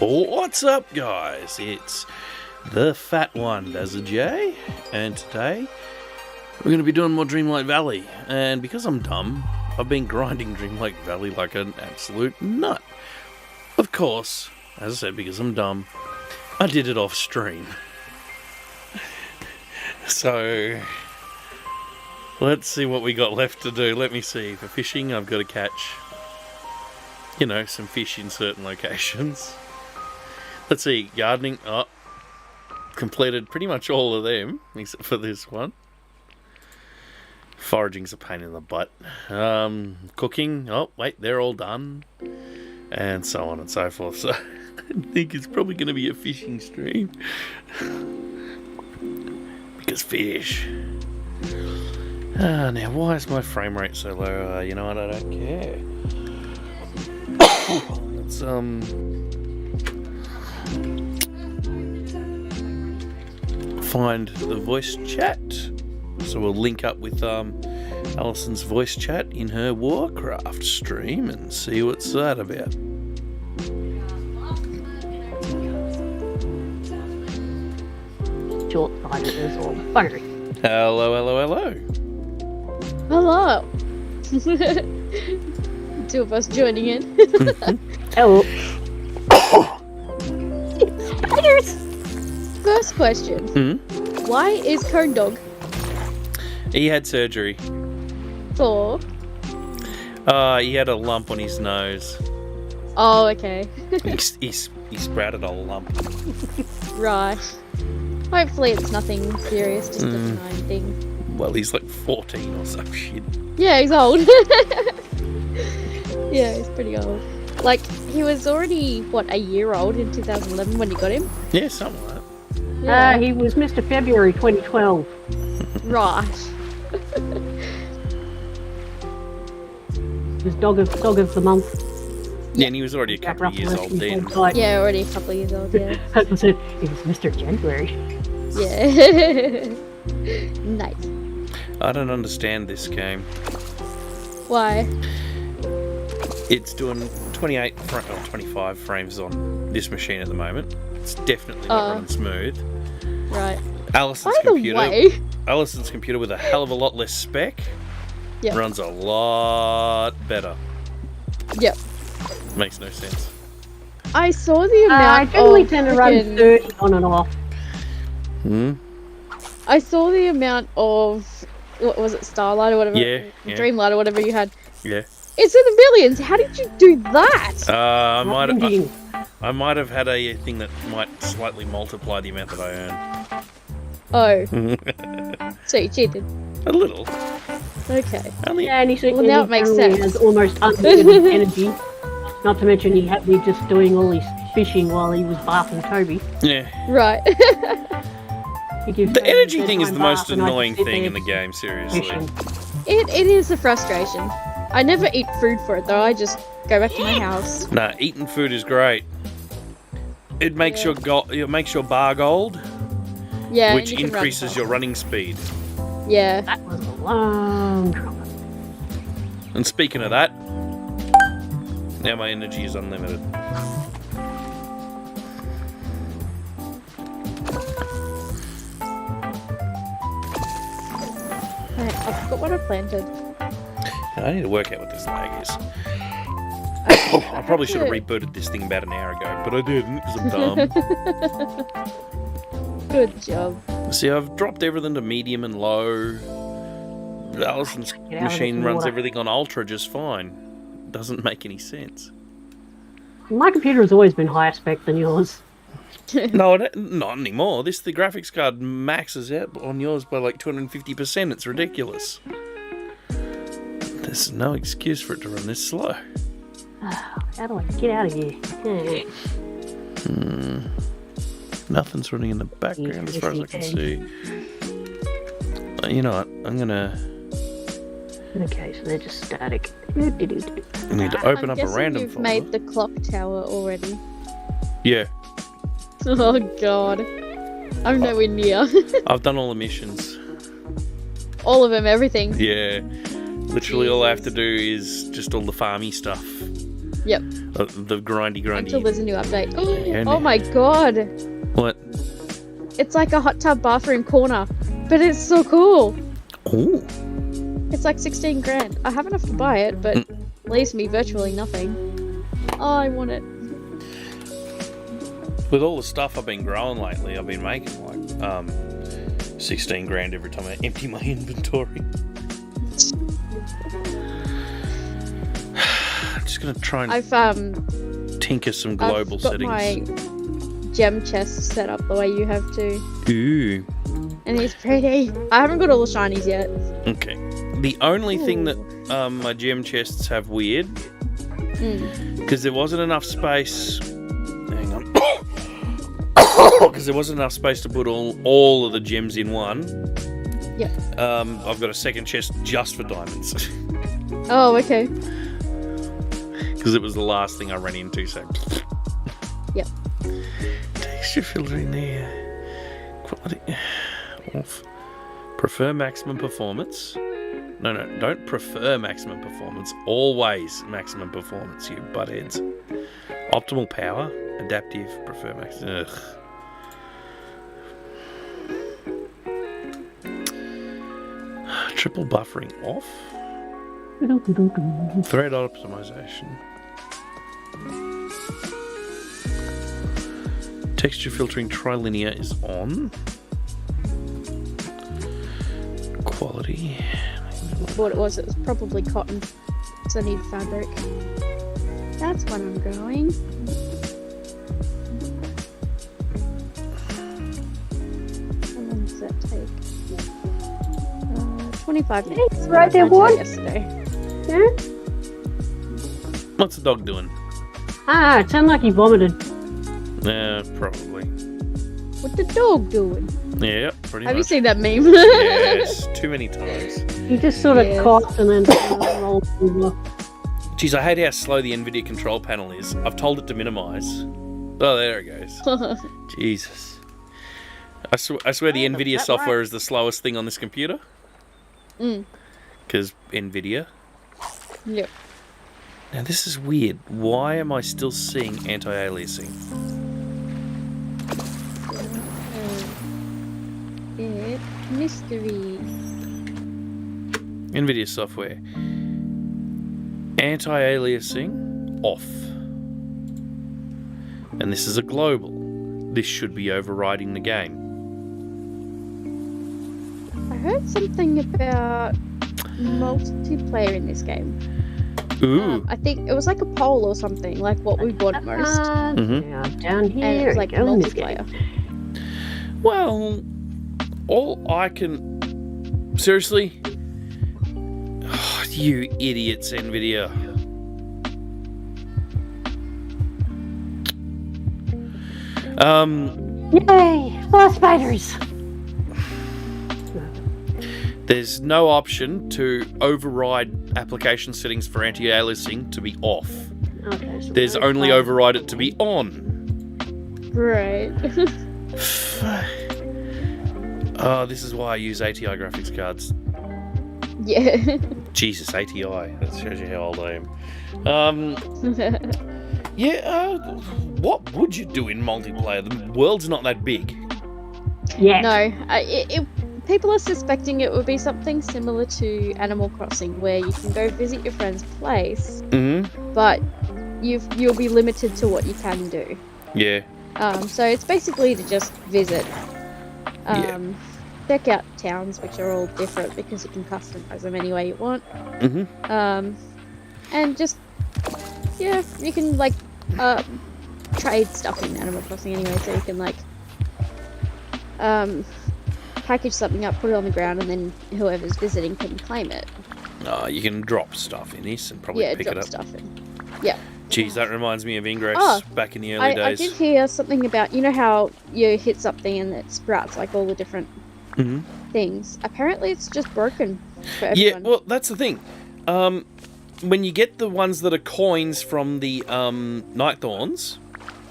What's up, guys? It's the fat one, DazzaJay, and today we're going to be doing more Dreamlight Valley. And because I'm dumb, I've been grinding Dreamlight Valley like an absolute nut. Of course, as I said, because I'm dumb, I did it off stream. So let's see what we got left to do. Let me see. For fishing, I've got to catch, you know, some fish in certain locations. Let's see, gardening, completed pretty much all of them, except for this one. Foraging's a pain in the butt. Cooking, oh wait, they're all done. And so on and so forth. So I think it's probably going to be a fishing stream. Because fish. Now why is my frame rate so low? You know what, I don't care. Let's, find the voice chat, so we'll link up with Alison's voice chat in her Warcraft stream and see what's that about. Short-sighted is all funny. Hello. Hello. Two of us joining in. Hello. Spiders. First question. Why is Cone Dog? He had surgery. For? He had a lump on his nose. Oh, okay. He sprouted a lump. Right. Hopefully it's nothing serious, just a benign thing. Well, he's like 14 or some shit. Yeah, he's old. Yeah, he's pretty old. Like, he was already, what, a year old in 2011 when you got him? Yeah, something like that. Yeah. He was Mr. February 2012. Right. He was dog of the month. Yeah, and he was already a couple of years old then. Yeah, already a couple of years old, yeah. As I said, it was Mr. January. Yeah. Nice. I don't understand this game. Why? It's doing 25 frames on this machine at the moment. It's definitely not running smooth. Right. Alison's By the way... Alison's computer with a hell of a lot less spec runs a lot better. Yep. Makes no sense. I saw the amount I generally of tend to run 30 on and off. I saw the amount of, what was it, Starlight or whatever? Yeah. Dreamlight or whatever you had. Yeah. It's in the millions. How did you do that? I might have had a thing that might slightly multiply the amount that I earn. Oh. So you cheated. A little. Okay. Yeah, and he Well, now it makes sense. has almost unlimited energy. Not to mention he had me just doing all his fishing while he was bathing Toby. Yeah. Right. The energy thing is the most annoying thing in the game, seriously. It is a frustration. I never eat food for it though, I just go back to my house. Nah, eating food is great. It makes your bar gold, Yeah, which increases your running speed. Yeah. That was a long drop. And speaking of that, now my energy is unlimited. Right, I forgot what I planted. I need to work out what this lag is. I probably should have rebooted this thing about an hour ago, but I didn't because I'm dumb. Good job. See, I've dropped everything to medium and low. Alison's machine runs everything on ultra just fine. Doesn't make any sense. My computer has always been higher spec than yours. No, not anymore. The graphics card maxes out on yours by like 250%. It's ridiculous. There's no excuse for it to run this slow. How do I get out of here? Nothing's running in the background as far as I can see. You know what? I'm gonna... Okay, so they're just static. I need to open up a random you've folder. made the clock tower already. Yeah. Oh god. I'm nowhere near. I've done all the missions. All of them, everything. Yeah. Literally all I have to do is just all the farmy stuff. Yep. The grindy. Until there's a new update. Yeah, Oh my god! What? It's like a hot tub bathroom corner, but it's so cool. Ooh. It's like 16 grand. I have enough to buy it, but leaves me virtually nothing. Oh, I want it. With all the stuff I've been growing lately, I've been making like 16 grand every time I empty my inventory. I'm just gonna try and I've tinker some global I've got settings. my gem chest set up the way you have to, Ooh. and it's pretty. I haven't got all the shinies yet. Okay. The only thing that my gem chests have weird, because there wasn't enough space. Hang on. Because there wasn't enough space to put all of the gems in one. Yep. I've got a second chest just for diamonds. Oh, okay. Because it was the last thing I ran into, so. Yep. Texture filter in there. Quality. Off. Prefer maximum performance. No, don't prefer maximum performance. Always maximum performance, you buttheads. Optimal power. Adaptive. Prefer maximum. Ugh. Triple buffering off. Thread optimization. Texture filtering trilinear is on. Quality. What it was probably cotton. So I need fabric. That's what I'm growing. How long does that take? 25 minutes. It's right there, what? Yesterday. Yeah? What's the dog doing? Ah, it sounded like he vomited. Probably. What the dog doing? Yeah, pretty Have you much. seen that meme? Yes, too many times. He just sort of Yes. coughs and then rolled over. Jeez, I hate how slow the NVIDIA control panel is. I've told it to minimize. Oh, there it goes. Jesus. I swear the NVIDIA that software is the slowest thing on this computer. Mm. Because NVIDIA. Yep. Now this is weird. Why am I still seeing anti-aliasing? Bit mystery. NVIDIA software. Anti-aliasing off. And this is a global. This should be overriding the game. I heard something about multiplayer in this game. Ooh. I think it was like a poll or something, like what we want most. Now, down here, And it was like go in this game. multiplayer. Well, all I can... Seriously? Oh, you idiots, NVIDIA. Yay! More spiders! There's no option to override application settings for anti-aliasing to be off. Okay, so There's where's only my- override it to be on. Right. Oh, this is why I use ATI graphics cards. Yeah. Jesus, ATI. That shows you how old I am. What would you do in multiplayer? The world's not that big. Yeah. No, people are suspecting it would be something similar to Animal Crossing, where you can go visit your friend's place, but you'll be limited to what you can do. Yeah. So it's basically to just visit. Yeah. Check out towns, which are all different because you can customize them any way you want. And just, yeah, you can like trade stuff in Animal Crossing anyway, so you can like package something up, put it on the ground, and then whoever's visiting can claim it. You can drop stuff in this and probably Yeah, pick drop it up. stuff in. Yeah. Jeez, that reminds me of Ingress Oh, back in the early I days. did hear something about, you know how you hit something and it sprouts like all the different things. Apparently it's just broken for everyone. Yeah, well, that's the thing. When you get the ones that are coins from the Night Thorns,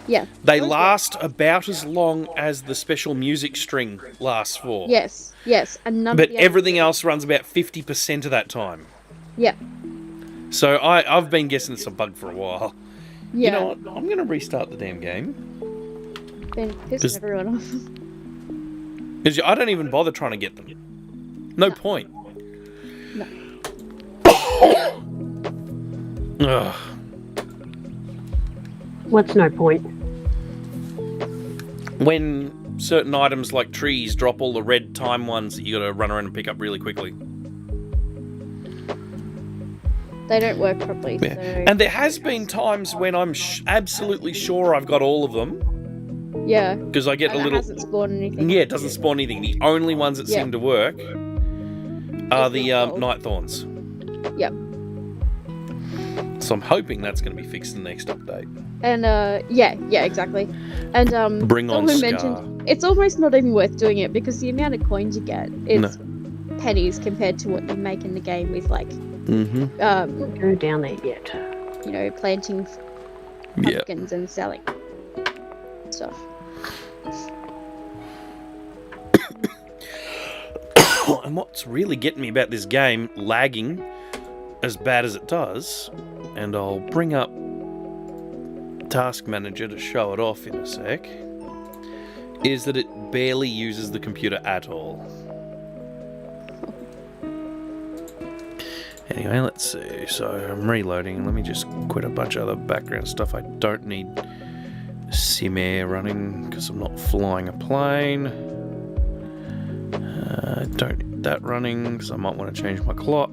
Yeah. they those last about as long as the special music string lasts for. work. Yes, and none But of the others everything do. else runs about 50% of that time. Yeah. So I've been guessing it's a bug for a while. Yeah. You know what? I'm going to restart the damn game. Been pissing everyone off. Because I don't even bother trying to get them. No point. No. Ugh. What's no point? When certain items like trees drop all the red time ones that you got to run around and pick up really quickly. They don't work properly. Yeah. So... And there has been times when I'm absolutely sure I've got all of them. Yeah. Because I get and a little... It hasn't spawned anything. Yeah, it doesn't spawn anything. The only ones that seem to work are the night thorns. Yep. So I'm hoping that's going to be fixed in the next update. And yeah, exactly. And Bring on someone Scar. mentioned it's almost not even worth doing it because the amount of coins you get is pennies compared to what you make in the game with like Don't go down there yet. you know, planting pumpkins and selling stuff. And what's really getting me about this game, lagging as bad as it does, and I'll bring up Task Manager to show it off in a sec, is that it barely uses the computer at all. Anyway, let's see. So I'm reloading. Let me just quit a bunch of other background stuff. I don't need sim air running because I'm not flying a plane. Don't need that running because I might want to change my clock.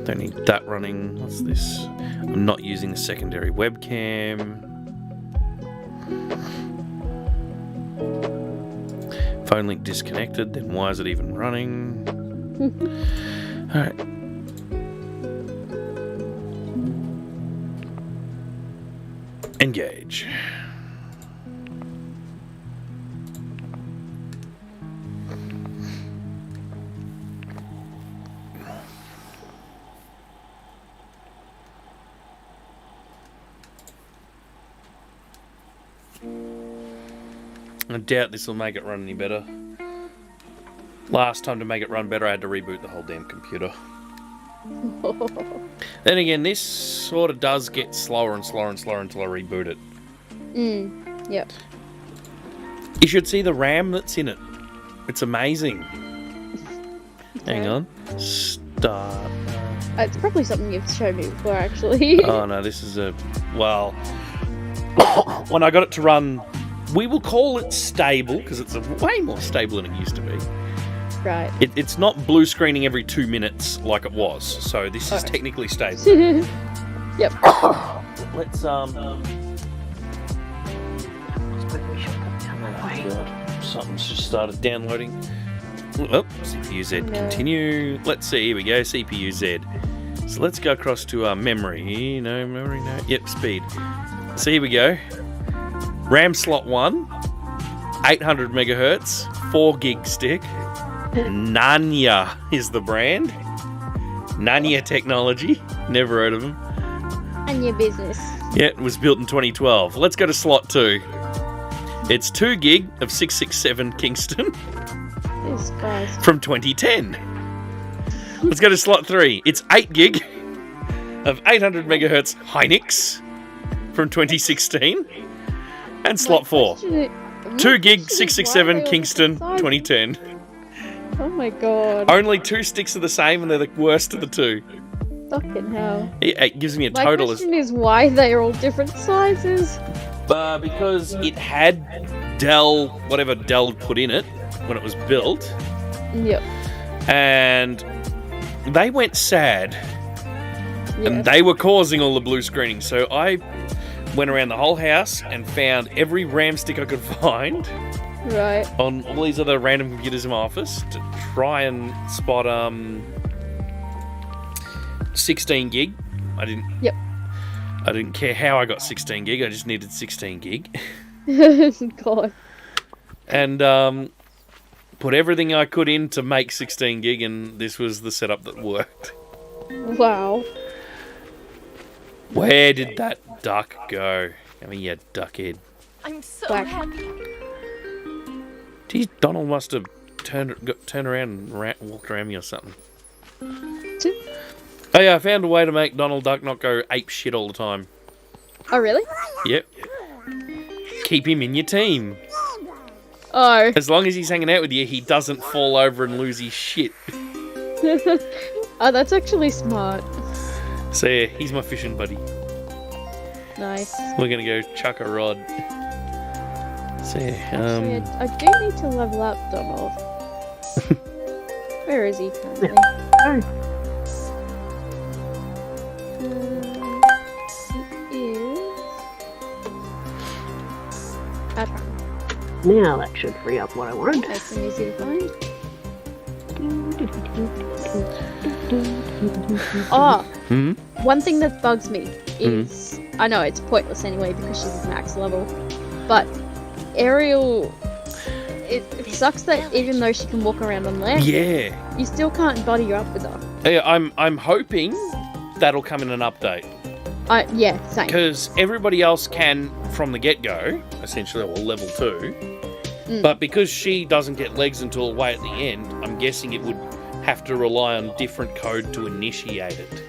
Don't need that running. What's this? I'm not using the secondary webcam. Phone link disconnected, then why is it even running? Alright. Engage. I doubt this will make it run any better. Last time to make it run better, I had to reboot the whole damn computer. Then again, this sort of does get slower and slower and slower until I reboot it. Yep. You should see the RAM that's in it. It's amazing. Okay. Hang on. Start. It's probably something you've shown me before, actually. Oh no, this is a... Well... when I got it to run... We will call it stable, because it's way more stable than it used to be. Right. It's not blue screening every 2 minutes like it was, so this is technically stable. Yep. Let's something's just started downloading. Oh, CPU Z, continue. Let's see, here we go, CPU Z. So let's go across to memory. No, memory, no. Yep, speed. So here we go. RAM slot 1, 800 megahertz, 4 gig stick. Nanya is the brand. Nanya Technology. Never heard of them. And your business. Yeah, it was built in 2012. Let's go to slot 2. It's 2 gig of 667 Kingston This guy's... from 2010. Let's go to slot 3. It's 8 gig of 800 megahertz Hynix from 2016. And slot 4. 2 gig 667 Kingston 2010. Oh my god. Only 2 sticks are the same and they're the worst of the 2. Fucking hell. It gives me a My total question is why they're all different sizes. because it had Dell, whatever Dell put in it when it was built. Yep. And they went sad. And they were causing all the blue screening. So I went around the whole house and found every RAM stick I could find. Right. On all these other random computers in my office to try and spot 16 gig. I didn't care how I got 16 gig. I just needed 16 gig. God. And put everything I could in to make 16 gig, and this was the setup that worked. Wow. Where did that duck go? I mean, you duckhead. I'm so Black. happy. Geez, Donald must have turned around and walked around me or something. Oh yeah, I found a way to make Donald Duck not go ape shit all the time. Oh, really? Yep. Keep him in your team. Oh. As long as he's hanging out with you, he doesn't fall over and lose his shit. Oh, that's actually smart. So yeah, he's my fishing buddy. Nice. We're gonna go chuck a rod. So Actually, I do need to level up Donald. Where is he currently? Oh, He is at home. now that should free up what I want. Nice and easy to find. Oh, hmm? one thing that bugs me is I know it's pointless anyway because she's max level, but Ariel, it sucks that even though she can walk around on land, Yeah. you still can't buddy her up with her. Yeah, I'm hoping that'll come in an update. Yeah, same. Because everybody else can from the get-go, essentially, well, level 2. But because she doesn't get legs until way at the end, I'm guessing it would have to rely on different code to initiate it.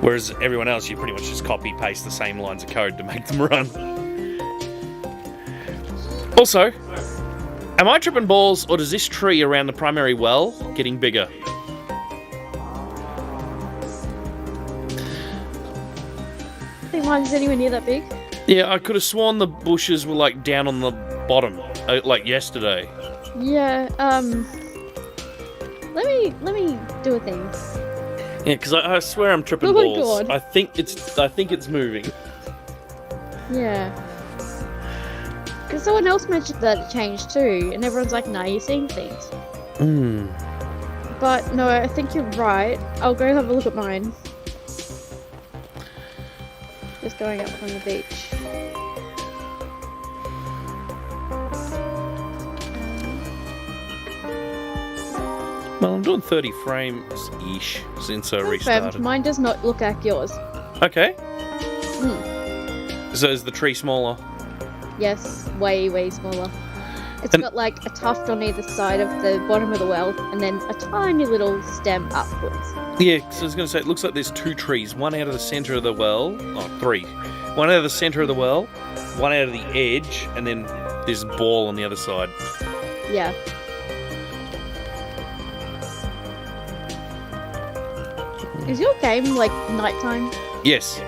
Whereas everyone else, you pretty much just copy-paste the same lines of code to make them run. Also, am I tripping balls, or does this tree around the primary well getting bigger? I think mine's anywhere near that big. Yeah, I could have sworn the bushes were like down on the bottom, like yesterday. Yeah. Let me do a thing. Yeah, because I swear I'm tripping Oh my balls. God. I think it's moving. Yeah. Because someone else mentioned that it changed too, and everyone's like, "Nah, you're seeing things." But no, I think you're right. I'll go have a look at mine. Just going up from the beach. Well, I'm doing 30 frames-ish since I Confirmed, restarted. mine does not look like yours. Okay. So is the tree smaller? Yes, way, way smaller. It's And- got like a tuft on either side of the bottom of the well, and then a tiny little stem upwards. Yeah, because I was going to say, it looks like there's 2 trees. One out of the centre of the well. Oh, 3. One out of the centre of the well, one out of the edge, and then there's a ball on the other side. Yeah. Is your game like nighttime? Yes.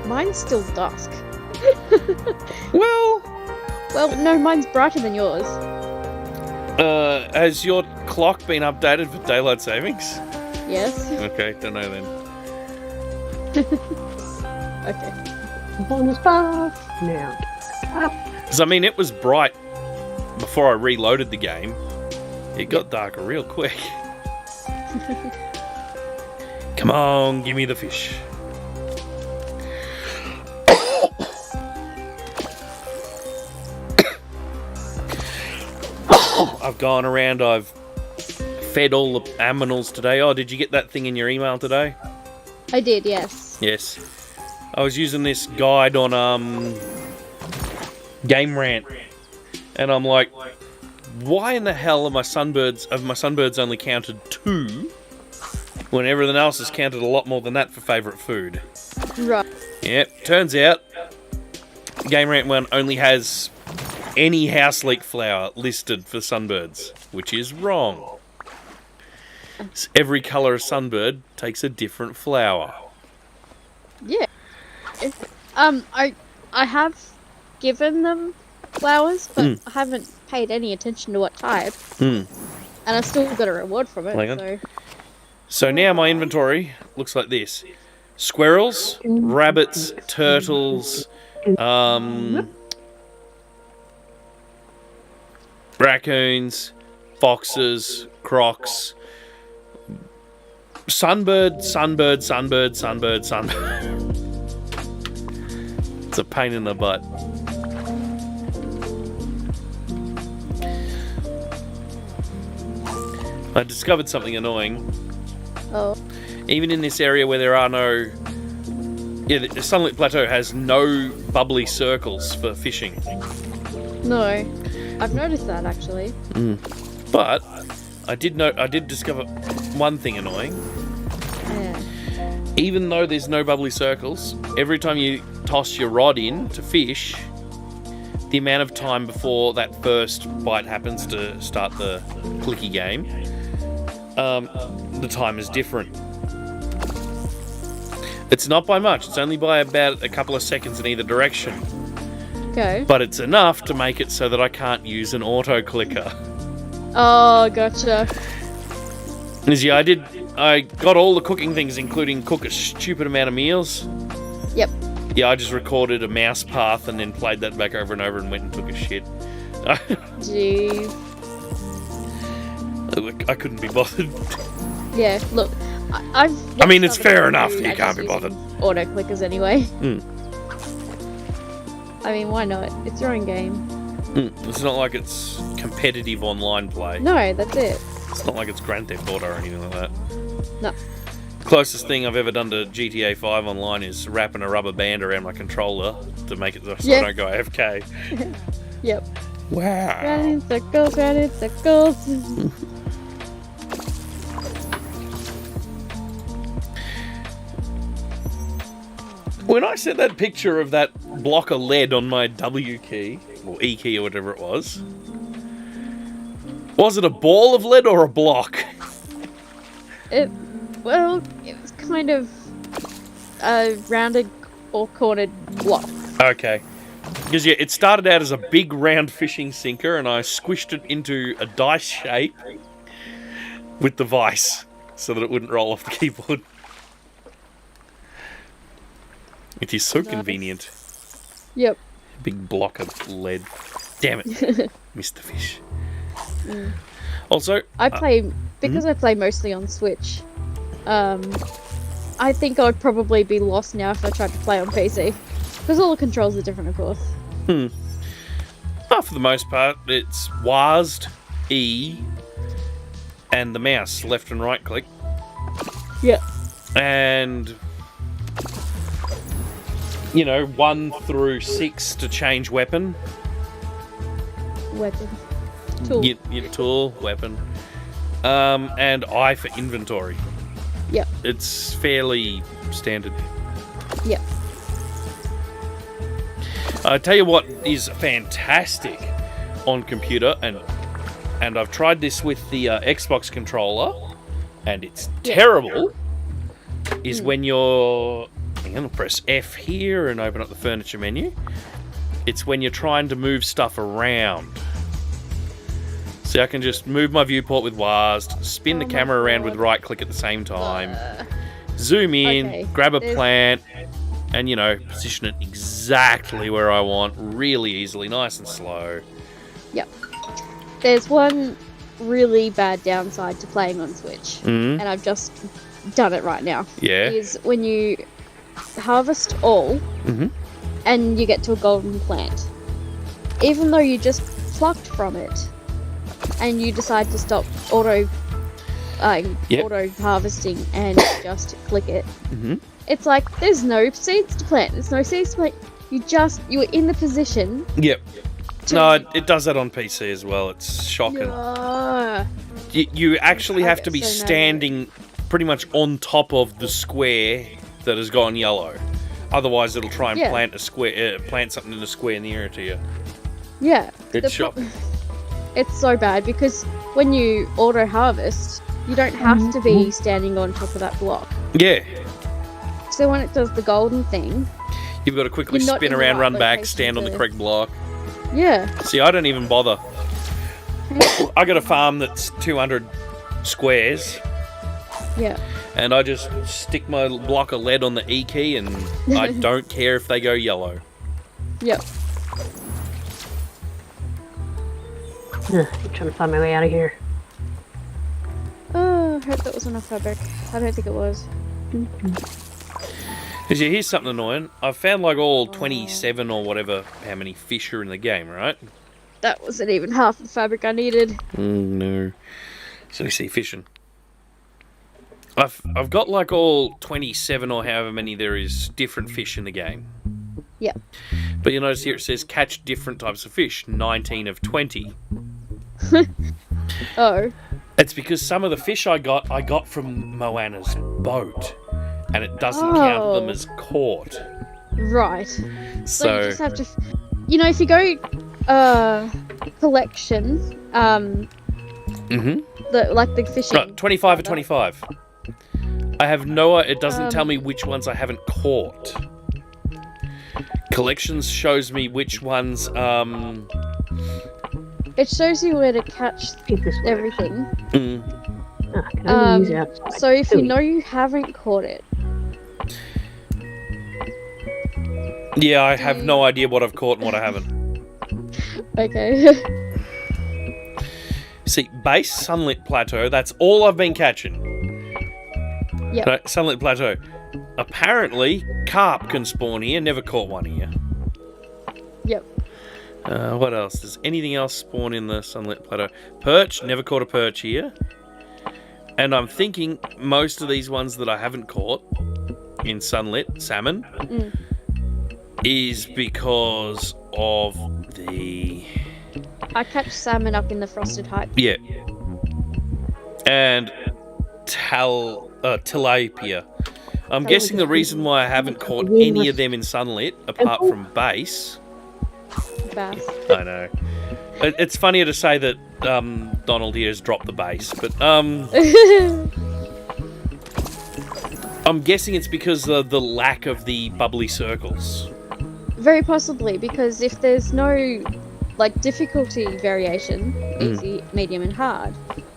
Mine's still dusk. Well, Well, no, mine's brighter than yours. has your clock been updated for daylight savings? Yes. Okay, don't know then. Okay. On the spot. Now. Because, I mean, it was bright before I reloaded the game. It got darker real quick. Come on, give me the fish. I've gone around, I've fed all the aminals today. Oh, did you get that thing in your email today? I did, yes. Yes. I was using this guide on Game Rant, and I'm like, why in the hell have my sunbirds only counted 2 when everything else has counted a lot more than that for favourite food? Right. Yep, turns out Game Rant 1 only has any house leek flower listed for sunbirds, which is wrong. Every colour of sunbird takes a different flower. Yeah. I have given them flowers, but I haven't paid any attention to what type. And I've still got a reward from it, Hang on. so... So now my inventory looks like this. Squirrels, rabbits, turtles, raccoons, foxes, crocs, sunbird. It's a pain in the butt. I discovered something annoying. Oh. Even in this area where there are no... Yeah, the Sunlit Plateau has no bubbly circles for fishing. No. I've noticed that, actually. But I did discover one thing annoying. Yeah. Even though there's no bubbly circles, every time you toss your rod in to fish, the amount of time before that first bite happens to start the clicky game, the time is different. It's not by much. It's only by about a couple of seconds in either direction. Okay. But it's enough to make it so that I can't use an auto clicker. Oh, gotcha. Yeah, I got all the cooking things, including cook a stupid amount of meals. Yep. Yeah, I just recorded a mouse path and then played that back over and over and went and took a shit. Jeez. I couldn't be bothered. Yeah, look, I mean, it's fair enough. You can't be bothered. Auto clickers anyway. Mm. I mean, why not? It's your own game. It's not like it's competitive online play. No, that's it. It's not like it's Grand Theft Auto or anything like that. No. Closest thing I've ever done to GTA 5 online is wrapping a rubber band around my controller to make it so I don't go AFK. Yep. Wow. Round in circles, round in circles. When I sent that picture of that block of lead on my W key, or E key or whatever it was it a ball of lead or a block? It was kind of a rounded or cornered block. Okay. Because, yeah, it started out as a big round fishing sinker and I squished it into a dice shape with the vice so that it wouldn't roll off the keyboard. It is so convenient. Yep. Big block of lead. Damn it. Missed the fish. Also, I play because I play mostly on Switch. I think I'd probably be lost now if I tried to play on PC because all the controls are different, of course. For the most part, it's WASD, E, and the mouse, left and right click. Yeah. And 1 through 6 to change weapon. Weapon. Tool. Tool, weapon. And I for inventory. Yep. It's fairly standard. Yep. I tell you what is fantastic on computer, and I've tried this with the Xbox controller, and it's terrible, is when you're... I'm going to press F here and open up the furniture menu. It's when you're trying to move stuff around. See, I can just move my viewport with WASD, spin the camera around with right click at the same time, zoom in, grab a plant, and, position it exactly where I want, really easily, nice and slow. Yep. There's one really bad downside to playing on Switch, and I've just done it right now. Yeah. Is when you harvest all, and you get to a golden plant. Even though you just plucked from it, and you decide to stop auto harvesting and just click it, it's like there's no seeds to plant. There's no seeds to plant. You were in the position. Yep. No, it does that on PC as well. It's shocking. You actually have to be standing pretty much on top of the square that has gone yellow. Otherwise, it'll try and plant something in a square nearer to you. Yeah. It's shocking. It's so bad because when you auto harvest, you don't have to be standing on top of that block. Yeah. So when it does the golden thing, you've got to quickly spin around, run back, stand on the correct block. Yeah. See, I don't even bother. I got a farm that's 200 squares. Yeah. And I just stick my block of lead on the E key and I don't care if they go yellow. Yep. I'm trying to find my way out of here. Oh, I hope that was enough fabric. I don't think it was. Because here's something annoying. I've found like all 27 or whatever, how many fish are in the game, right? That wasn't even half the fabric I needed. No. So you see fishing. I've got like all 27 or however many there is different fish in the game. Yeah. But you notice here it says catch different types of fish, 19 of 20. Oh. It's because some of the fish I got from Moana's boat, and it doesn't count them as caught. Right. So you just have to, if you go collection, the fishing. Right, 25 or 25. I have no. It doesn't tell me which ones I haven't caught. Collections shows me which ones. It shows you where to catch everything. So if you know you haven't caught it. Yeah, I have no idea what I've caught and what I haven't. Okay. See, base sunlit plateau. That's all I've been catching. Yep. Right, sunlit plateau. Apparently, carp can spawn here. Never caught one here. Yep. What else? Does anything else spawn in the sunlit plateau? Perch. Never caught a perch here. And I'm thinking most of these ones that I haven't caught in sunlit, salmon, is because of the... I catch salmon up in the frosted heights. Yeah. And tilapia. I'm guessing the reason why I haven't caught any of them in sunlit, apart from base... Bass. I know. It's funnier to say that Donald here has dropped the base, but I'm guessing it's because of the lack of the bubbly circles. Very possibly, because if there's no difficulty variation, easy, medium, and hard,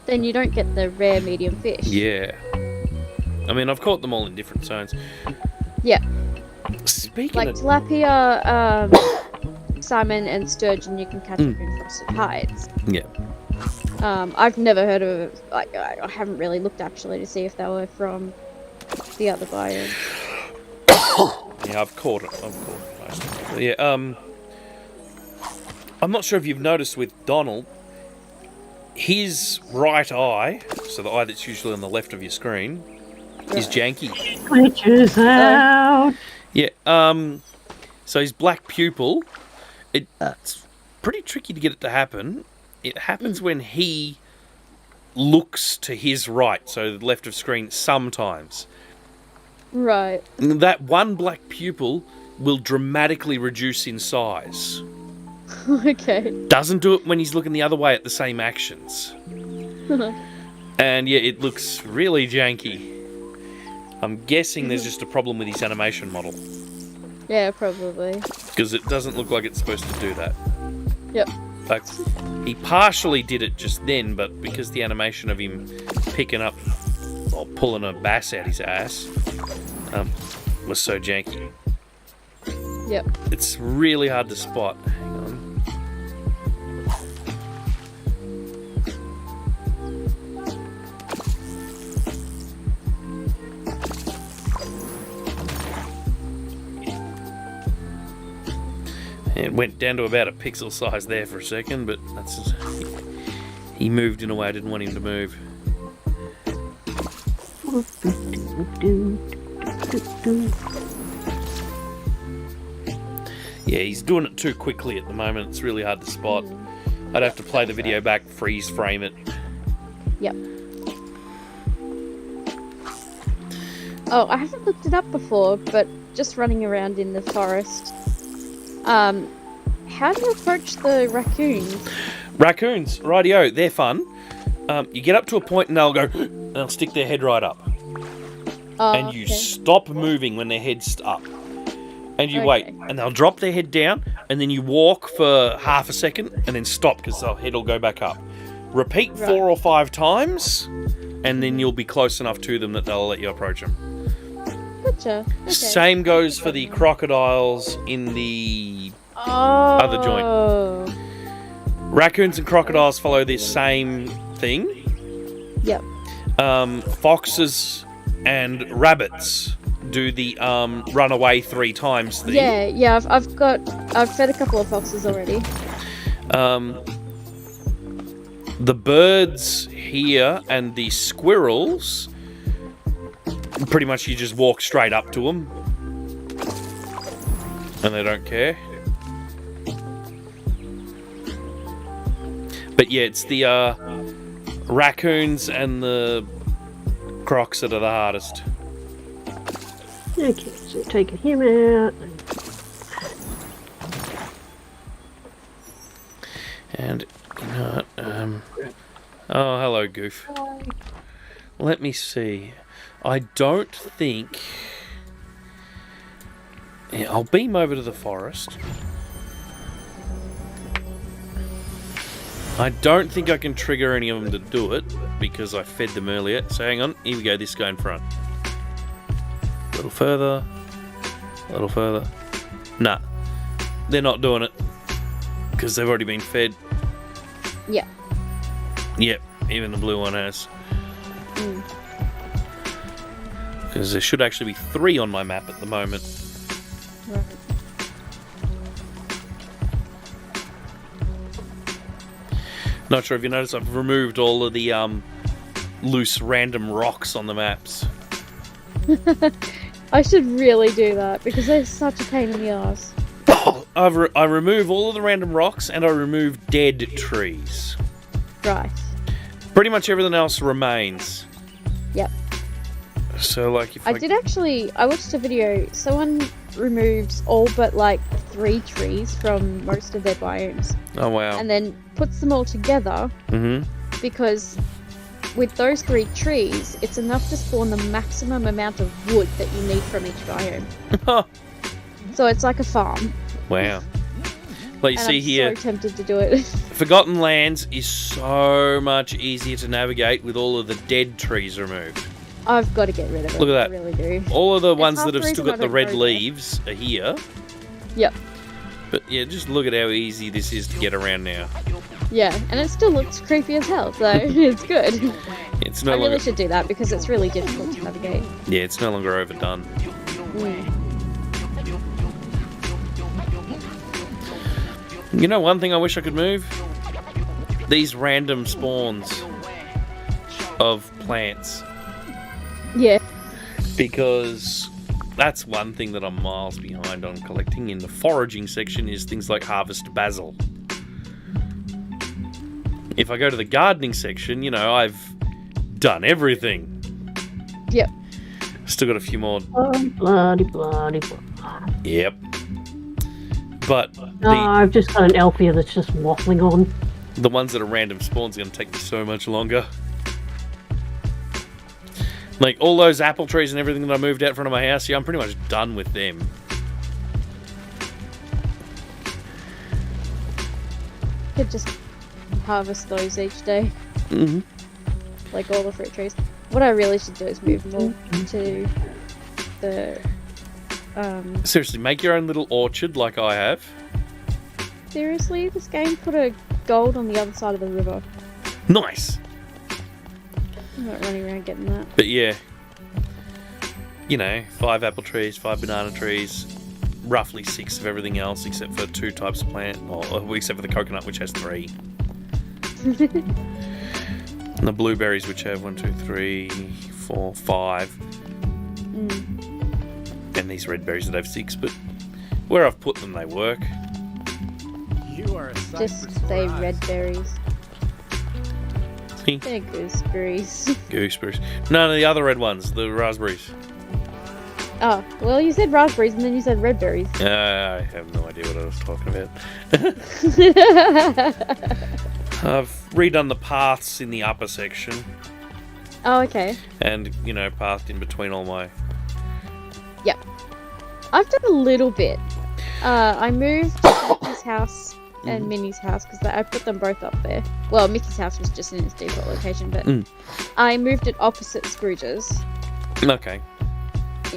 then you don't get the rare medium fish. Yeah. I mean, I've caught them all in different zones. Yeah. Speaking of tilapia, salmon and sturgeon, you can catch up in frosted heights. Yeah. I've never heard of it. I haven't really looked actually to see if they were from the other biome. Yeah, I've caught it. But yeah. I'm not sure if you've noticed with Donald, his right eye, so the eye that's usually on the left of your screen, is janky. Glitches out. Yeah. So his black pupil. It's pretty tricky to get it to happen. It happens when he looks to his right, so the left of screen, sometimes. Right. That one black pupil will dramatically reduce in size. Okay. Doesn't do it when he's looking the other way at the same actions. And yeah, it looks really janky. I'm guessing there's just a problem with his animation model. Yeah, probably. Because it doesn't look like it's supposed to do that. Yep. Like, he partially did it just then, but because the animation of him picking up or pulling a bass out his ass was so janky. Yep. It's really hard to spot. Hang on. It went down to about a pixel size there for a second, but that's just, he moved in a way I didn't want him to move. Yeah, he's doing it too quickly at the moment. It's really hard to spot. I'd have to play the video back, freeze frame it. Yep. Oh, I haven't looked it up before, but just running around in the forest. How do you approach the raccoons? Raccoons, rightio, they're fun. You get up to a point and they'll stick their head right up. And you stop moving when their head's up. And you wait, and they'll drop their head down, and then you walk for half a second, and then stop because their head will go back up. Repeat 4 or 5 times, and then you'll be close enough to them that they'll let you approach them. Gotcha. Okay. Same goes for the crocodiles in the other joint. Raccoons and crocodiles follow this same thing. Yep. Foxes and rabbits do the run away 3 times thing. Yeah. I've fed a couple of foxes already. The birds here and the squirrels, pretty much you just walk straight up to them and they don't care. But yeah, it's the raccoons and the crocs that are the hardest. Okay, so taking him out. And, you know what, oh, hello, Goof. Hi. Let me see. I don't think... Yeah, I'll beam over to the forest. I don't think I can trigger any of them to do it, because I fed them earlier. So hang on, here we go, this guy in front. A little further. A little further. Nah. They're not doing it. Because they've already been fed. Yeah. Yep, even the blue one has. Because there should actually be 3 on my map at the moment. Right. Not sure if you noticed, I've removed all of the loose random rocks on the maps. I should really do that because they're such a pain in the ass. I remove all of the random rocks and I remove dead trees. Right. Pretty much everything else remains. Yep. So, like, if I watched a video. Someone removes all but like 3 trees from most of their biomes. Oh, wow. And then puts them all together. Because with those 3 trees, it's enough to spawn the maximum amount of wood that you need from each biome. So it's like a farm. Wow. Like you And see I'm here, so tempted to do it. Forgotten Lands is so much easier to navigate with all of the dead trees removed. I've got to get rid of it. Look at that. I really do. All of the ones half that have the still reason got I the don't red go there. leaves are here. Yep. But yeah, just look at how easy this is to get around now. Yeah, and it still looks creepy as hell, so it's good. It's no I longer really should do that because it's really difficult to navigate. yeah, it's no longer overdone. You know, one thing I wish I could move? These random spawns of plants. Yeah. Because that's one thing that I'm miles behind on collecting in the foraging section is things like harvest basil. If I go to the gardening section, you know, I've done everything. Yep. Still got a few more. Bloody. Yep. But I've just got an elf here that's just waffling on. the ones that are random spawns are going to take me so much longer. Like, all those apple trees and everything that I moved out front of my house, yeah, I'm pretty much done with them. Could just harvest those each day. Like all the fruit trees. What I really should do is move more to the Seriously, make your own little orchard like I have. seriously, this game put a gold on the other side of the river. Nice. I'm not running around getting that. But yeah, you know, 5 apple trees, 5 banana trees, roughly 6 of everything else except for 2 types of plant, or except for the coconut, which has 3. And the blueberries, which have 1, 2, 3, 4, 5. And these red berries that have 6, but where I've put them, they work. You are a sight Just for say sore red eyes. berries. They're gooseberries. Gooseberries. No, the other red ones, the raspberries. Oh, well, you said raspberries and then you said red berries. I have no idea what I was talking about. I've redone the paths in the upper section. Oh, okay. And, you know, pathed in between all my... Yep. I've done a little bit. I moved Mickey's house and Minnie's house because I put them both up there. Well, Mickey's house was just in its default location, but I moved it opposite Scrooge's Okay.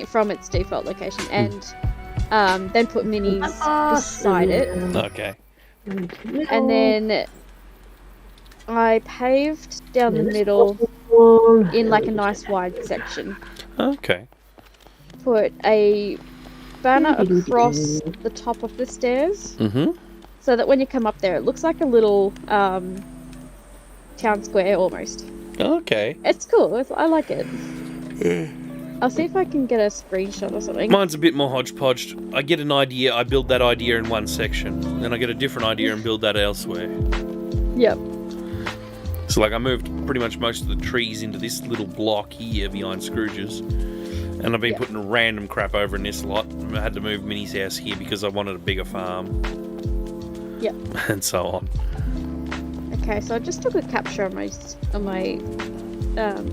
from its default location and then put Minnie's beside it. Okay. And then I paved down the middle in like a nice wide section. Okay. Put a banner across the top of the stairs so that when you come up there it looks like a little town square almost. Okay. It's cool. I like it. I'll see if I can get a screenshot or something. Mine's a bit more hodgepodge. I get an idea, I build that idea in one section. Then I get a different idea and build that elsewhere. Yep. It's So like I moved pretty much most of the trees into this little block here behind Scrooge's. And I've been putting random crap over in this lot. I had to move Minnie's house here because I wanted a bigger farm. Yep. And so on. Okay, so I just took a capture on my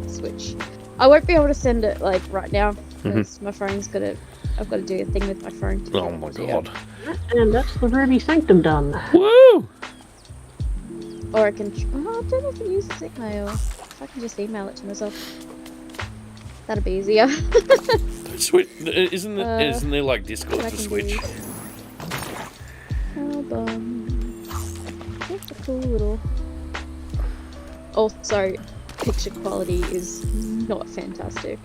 Switch. I won't be able to send it like right now because my phone's I've got to do a thing with my phone. Oh my god. And that's the Ruby Sanctum done. Woo! Or I can. Oh, I don't know if it uses email. If I can just email it to myself, that'd be easier. Switch isn't there like Discord for Switch? Album. That's a cool little. Also, picture quality is not fantastic.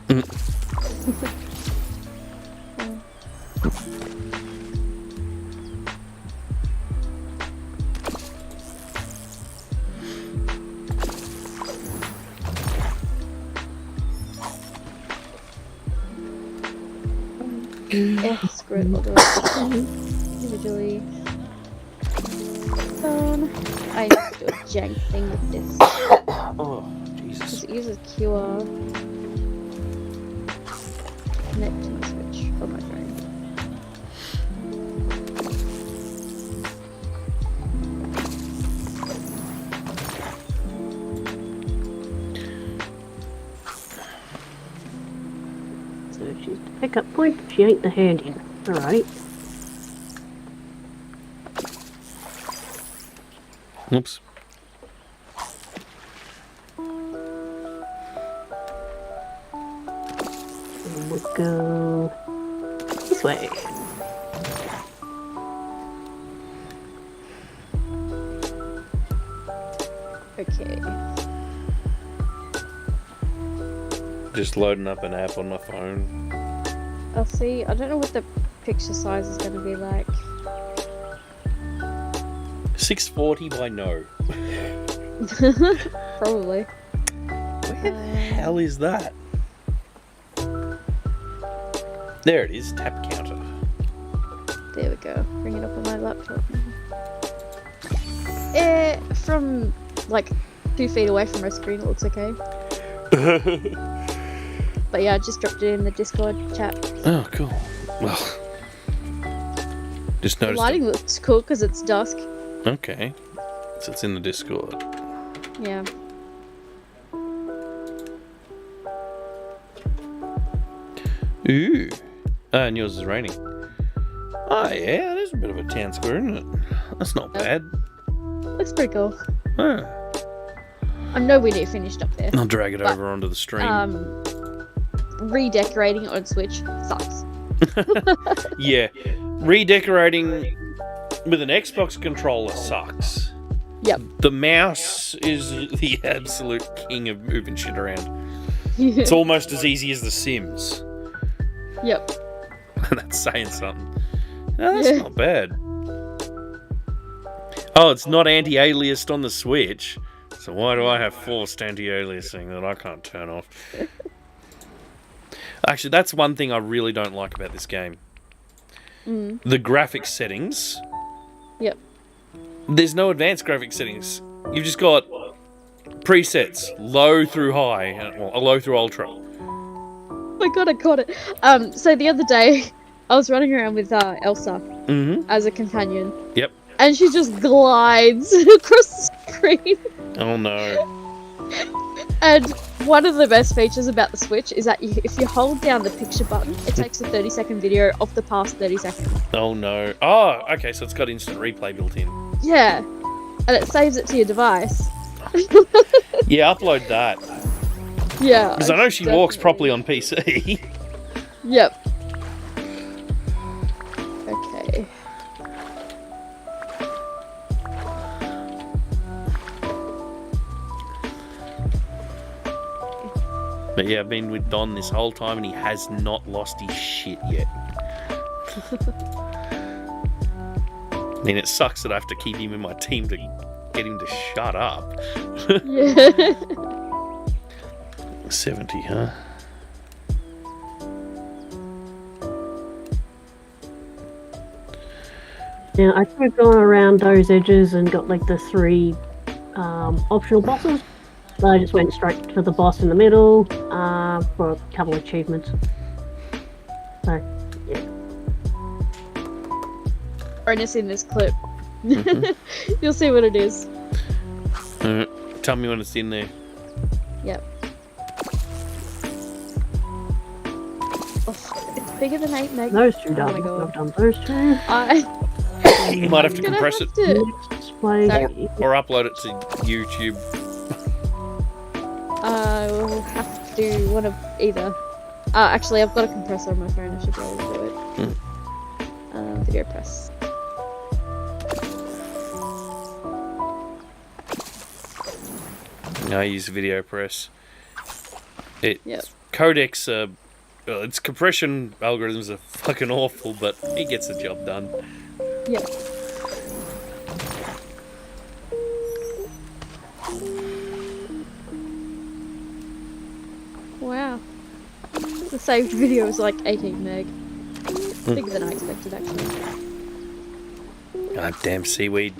Screw it, we'll do it individually. Phone. I have to do a jank thing with this. Oh, Jesus. Because it uses QR. Connect to my Switch from my phone. So she's the pickup point, she ain't the hand-in. Alright. Oops. And we'll go this way. Okay. Just loading up an app on my phone. I'll see. I don't know what the picture size is going to be like. 640 by no. Probably. Where the hell is that? There it is, tap counter. There we go. Bring it up on my laptop. From like 2 feet away from my screen, it looks okay. But yeah, I just dropped it in the Discord chat. Oh, cool. Well, just The noticed. lighting looks cool because it's dusk. Okay. So it's in the Discord. Yeah. Ooh. And yours is raining. Oh, yeah, there's a bit of a town square, isn't it? That's not bad. Looks pretty cool. Huh. I'm nowhere near finished up there. I'll drag it over onto the stream. Redecorating it on Switch sucks. Yeah. Redecorating with an Xbox controller sucks. Yep. The mouse is the absolute king of moving shit around. It's almost as easy as The Sims. Yep. And that's saying something. No, that's not bad. Oh, it's not anti-aliased on the Switch. So why do I have forced anti-aliasing that I can't turn off? Actually, that's one thing I really don't like about this game. The graphics settings. Yep. There's no advanced graphics settings. You've just got presets, low through high, or low through ultra. Oh my god, I got it. So the other day, I was running around with Elsa as a companion. Yep. And she just glides across the screen. Oh no. And one of the best features about the Switch is that if you hold down the picture button, it takes a 30-second video of the past 30 seconds. Oh no. Oh, okay, so it's got instant replay built in. Yeah. And it saves it to your device. Yeah, upload that. Yeah. Because I know she walks properly on PC. Yep. Okay. But yeah, I've been with Don this whole time and he has not lost his shit yet. I mean, it sucks that I have to keep him in my team to get him to shut up. Yeah. 70, huh? Now, I could have gone around those edges and got like the 3 optional bosses, I just went straight for the boss in the middle for a couple of achievements. So, yeah. Bonus in this clip. You'll see what it is. Tell me when it's in there. Yep. Oh, it's bigger than 8 meg. Those two Oh my done. God. I've done those two. You might have to Gonna compress have it to- Display. or upload it to YouTube. We'll have to do one of either. Actually, I've got a compressor on my phone. I should be able to do it. Video press. I use video press. Yep. Codecs its compression algorithms are fucking awful, but it gets the job done. Yep. Wow. The saved video is like 18 meg. Bigger than I expected, actually. God damn seaweed.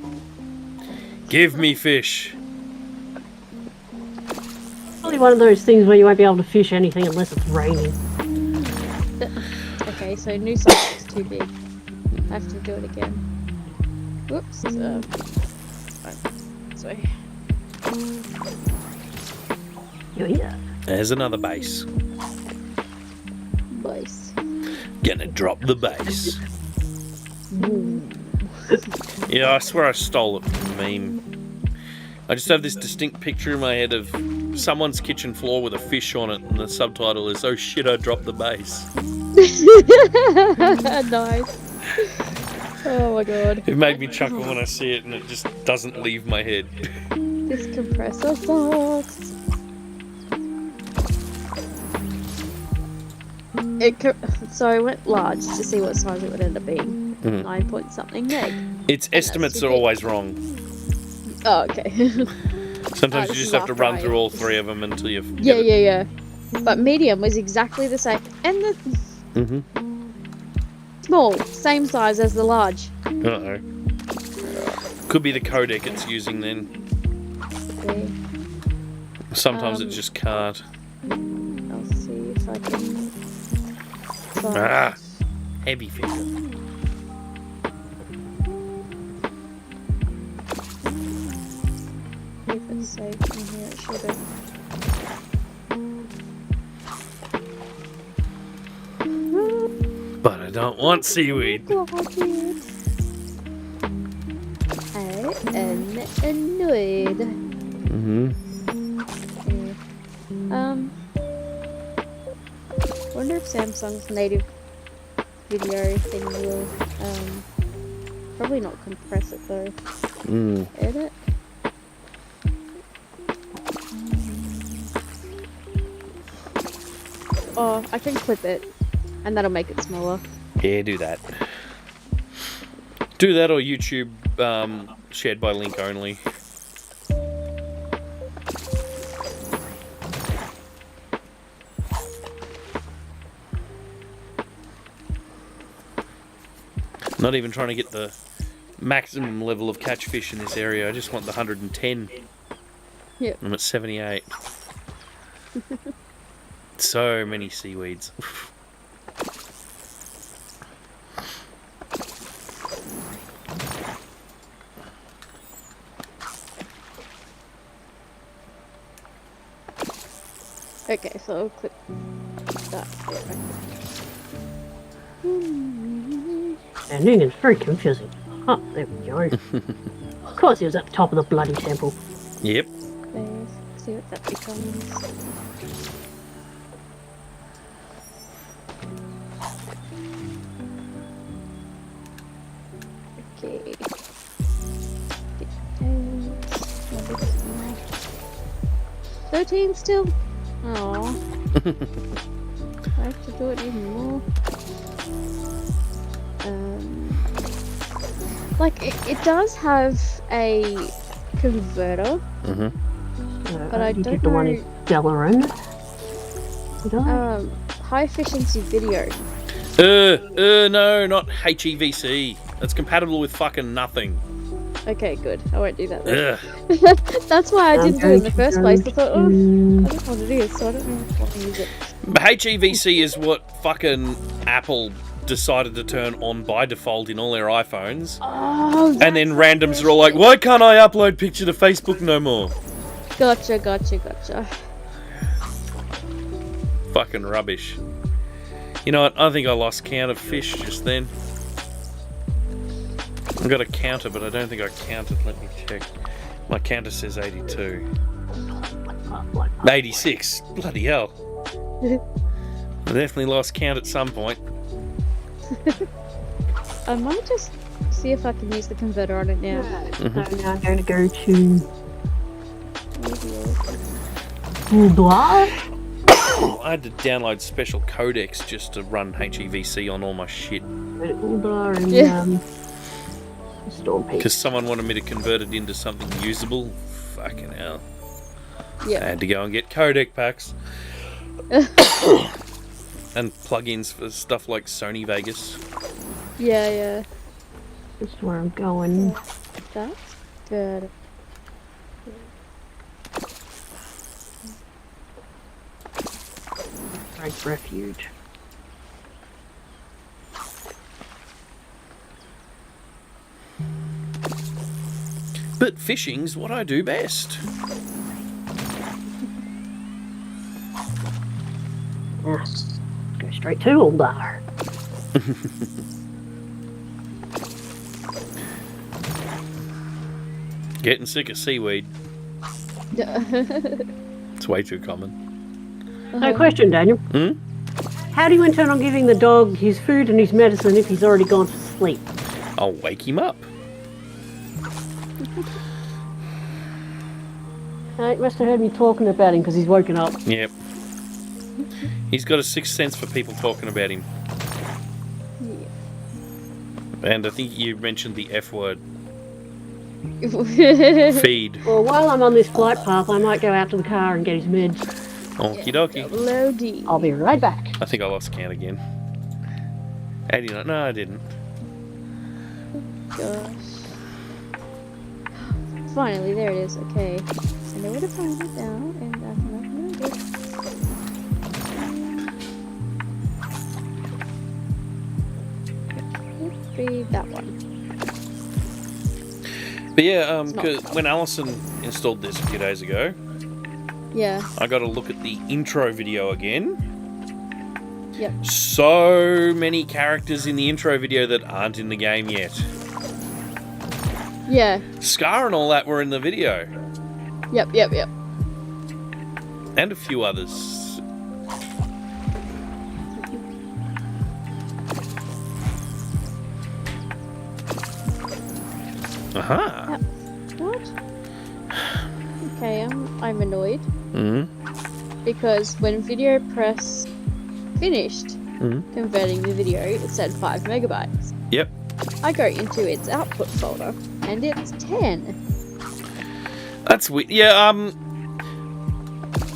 Give me fish. Probably one of those things where you won't be able to fish anything unless it's raining. Okay, so new size is too big. I have to do it again. Whoops. Sorry. Yeah. There's another base. Base. Gonna drop the base. Yeah, I swear I stole it from the meme. I just have this distinct picture in my head of someone's kitchen floor with a fish on it, and the subtitle is, "Oh shit, I dropped the base." Nice. Oh my god. It made me chuckle when I see it, and it just doesn't leave my head. This compressor sucks. So I went large to see what size it would end up being. 9 point something meg. Its estimates are always wrong. Oh, okay. Sometimes you this just is have to after run I- through all three of them until you've... Yeah. But medium was exactly the same. And the small, same size as the large. Uh-oh. Could be the codec it's using then. Okay. Sometimes it just can't. I'll see if I can... Ah! Heavy finger. If it's safe in here, it should have. But I don't want seaweed. I am annoyed. Wonder if Samsung's native video thing will, probably not compress it though. Edit. Oh, I can clip it, and that'll make it smaller. Yeah, do that. Do that or YouTube shared by link only. Not even trying to get the maximum level of catch fish in this area. I just want the 110. Yep. I'm at 78. So many seaweeds. Okay, so I'll clip that bit right And then it's very confusing. Oh, there we go. Of course he was at the top of the bloody temple. Yep. there. See what that becomes. Okay. 13 still? Aww. I have to do it even more. Like, it does have a converter, but I you don't did the one in know. Delaran. Did I? High efficiency video. No, not HEVC. That's compatible with fucking nothing. Okay, good. I won't do that then. Ugh. That's why I I'm didn't do it in the going first to place. I go thought, oh, I to- don't know what it is, so I don't know if I want to use it. HEVC is what fucking Apple decided to turn on by default in all their iPhones. Oh, And then randoms are all like, why can't I upload picture to Facebook no more? Gotcha. Fucking rubbish. You know what? I think I lost count of fish just then. I've got a counter, but I don't think I counted. Let me check. My counter says 82. 86. Bloody hell. I definitely lost count at some point. I might just see if I can use the converter on it now. So now I'm going to go to blah. I had to download special codecs just to run HEVC on all my shit. Blah and Yeah. Storm Peak. Because someone wanted me to convert it into something usable. Fucking hell. I Yeah. had to go and get codec packs. And plugins for stuff like Sony Vegas. Yeah. This is where I'm going. That's good. Right, refuge. But fishing's what I do best. Yeah. Go straight to Uldar. Getting sick of seaweed. It's way too common. No question, Daniel. Hmm? How do you intend on giving the dog his food and his medicine if he's already gone to sleep? I'll wake him up. You must have heard me talking about him because he's woken up. Yep. He's got a sixth sense for people talking about him. And I think you mentioned the F word. Feed. Well, while I'm on this flight path, I might go out to the car and get his meds. Okie dokie. Low D. I'll be right back. I think I lost count again. 89. No, I didn't. Gosh. Finally, there it is. Okay. I know where to find it now, and I can upload it. Could be that one. But yeah, It's not. 'cause when Alison installed this a few days ago, Yeah. I got to look at the intro video again. Yep. So many characters in the intro video that aren't in the game yet. Yeah. Scar and all that were in the video. Yep. And a few others. Aha. What? Okay, I'm annoyed Mm-hmm. because when VideoPress finished converting the video, it said 5 megabytes. Yep. I go into its output folder and it's 10. That's weird. Yeah,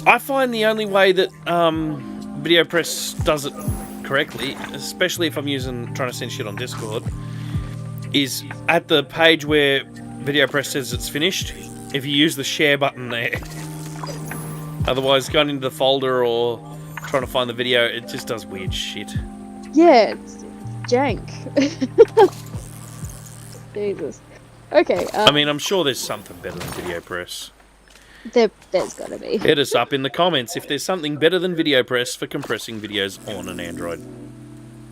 I find the only way that VideoPress does it correctly, especially if I'm trying to send shit on Discord, is at the page where VideoPress says it's finished, if you use the share button there. Otherwise, going into the folder or trying to find the video, it just does weird shit. Yeah, it's jank. Jesus. Okay, I mean, I'm sure there's something better than VideoPress. there's gotta be. Hit us up in the comments if there's something better than VideoPress for compressing videos on an Android.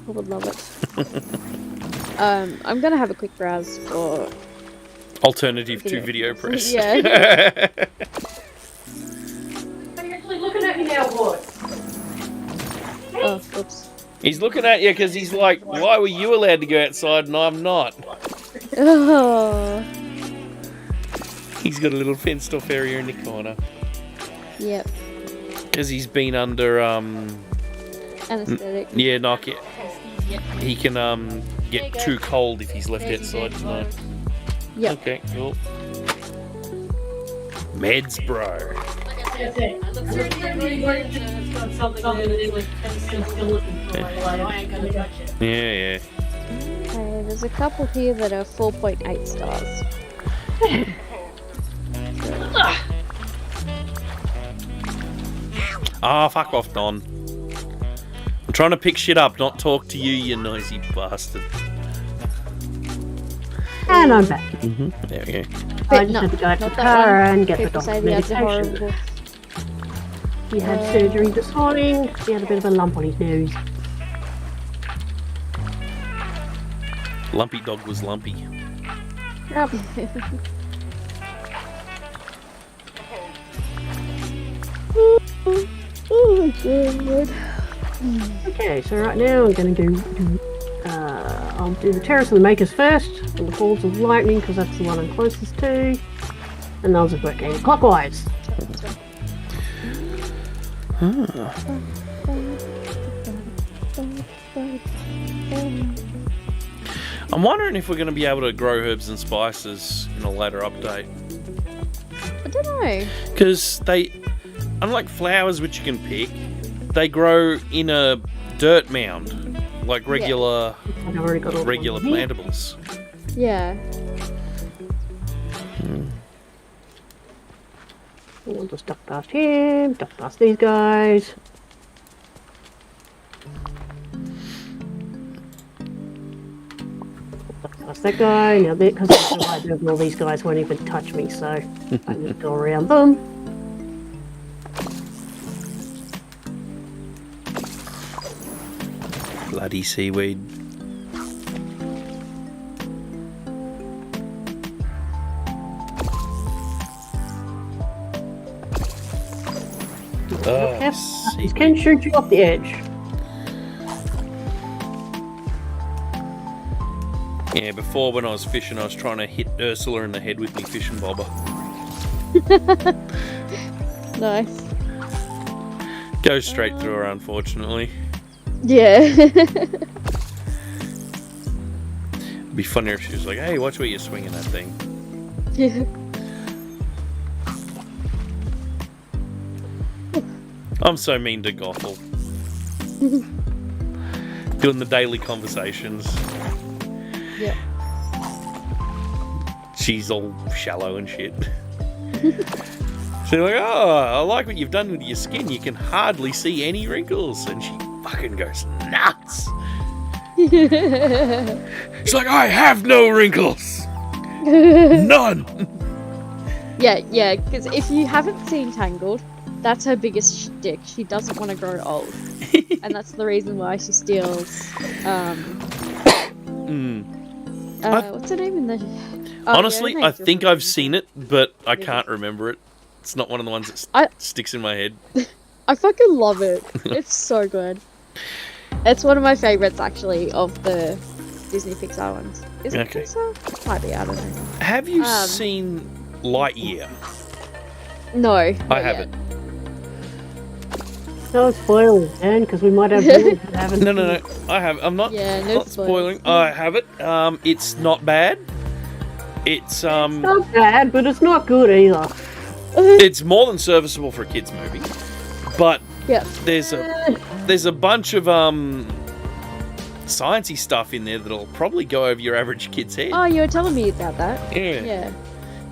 I would love it. I'm gonna have a quick browse for... Alternative to VideoPress. Yeah. Are you actually looking at me now, boy? Oh, oops. He's looking at you because he's like, why were you allowed to go outside and I'm not? Oh. He's got a little fenced off area in the corner. Yep. Because he's been under, Anesthetic. yeah, knock it. He can, get too cold if he's left outside tonight. Yep. Okay, cool. Meds, bro. Yeah. Okay, there's a couple here that are 4.8 stars. Ah, fuck off, Don. I'm trying to pick shit up, not talk to you, you noisy bastard. And I'm back. There we go. I just had to go out to the car and get the People say doctor's the ads are medication. horrible. He had surgery this morning. He had a bit of a lump on his nose. Lumpy dog was lumpy. Oh, God. Okay, so right now I'm going to I'll do the Terrace of the Makers first, and the Halls of Lightning, because that's the one I'm closest to. And I'll just work clockwise. I'm wondering if we're going to be able to grow herbs and spices in a later update. I don't know. Because they, unlike flowers which you can pick, they grow in a dirt mound, like regular I've already got all regular of them here. plantables. Yeah. We'll just duck past him, duck past these guys. Duck past that guy. Now, because all these guys won't even touch me, so I need to go around them. Bloody seaweed. Yep, Oh, these can shoot you off the edge. yeah, before when I was fishing, I was trying to hit Ursula in the head with my fishing bobber. Nice. Goes straight through her, unfortunately. Yeah. It'd be funnier if she was like, hey, watch where you're swinging that thing. Yeah. I'm so mean to Gothel. Doing the daily conversations. Yep. She's all shallow and shit. So you're like, oh, I like what you've done with your skin. You can hardly see any wrinkles. And she fucking goes nuts. She's like, I have no wrinkles. None. Yeah, because if you haven't seen Tangled, that's her biggest shtick. She doesn't want to grow old. And that's the reason why she steals, what's her name in the... Oh, Honestly, yeah, I think I've seen it, but I can't remember it. It's not one of the ones that sticks in my head. I fucking love it. It's so good. It's one of my favourites, actually, of the Disney Pixar ones. Is it Okay. Pixar? Might be, I don't know. Have you seen Lightyear? No. I haven't. No spoilers, man, because we might have viewers that haven't. No. I have. I'm not. Yeah, no not spoiling. I have it. It's not bad. It's It's not bad, but it's not good either. it's more than serviceable for a kids movie, but Yeah. there's a bunch of sciencey stuff in there that'll probably go over your average kid's head. Oh, you were telling me about that. Yeah. Yeah.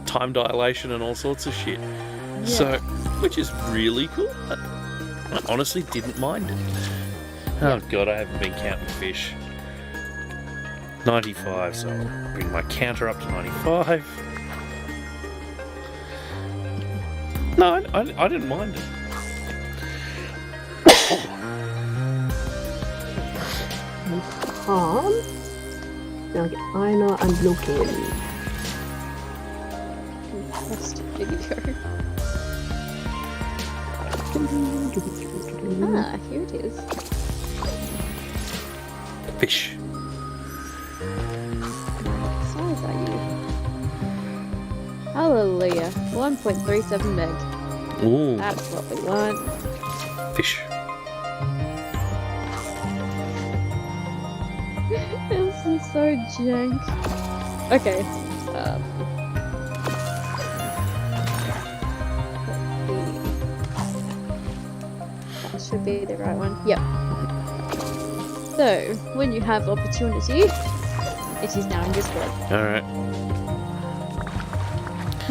Time dilation and all sorts of shit. Yeah. So, which is really cool. I honestly didn't mind it. Oh god, I haven't been counting fish. 95, so I'll bring my counter up to 95. No, I didn't mind it. Calm. Now get Ina and Loki. First video. Ah, here it is. Fish. What size are you? Hallelujah. 1.37 meg. Ooh, That's what we want. fish. This is so jank. Okay. That should be the right one. Yep. So, when you have opportunity, it is now in Discord. Alright.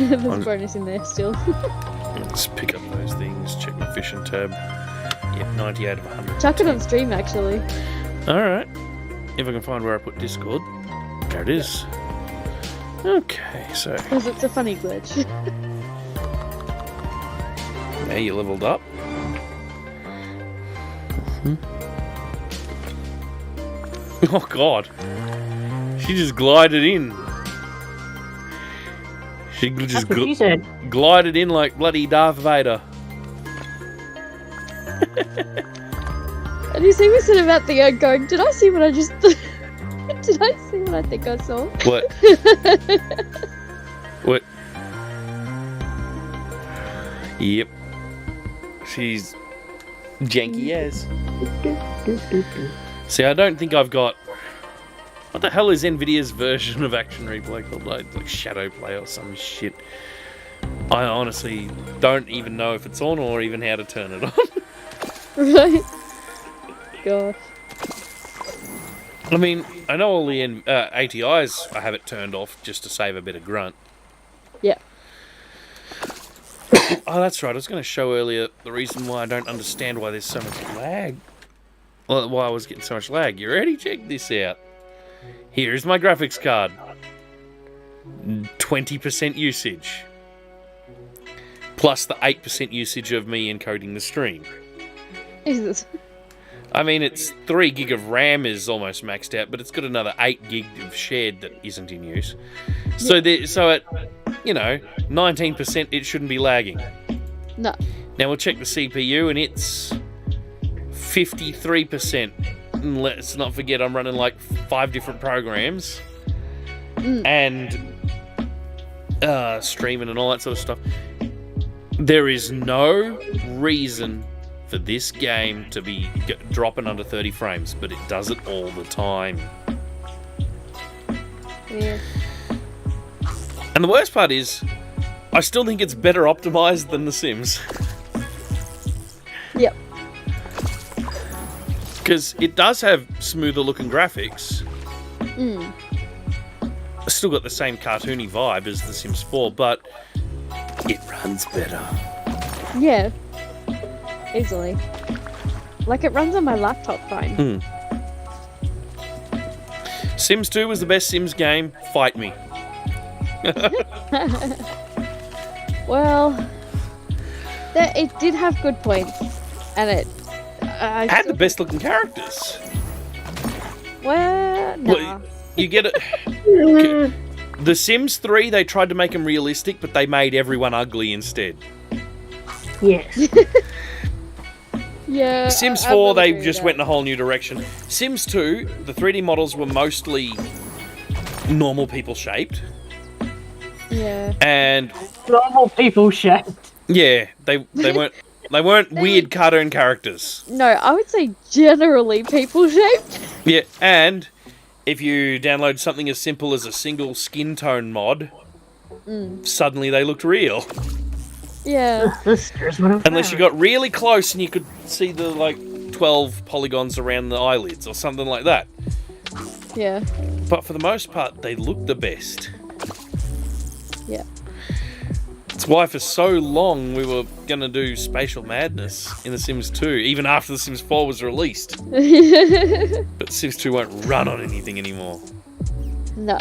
There's bonus in there still. Let's pick up those things. Check my fishing tab. Yep, 98 of 100. Chuck it on stream, actually. Alright. If I can find where I put Discord. There it is. Okay, so... Because it's a funny glitch. Now you leveled up. Oh god. She just glided in. She just That's what she said. glided in like bloody Darth Vader. And you see me sitting at the end going, did I see what I just... Did I see what I think I saw? What? What? Yep. She's janky as. See, I don't think I've got... What the hell is Nvidia's version of action replay called? Like shadow play or some shit. I honestly don't even know if it's on or even how to turn it on. Right? Gosh. I mean, I know all the ATIs, I have it turned off just to save a bit of grunt. Yeah. Oh, that's right. I was going to show earlier the reason why I don't understand why there's so much lag. Well, why I was getting so much lag. You ready? Check this out. Here's my graphics card. 20% usage. Plus the 8% usage of me encoding the stream. Jesus. I mean, it's 3 gig of RAM is almost maxed out, but it's got another 8 gig of shared that isn't in use. So, so at, 19%, it shouldn't be lagging. No. Now we'll check the CPU, and it's 53%. And let's not forget, I'm running like 5 different programs and streaming and all that sort of stuff. There is no reason for this game to be dropping under 30 frames, but it does it all the time. Yeah. And the worst part is, I still think it's better optimized than The Sims. Yep. Because it does have smoother looking graphics. It's still got the same cartoony vibe as The Sims 4, but it runs better. Yeah. Easily. Like, it runs on my laptop fine. Sims 2 was the best Sims game. Fight me. Well, it did have good points, and it Had the best looking characters. Well, nah. Well, you get it. The Sims 3, they tried to make them realistic, but they made everyone ugly instead. Yes. Yeah. Sims I 4, will they agree with just that. went in a whole new direction. Sims 2, the 3D models were mostly normal people shaped. Yeah. And Normal people shaped. yeah, they weren't weird cartoon characters. No, I would say generally people shaped. Yeah, and if you download something as simple as a single skin tone mod, suddenly they looked real. Yeah. This is what I'm Unless you got really close and you could see the 12 polygons around the eyelids or something like that. Yeah. But for the most part, they look the best. Yeah. That's why for so long we were going to do Spatial Madness in The Sims 2, even after The Sims 4 was released. But Sims 2 won't run on anything anymore. No.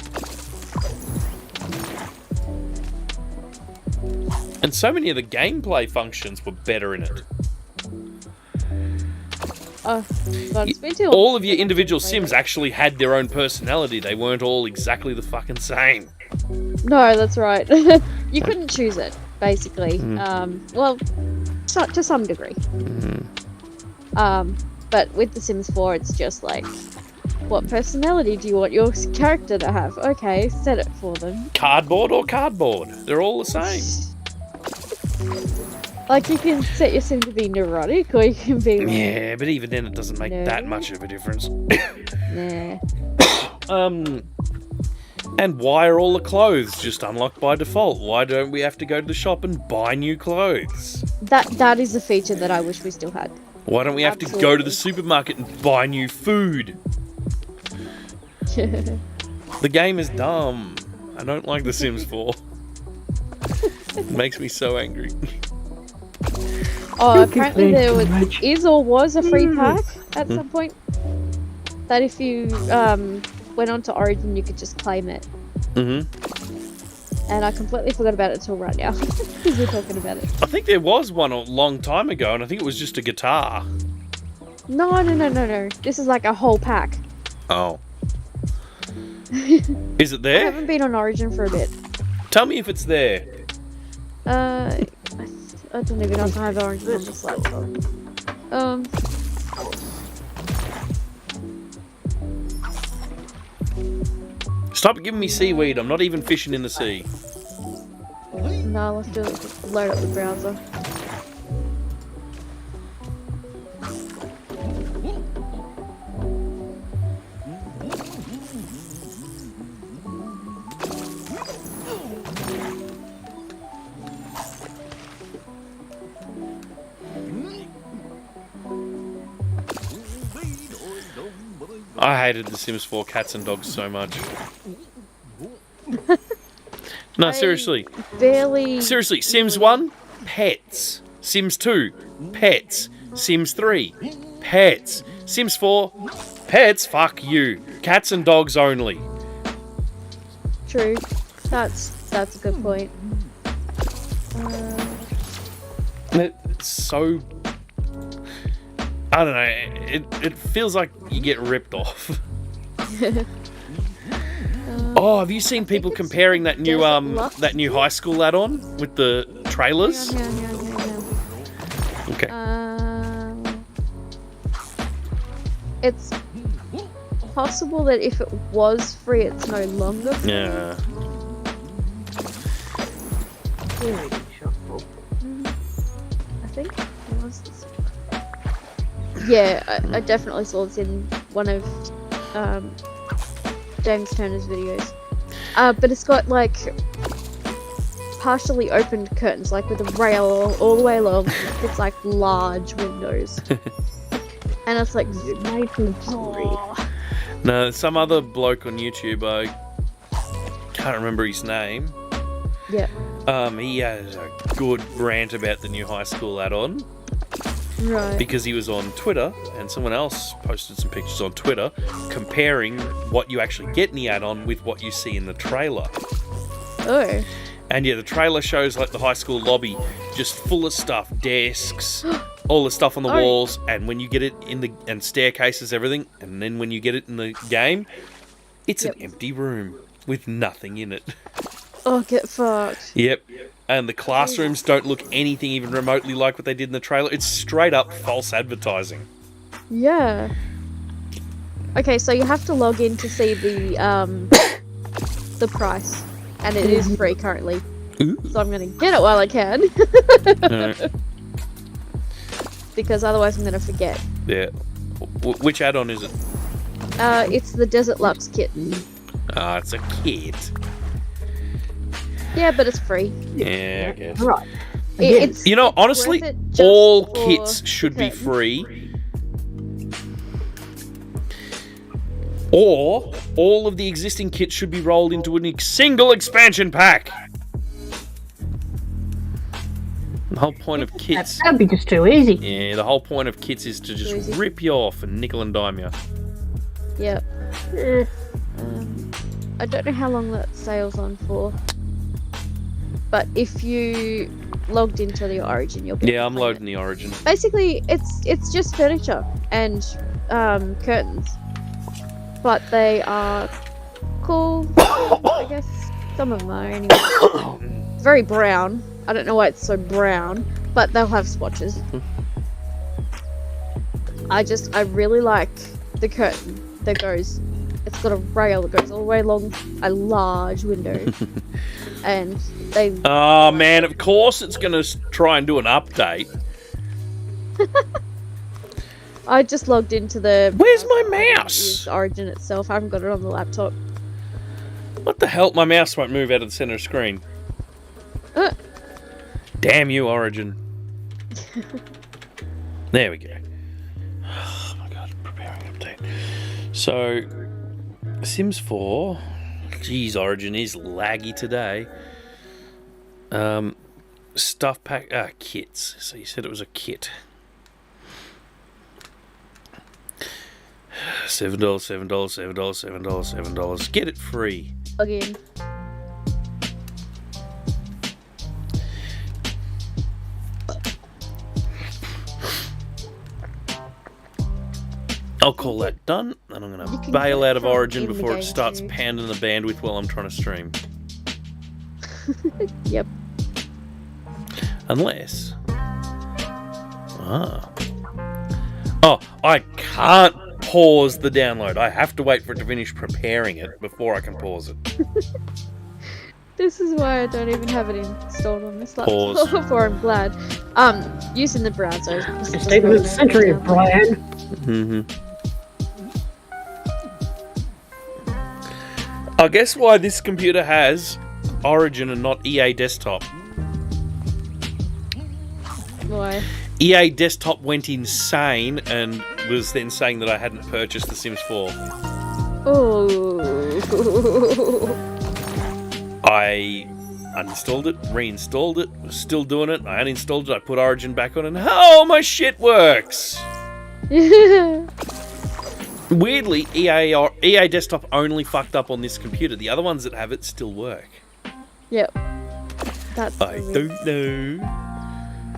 And so many of the gameplay functions were better in it. Oh, God, it's been too long. All of your individual Sims actually had their own personality. They weren't all exactly the fucking same. No, that's right. You couldn't choose it, basically. Well, to some degree. But with The Sims 4, it's just like, what personality do you want your character to have? Okay, set it for them. Cardboard or cardboard? They're all the same. Like, you can set your sim to be neurotic, or you can be like, Yeah, but even then it doesn't make No. that much of a difference. nah. And why are all the clothes just unlocked by default? Why don't we have to go to the shop and buy new clothes? That is a feature that I wish we still had. Why don't we have to go to Absolutely. the supermarket and buy new food? The game is dumb. I don't like The Sims 4. Makes me so angry. Oh, apparently there Much. is or was a free pack at some point. That if you went onto Origin, you could just claim it. And I completely forgot about it until right now, because we're talking about it. I think there was one a long time ago, and I think it was just a guitar. No. This is like a whole pack. Oh. Is it I there? haven't been on Origin for a bit. Tell me if it's there. I don't even know if I have Origin on this laptop. Stop giving me seaweed. I'm not even fishing in the sea. No, let's do it. Load up the browser. I hated The Sims 4 cats and dogs so much. No, seriously. Barely. Seriously, Sims 1, pets. Sims 2, pets. Sims 3, pets. Sims 4, pets, fuck you. Cats and dogs only. True. That's a good point. It's so... I don't know, it feels like you get ripped off. Oh, have you seen people comparing that new high school add-on with the trailers? Yeah. Okay. It's possible that if it was free, it's no longer free. Yeah. I think it was this. Yeah, I definitely saw this in one of James Turner's videos. But it's got like partially opened curtains, like with a rail all the way along. It's like large windows. And it's like Made from the pottery. No, some other bloke on YouTube, I can't remember his name. Yeah. He has a good rant about the new high school add-on. Right. Because he was on Twitter, and someone else posted some pictures on Twitter comparing what you actually get in the add-on with what you see in the trailer. Oh. And yeah, the trailer shows like the high school lobby just full of stuff, desks, all the stuff on the walls, and when you get it in the and staircases, everything, and then when you get it in the game, it's an empty room with nothing in it. Oh, get fucked. Yep. And the classrooms don't look anything even remotely like what they did in the trailer. It's straight up false advertising. Yeah. Okay, so you have to log in to see the price, and it is free currently. Ooh. So I'm gonna get it while I can, Alright. because otherwise I'm gonna forget. Yeah. Which add-on is it? It's the Desert Lux kit. Ah, it's a kit. Yeah, but it's free. Yeah, I guess. Right. It's You know, honestly, worth it just all for kits should the be curtains. free. Or all of the existing kits should be rolled into a single expansion pack. The whole point of kits... That'd be just too easy. Yeah, the whole point of kits is to just Easy. rip you off and nickel and dime you. Yeah. Eh, I don't know how long that sale's on for. But if you logged into the Origin, you'll be Yeah, able I'm to find loading the Origin. it. Basically, it's just furniture and curtains, but they are cool. I guess some of them are anyway. Very brown. I don't know why it's so brown, but they'll have swatches. I really like the curtain that goes. It's got a rail that goes all the way along a large window. And they... Oh man, of course it's going to try and do an update. I just logged into the... Where's my I haven't mouse? used Origin itself. I haven't got it on the laptop. What the hell? My mouse won't move out of the center of the screen. Uh. Damn you, Origin. There we go. Oh my god, preparing update. So, Sims 4. Geez, Origin is laggy today. Stuff pack... kits. So you said it was a kit. $7, $7, $7, $7, $7. Get it free. Again. I'll call that done, and I'm going You to can bail get it out of from Origin in the before it game starts too. pounding the bandwidth while I'm trying to stream. Yep. Unless... Oh, I can't pause the download. I have to wait for it to finish preparing it before I can pause it. This is why I don't even have it installed on this Pause. laptop, or I'm glad. Using the browser. Statement of the century, Brian. Mm-hmm. I guess why this computer has Origin and not EA Desktop. Why? EA Desktop went insane and was then saying that I hadn't purchased The Sims 4. Oh. I uninstalled it, reinstalled it, was still doing it. I uninstalled it, I put Origin back on, and oh, my shit works! Weirdly, EA Desktop only fucked up on this computer. The other ones that have it still work. Yep. That's I weird. don't know.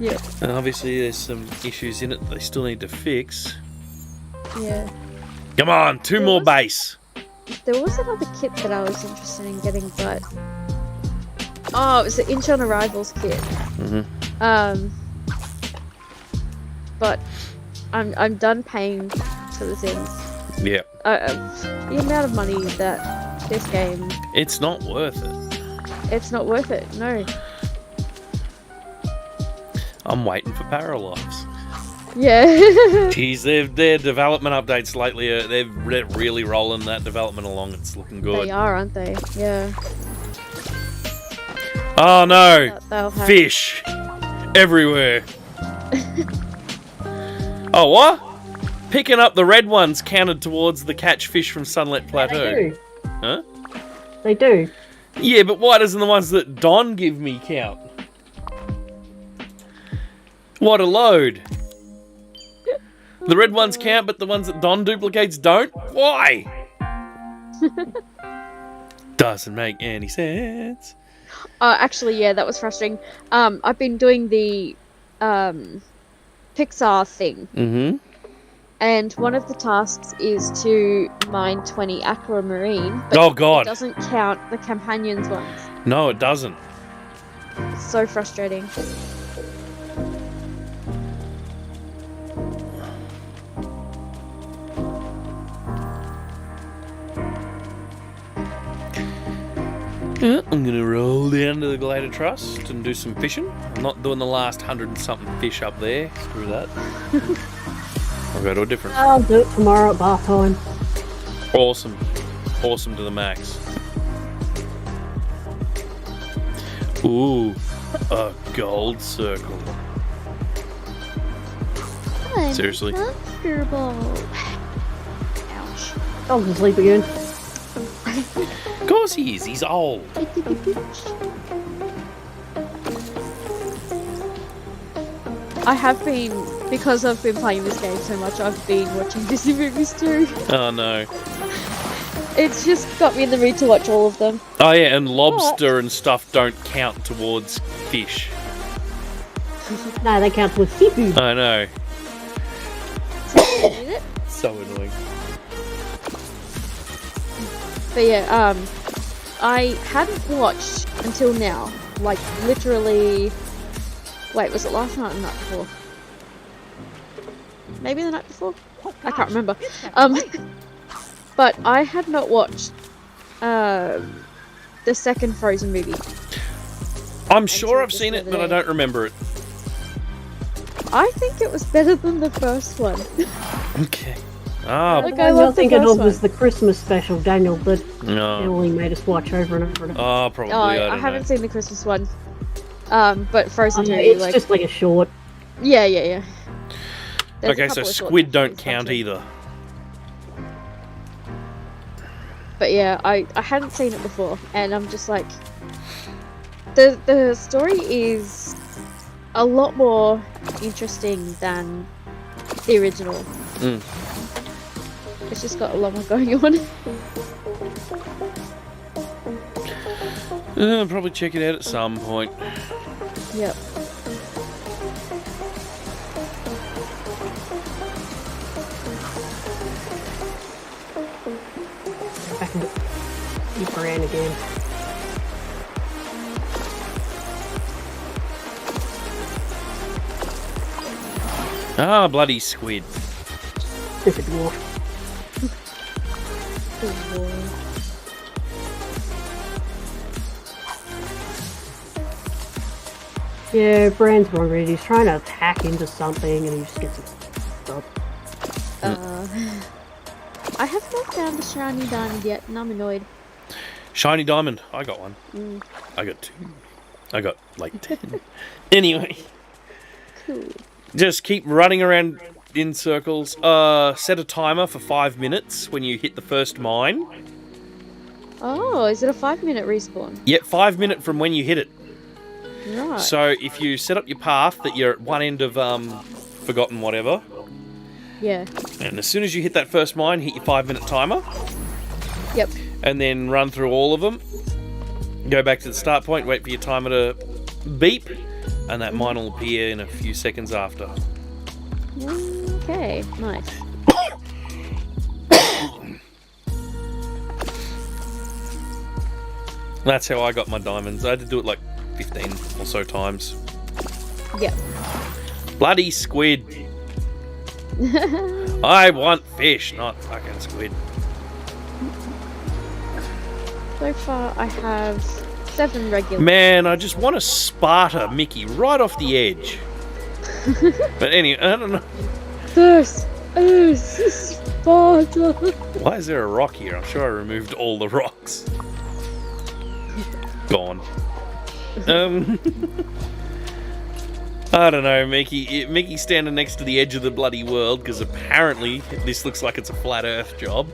Yep. And obviously there's some issues in it that they still need to fix. Yeah. Come on, two There more was- base. There was another kit that I was interested in getting, but oh, it was the Inch on Arrivals kit. Mm-hmm. But I'm done paying for the Sims. Yeah. The amount of money that this game, It's not worth it. it's not worth it. No. I'm waiting for Paralives. Yeah. Jeez, their development updates lately, they're really rolling that development along. It's looking good. They are, aren't they? Yeah. Oh no! They'll have... Fish! Everywhere! Oh, what? Picking up the red ones counted towards the catch fish from Sunlit Plateau. They do. Huh? They do. Yeah, but why doesn't the ones that Don give me count? What a load! The red ones count, but the ones that Don duplicates don't? Why? Doesn't make any sense. Actually, yeah, that was frustrating. I've been doing the Pixar thing, Mm-hmm. and one of the tasks is to mine 20 aquamarine, but Oh it god. doesn't count the companions ones. No, it doesn't. It's so frustrating. Yeah, I'm gonna roll down to the Glader Trust and do some fishing. I'm not doing the last 100 and something fish up there. Screw that. I'll go to a different. I'll do it tomorrow at bath time. Awesome. Awesome to the max. Ooh, a gold circle. I'm Seriously? comfortable. Ouch. Dog's asleep again. Of course he is. He's old. I have been, because I've been playing this game so much, I've been watching Disney movies too. Oh no. It's just got me in the mood to watch all of them. Oh yeah, and lobster and stuff don't count towards fish. No, they count with seafood. I know. Is it? So annoying. But yeah, I hadn't watched until now. Like, literally... Wait, was it last night or the night before? Maybe the night before? I can't remember. But I had not watched the second Frozen movie. I'm sure I've just seen the it, other but I day. don't remember it. I think it was better than the first one. Okay. Ah, Like, The I one you're love the thinking first of was one. the Christmas special, Daniel, that no. Emily made us watch over and over and over. Oh, probably. Oh, I I don't haven't know. seen the Christmas one. But Frozen 2, It's like... just like a short. Yeah. There's a Okay, so couple of short squid don't movies, count actually. either. But yeah, I hadn't seen it before, and I'm just like... The story is a lot more interesting than the original. Mm. It's just got a lot more going on. I'll probably check it out at some point. Yep. I can keep around again. Ah, bloody squid. Stupid dwarf. Oh, boy. Yeah, Brand's wondering. He's trying to attack into something and he just gets it. I have not found a shiny diamond yet, and I'm annoyed. Shiny diamond. I got one. I got 2. I got like 10. Anyway. Cool. Just keep running around in circles. Set a timer for 5 minutes when you hit the first mine. Oh, is it a 5-minute respawn? Yep, 5 minutes from when you hit it. Right. So if you set up your path that you're at one end of Forgotten whatever, Yeah. and as soon as you hit that first mine, hit your 5-minute timer. Yep. And then run through all of them. Go back to the start point, wait for your timer to beep, and that mine will appear in a few seconds after. Okay, nice. That's how I got my diamonds. I had to do it like 15 or so times. Yep. Bloody squid. I want fish, not fucking squid. So far, I have 7 regular. Man, I just want to Sparta Mickey right off the edge. But anyway, I don't know. This is Sparta. Why is there a rock here? I'm sure I removed all the rocks. Gone. I don't know, Mickey's standing next to the edge of the bloody world because apparently this looks like it's a flat Earth job.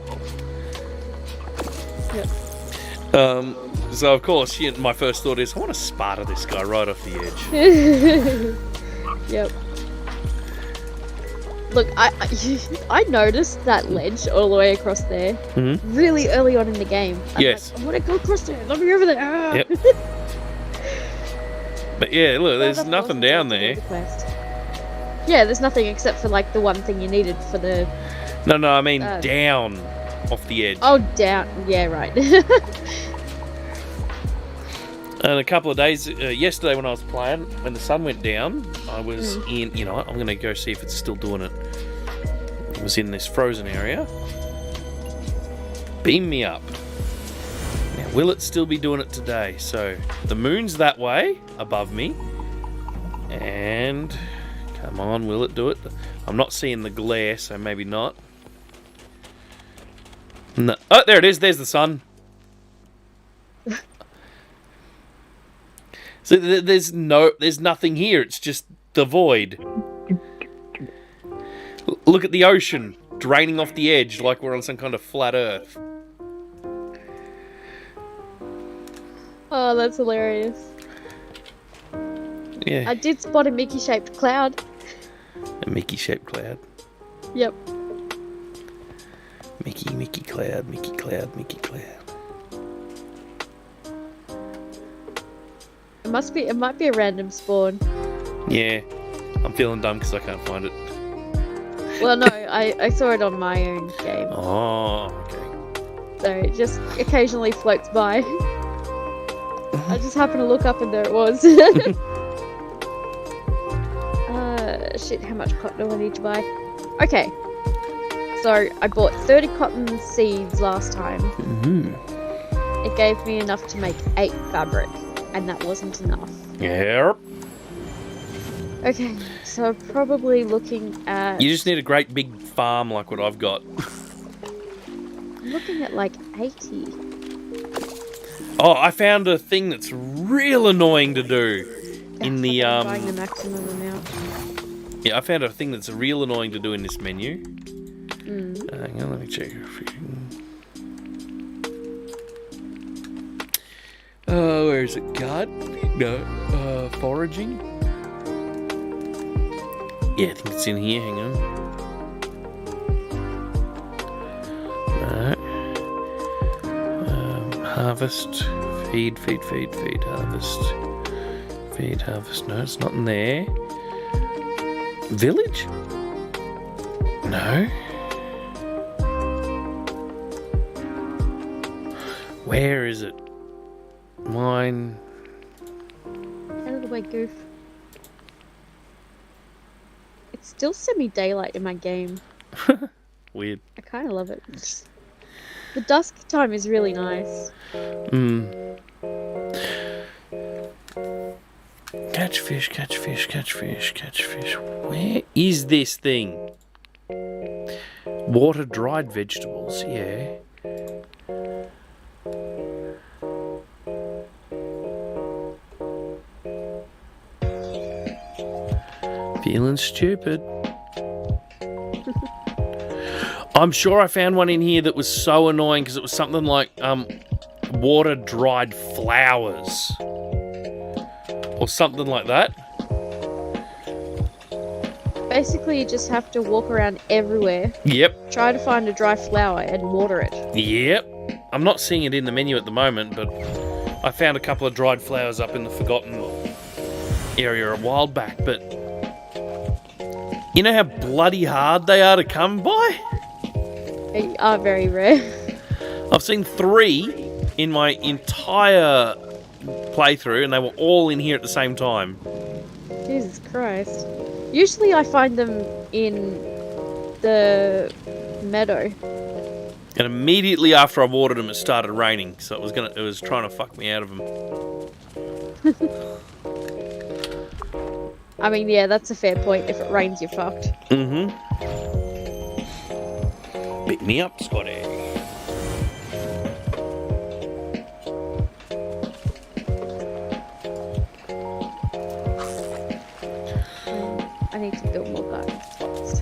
Yep. So of course, my first thought is I want to Sparta this guy right off the edge. Yep. Look, I noticed that ledge all the way across there really early on in the game. Yes. I want to go across there. Let me over there. Ah. Yep. But yeah, look, there's That's nothing awesome. down That's a there. good quest. Yeah, there's nothing except for like the one thing you needed for the. No, I mean down off the edge. Oh, down. Yeah, right. And a couple of days, yesterday when I was playing, when the sun went down, I was in, you know what, I'm going to go see if it's still doing it. It was in this frozen area. Beam me up. Now, will it still be doing it today? So, the moon's that way, above me. And, come on, will it do it? I'm not seeing the glare, so maybe not. No. Oh, there it is, there's the sun. So there's nothing here. It's just the void. Look at the ocean draining off the edge like we're on some kind of flat Earth. Oh, that's hilarious. Yeah. I did spot a Mickey-shaped cloud. A Mickey-shaped cloud. Yep. Mickey cloud, Mickey cloud, Mickey cloud. It might be a random spawn. Yeah. I'm feeling dumb because I can't find it. Well, no, I saw it on my own game. Oh, okay. So it just occasionally floats by. I just happened to look up and there it was. Shit, how much cotton do I need to buy? Okay. So I bought 30 cotton seeds last time. It gave me enough to make 8 fabric, and that wasn't enough. Yep. Okay, so I'm probably looking at... You just need a great big farm like what I've got. I'm looking at like 80. Oh, I found a thing that's real annoying to do in the I'm buying the maximum amount. Yeah, I found a thing that's real annoying to do in this menu. Hang on, let me check. Where is it? Guard? No, foraging. Yeah, I think it's in here. Hang on. Harvest. Feed, harvest. Feed, harvest. No, it's not in there. Village? No. Where is it? Mine. Out of the way, goof. It's still semi-daylight in my game. Weird. I kind of love it. The dusk time is really nice. Catch fish, catch fish, catch fish, catch fish. Where is this thing? Water dried vegetables, yeah. Feeling stupid. I'm sure I found one in here that was so annoying because it was something like water dried flowers or something like that. Basically, you just have to walk around everywhere. Yep. Try to find a dry flower and water it. Yep. I'm not seeing it in the menu at the moment, but I found a couple of dried flowers up in the forgotten area a while back, but you know how bloody hard they are to come by? They are very rare. I've seen 3 in my entire playthrough, and they were all in here at the same time. Jesus Christ. Usually I find them in the meadow. And immediately after I watered them, it started raining, so it was trying to fuck me out of them. I mean, yeah, that's a fair point. If it rains, you're fucked. Mm-hmm. Pick me up, Scotty. I need to build more garden spots.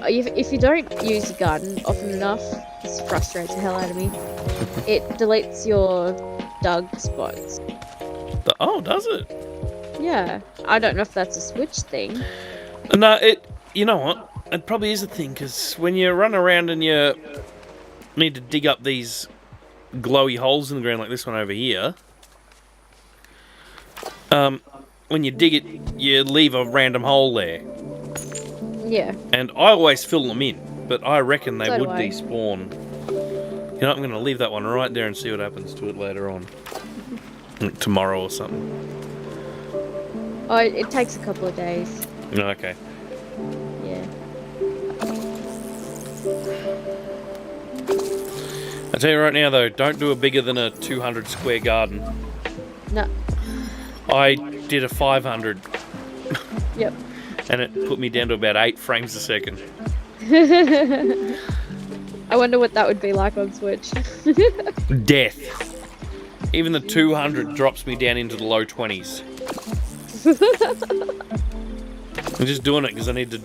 If you don't use your garden often enough, this frustrates the hell out of me. It deletes your dug spots. Oh, does it? Yeah, I don't know if that's a Switch thing. No, you know what? It probably is a thing, because when you run around and you need to dig up these glowy holes in the ground like this one over here, when you dig it, you leave a random hole there. Yeah. And I always fill them in, but I reckon they So would do I. despawn. You know, I'm going to leave that one right there and see what happens to it later on. Tomorrow or something. Oh, it takes a couple of days. Okay. Yeah. I tell you right now, though, don't do a bigger than a 200 square garden. No. I did a 500. Yep. And it put me down to about 8 frames a second. I wonder what that would be like on Switch. Death. Even the 200 drops me down into the low 20s. I'm just doing it because I need to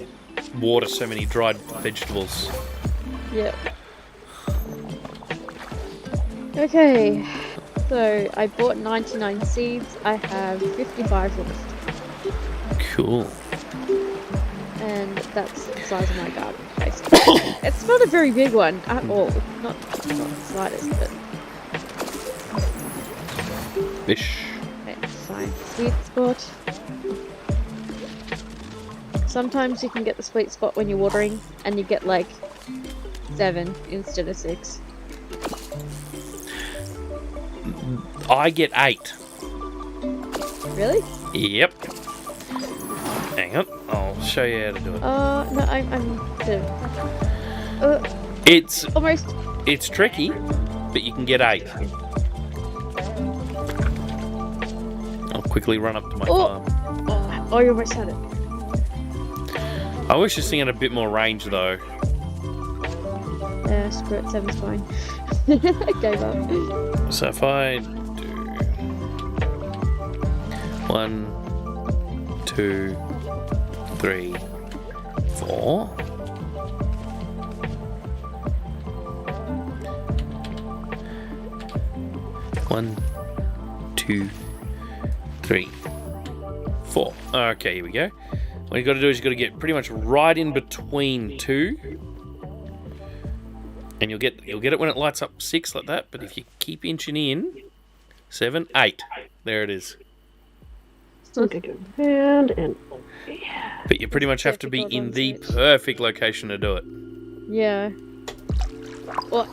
water so many dried vegetables. Yep. Okay. So, I bought 99 seeds. I have 55 left. Cool. And that's the size of my garden, basically. It's not a very big one at all. Not the slightest, but... Fish. Okay, fine. Sweet spot. Sometimes you can get the sweet spot when you're watering, and you get like 7 instead of 6. I get 8. Really? Yep. Hang on, I'll show you how to do it. No, I'm It's almost. It's tricky, but you can get 8. I'll quickly run up to my farm. Oh, you almost had it. I wish this thing had a bit more range, though. Yeah, screw it, 7's fine. I gave up. So if I do 1, 2, 3, 4. 1, 2, 3, 4. Okay, here we go. What you got to do is you got to get pretty much right in between two, and you'll get it when it lights up 6 like that. But if you keep inching in, 7, 8, there it is. Okay, good. And But you pretty much have to be in the perfect location to do it. Yeah. What?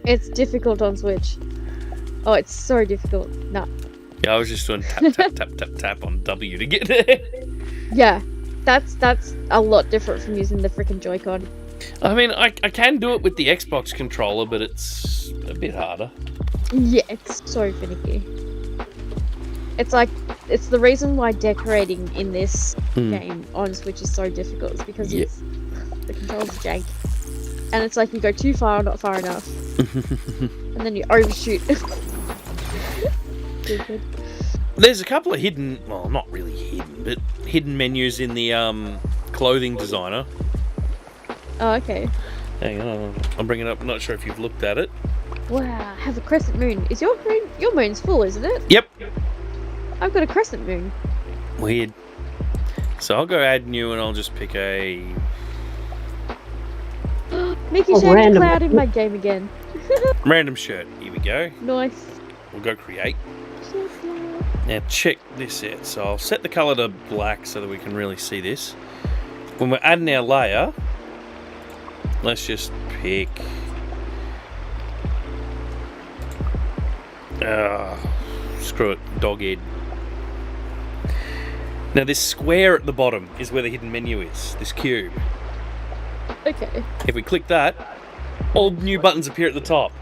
It's difficult on Switch. Oh, it's so difficult. Nah. Yeah, I was just doing tap, tap, tap, tap, tap on W to get there. Yeah. That's a lot different from using the freaking Joy-Con. I mean, I can do it with the Xbox controller, but it's a bit harder. Yeah, it's so finicky. It's like, it's the reason why decorating in this game on Switch is so difficult. It's because the controls are jank. And it's like you go too far, not far enough. And then you overshoot. Stupid. There's a couple of hidden, well, not really hidden, but hidden menus in the clothing designer. Oh, okay. Hang on, I'll bring it up. I'm not sure if you've looked at it. Wow, have a crescent moon. Is your moon? Your moon's full, isn't it? Yep. I've got a crescent moon. Weird. So I'll go add new and I'll just pick a... Mickey Oh, Shane random. Cloud in my game again. random shirt. Here we go. Nice. We'll go create. Now check this out. So I'll set the colour to black so that we can really see this. When we're adding our layer, let's just pick... screw it, dog head. Now this square at the bottom is where the hidden menu is, this cube. Okay. If we click that, all new buttons appear at the top.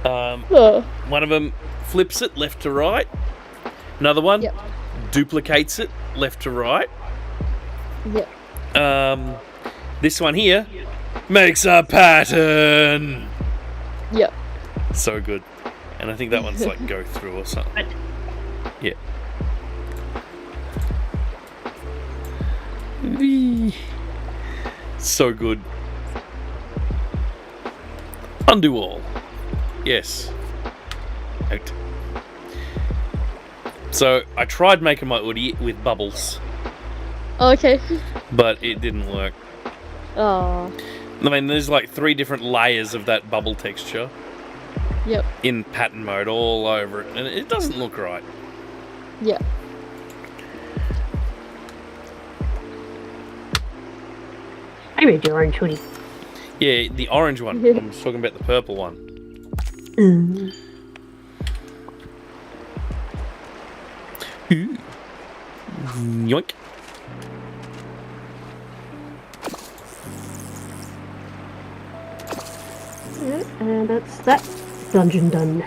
Oh. One of them flips it left to right. Another one Yep. duplicates it left to right. Yep. This one here makes a pattern. Yep. So good. And I think that one's like go through or something. Yeah. Whee. So good. Undo all. Yes. Out. So I tried making my hoodie with bubbles, Oh, okay. but it didn't work. Oh. I mean, there's like 3 different layers of that bubble texture Yep. in pattern mode all over it, and it doesn't look right. Yep. I made the orange hoodie. Yeah, the orange one. I'm just talking about the purple one. Ooh. Yoink. Yeah, and that's that dungeon done.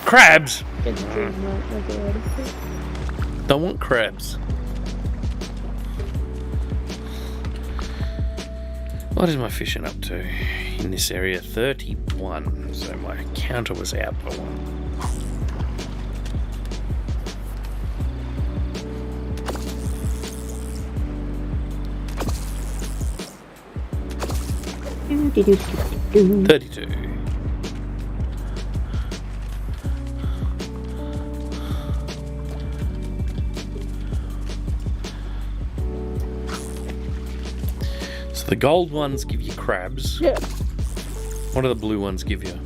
Crabs! Get the Dreamlight. My god. Don't want crabs. What is my fishing up to in this area? 31. So my counter was out by 1. Do-do-do-do-do. 32. So the gold ones give you crabs. Yeah. What do the blue ones give you?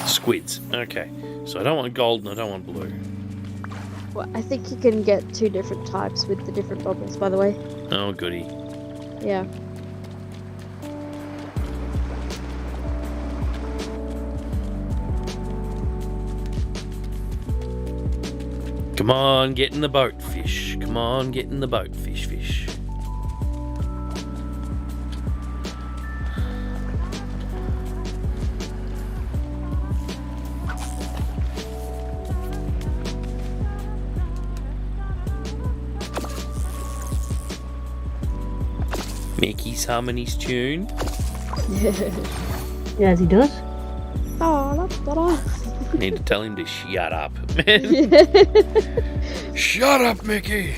Squids. Okay. So I don't want gold and I don't want blue. Well, I think you can get 2 different types with the different bubbles, by the way. Oh, goody. Yeah. Come on, get in the boat, fish. Come on, get in the boat, fish, fish. Mickey's humming his tune. Yeah, as he does. Need to tell him to shut up. Shut up, Mickey!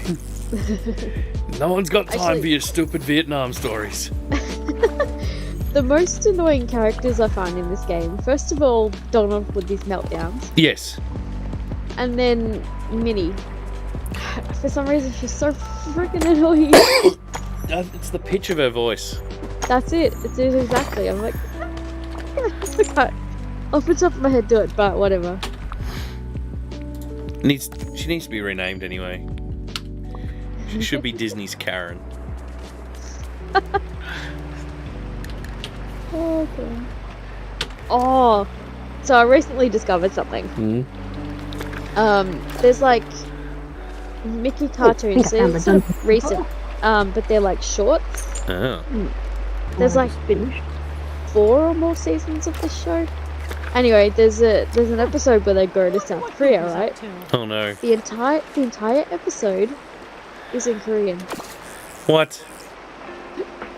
No one's got time Actually- for your stupid Vietnam stories. The most annoying characters I find in this game, first of all, Donald with his meltdowns, Yes. and then Minnie. For some reason, she's so freaking annoying. It's the pitch of her voice. That's it. It's it exactly. I'm like, I can't, off the top of my head, do it, but whatever. She needs to be renamed anyway. She should be Disney's Karen. Okay. Oh, so I recently discovered something. There's like Mickey cartoons. I found They're the sort dungeon. of recent, but they're like shorts. Oh. There's like finished. 4 or more seasons of this show. Anyway, there's an episode where they go to South Korea, right? Oh no. The entire episode is in Korean, What?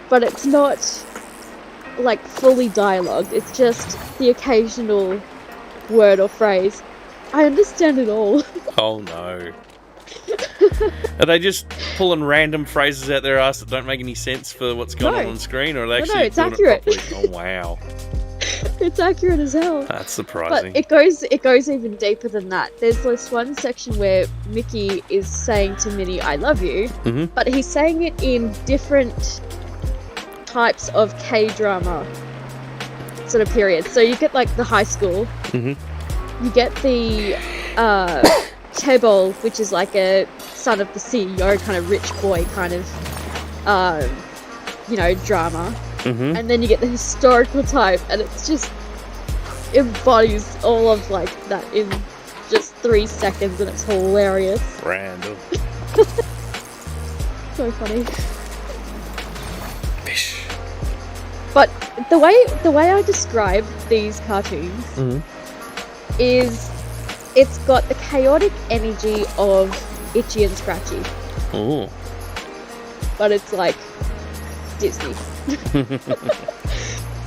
but it's not like fully dialogue. It's just the occasional word or phrase. I understand it all. Oh no. Are they just pulling random phrases out their ass that don't make any sense for what's going on screen, or are they No, actually it's doing accurate. it properly? Oh wow. It's accurate as hell. That's surprising. But it goes even deeper than that. There's this one section where Mickey is saying to Minnie, "I love you," but he's saying it in different types of K-drama sort of periods. So you get like the high school, you get the chaebol, which is like a son of the CEO kind of rich boy kind of drama. And then you get the historical type, and it's just embodies all of like that in just 3 seconds, and it's hilarious. Random. So funny. Fish. But the way I describe these cartoons is it's got the chaotic energy of Itchy and Scratchy, Oh. but it's like Disney.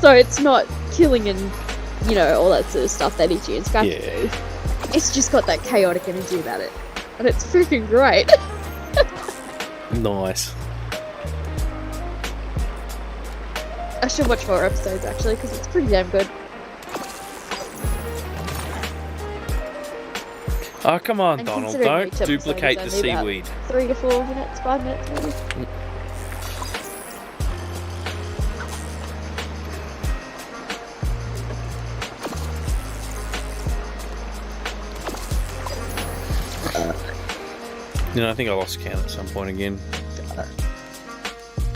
So it's not killing and all that sort of stuff that Itchy and Scratchy do. It's just got that chaotic energy about it, and it's freaking great. Nice. I should watch more episodes actually, because it's pretty damn good. Oh, come on, And Donald. considering Don't each episode duplicate the is only about seaweed. 3 to 4 minutes, 5 minutes maybe. I think I lost count at some point again.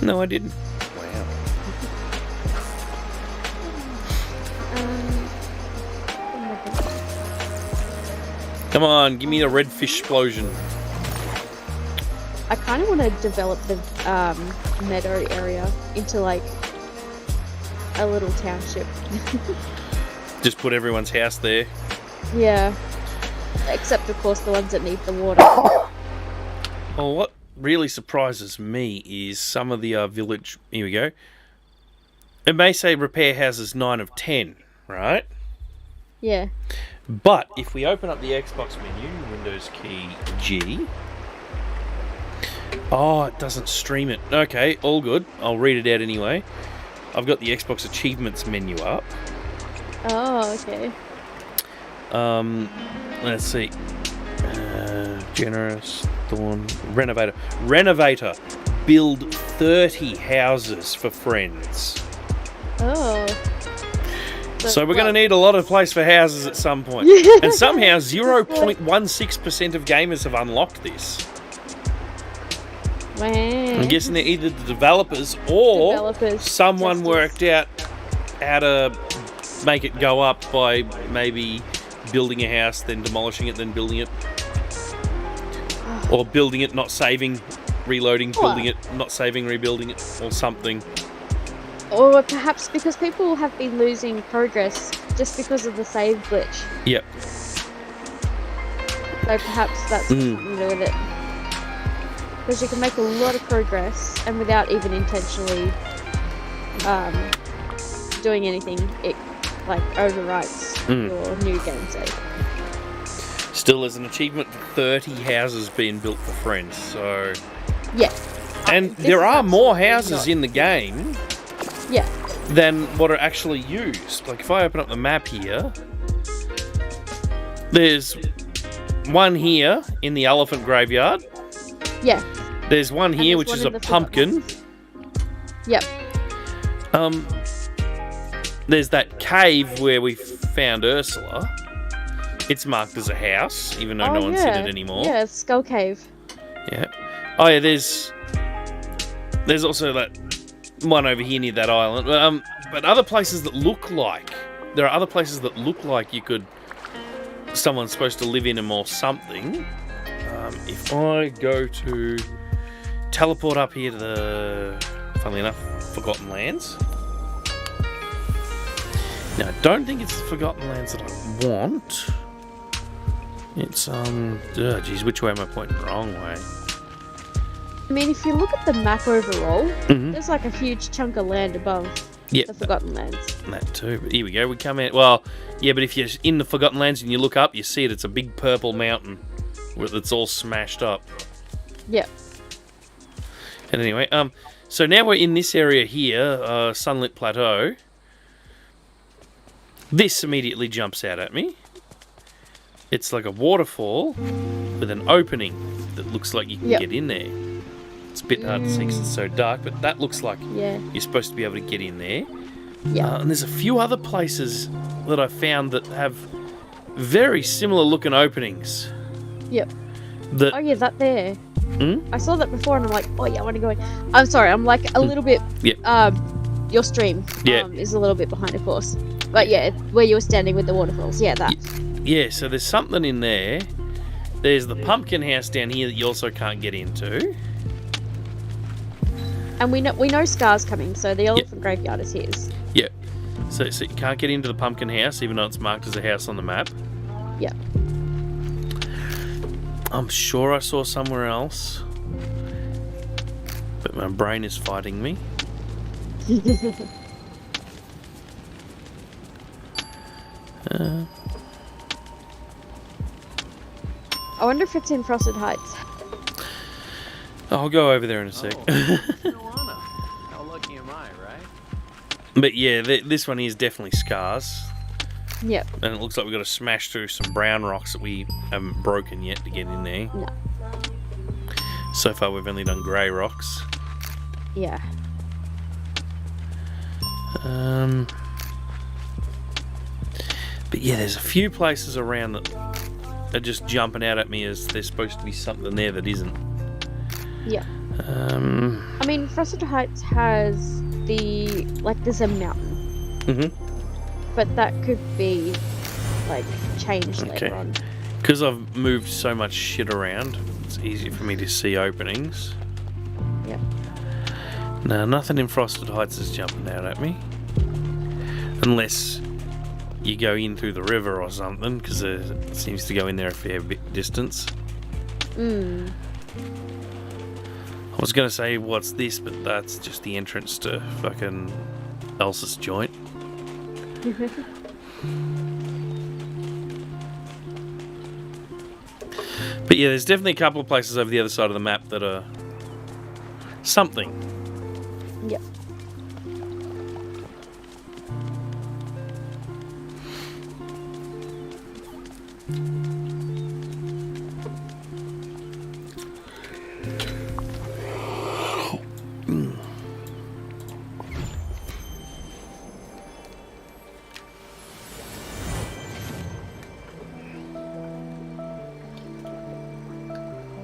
No, I didn't. Wow. Come on, give me the red fish explosion. I kind of want to develop the meadow area into like a little township. Just put everyone's house there. Yeah. Except of course the ones that need the water. Well, what really surprises me is some of the village... Here we go. It may say repair houses 9 of 10, right? Yeah. But if we open up the Xbox menu, Windows key G... Oh, it doesn't stream it. Okay, all good. I'll read it out anyway. I've got the Xbox achievements menu up. Oh, okay. Let's see. Generous, Thorn, Renovator. Renovator. Build 30 houses for friends. Oh. So we're going to need a lot of place for houses at some point. And somehow 0.16% of gamers have unlocked this. Wow. I'm guessing they're either the developers or someone worked out how to make it go up by maybe building a house, then demolishing it, then building it. Or building it, not saving, reloading, building it, not saving, rebuilding it, or something. Or perhaps because people have been losing progress just because of the save glitch. Yep. So perhaps that's something to do with it. Because you can make a lot of progress, and without even intentionally doing anything, it like overwrites your new game save. Still, there's an achievement for 30 houses being built for friends, so... Yeah. And there are more houses in the game. Yeah. than what are actually used. Like if I open up the map here, there's one here in the elephant graveyard. Yeah. There's one here which is a pumpkin. Yep. There's that cave where we found Ursula. It's marked as a house, even though no one's in it anymore. Yeah, Skull Cave. Yeah. Oh yeah, there's also that one over here near that island. But other places that look like there are other places that look like someone's supposed to live in them or something. If I go to teleport up here to the, funnily enough, Forgotten Lands. Now I don't think it's the Forgotten Lands that I want. It's geez, which way am I pointing? Wrong way. I mean, if you look at the map overall, there's like a huge chunk of land above the Forgotten Lands. That too. But here we go. We come out. Well, yeah, but if you're in the Forgotten Lands and you look up, you see it. It's a big purple mountain that's all smashed up. Yep. And anyway, so now we're in this area here, Sunlit Plateau. This immediately jumps out at me. It's like a waterfall with an opening that looks like you can get in there. It's a bit hard to see because it's so dark, but that looks like you're supposed to be able to get in there. Yeah. And there's a few other places that I found that have very similar looking openings. Yep. That there. I saw that before and I'm like, oh yeah, I want to go in. I'm sorry, I'm like a little bit, your stream is a little bit behind, of course. But yeah, where you were standing with the waterfalls, that. Yeah, so there's something in there. There's the pumpkin house down here that you also can't get into. And we know Scar's coming, so the elephant graveyard is his. Yeah. So you can't get into the pumpkin house, even though it's marked as a house on the map. Yeah. I'm sure I saw somewhere else. But my brain is fighting me. I wonder if it's in Frosted Heights. I'll go over there in a sec. How lucky am I, right? But yeah, this one is definitely Scars. Yep. And it looks like we've got to smash through some brown rocks that we haven't broken yet to get in there. No. So far we've only done grey rocks. Yeah. But yeah, there's a few places around that are just jumping out at me as there's supposed to be something there that isn't. Yeah. I mean, Frosted Heights has there's a mountain. Mm-hmm. But that could be, changed later on. Because I've moved so much shit around, it's easy for me to see openings. Yeah. No, nothing in Frosted Heights is jumping out at me. Unless you go in through the river or something, because it seems to go in there a fair bit distance. I was going to say, what's this? But that's just the entrance to fucking Elsa's joint. But yeah, there's definitely a couple of places over the other side of the map that are something. Yep.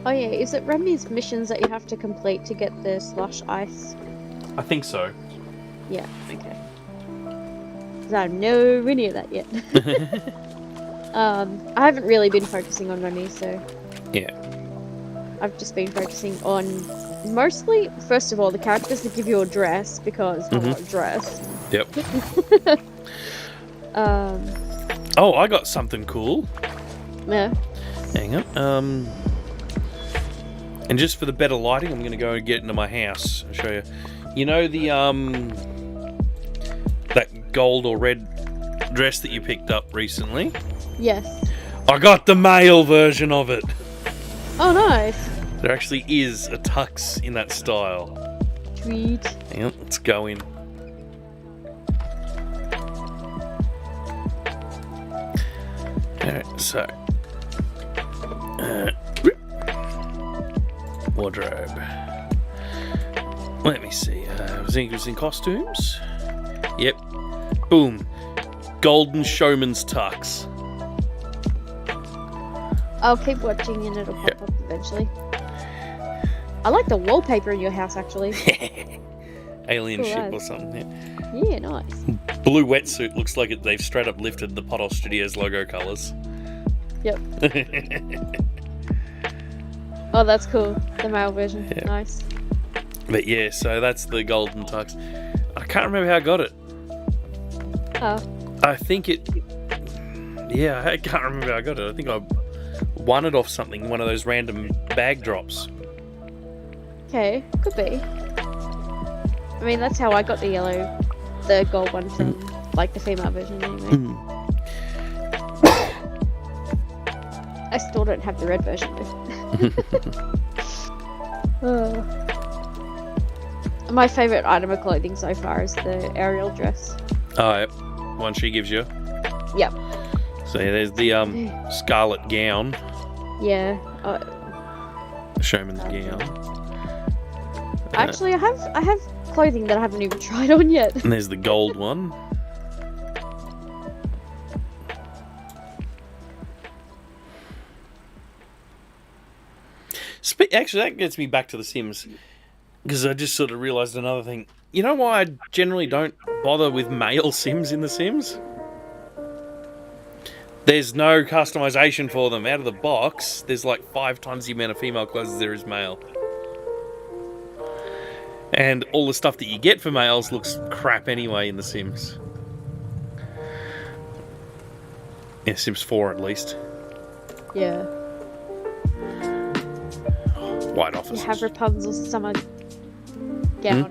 Oh yeah, is it Remy's missions that you have to complete to get the slush ice? I think so. Yeah, okay. 'Cause I'm nowhere near that yet. I haven't really been focusing on Remy, so... Yeah. I've just been focusing on mostly, first of all, the characters that give you a dress, because I want a dress. Yep. Oh, I got something cool. Yeah. Hang on. And just for the better lighting, I'm going to go and get into my house. I'll show you. You know the, that gold or red dress that you picked up recently? Yes. I got the male version of it. Oh, nice. There actually is a tux in that style. Sweet. Hang on, let's go in. Alright, so. Wardrobe. Let me see. Was it in costumes? Yep. Boom. Golden Showman's tux. I'll keep watching and it'll pop up eventually. I like the wallpaper in your house, actually. Alien Cool ship as. or something. Yeah, nice. Blue wetsuit looks like they've straight up lifted the Pothole Studios logo colours. Yep. Oh, that's cool. The male version. Yeah. Nice. But yeah, so that's the golden tux. I can't remember how I got it. Oh. I think it... Yeah, I can't remember how I got it. I think I won it off something, one of those random bag drops. Okay, could be. I mean, that's how I got the gold one from, like, the female version anyway. I still don't have the red version though. My favourite item of clothing so far is the Ariel dress. Oh, yep. One she gives you. Yep. So yeah, there's the scarlet gown. Yeah. Showman's gown. Actually, I have clothing that I haven't even tried on yet. And there's the gold one. Actually, that gets me back to The Sims. Because I just sort of realised another thing. You know why I generally don't bother with male Sims in The Sims? There's no customisation for them. Out of the box, there's like 5 times the amount of female clothes as there is male. And all the stuff that you get for males looks crap anyway in The Sims. Yeah, Sims 4 at least. Yeah. White offices. You have Rapunzel's summer gown.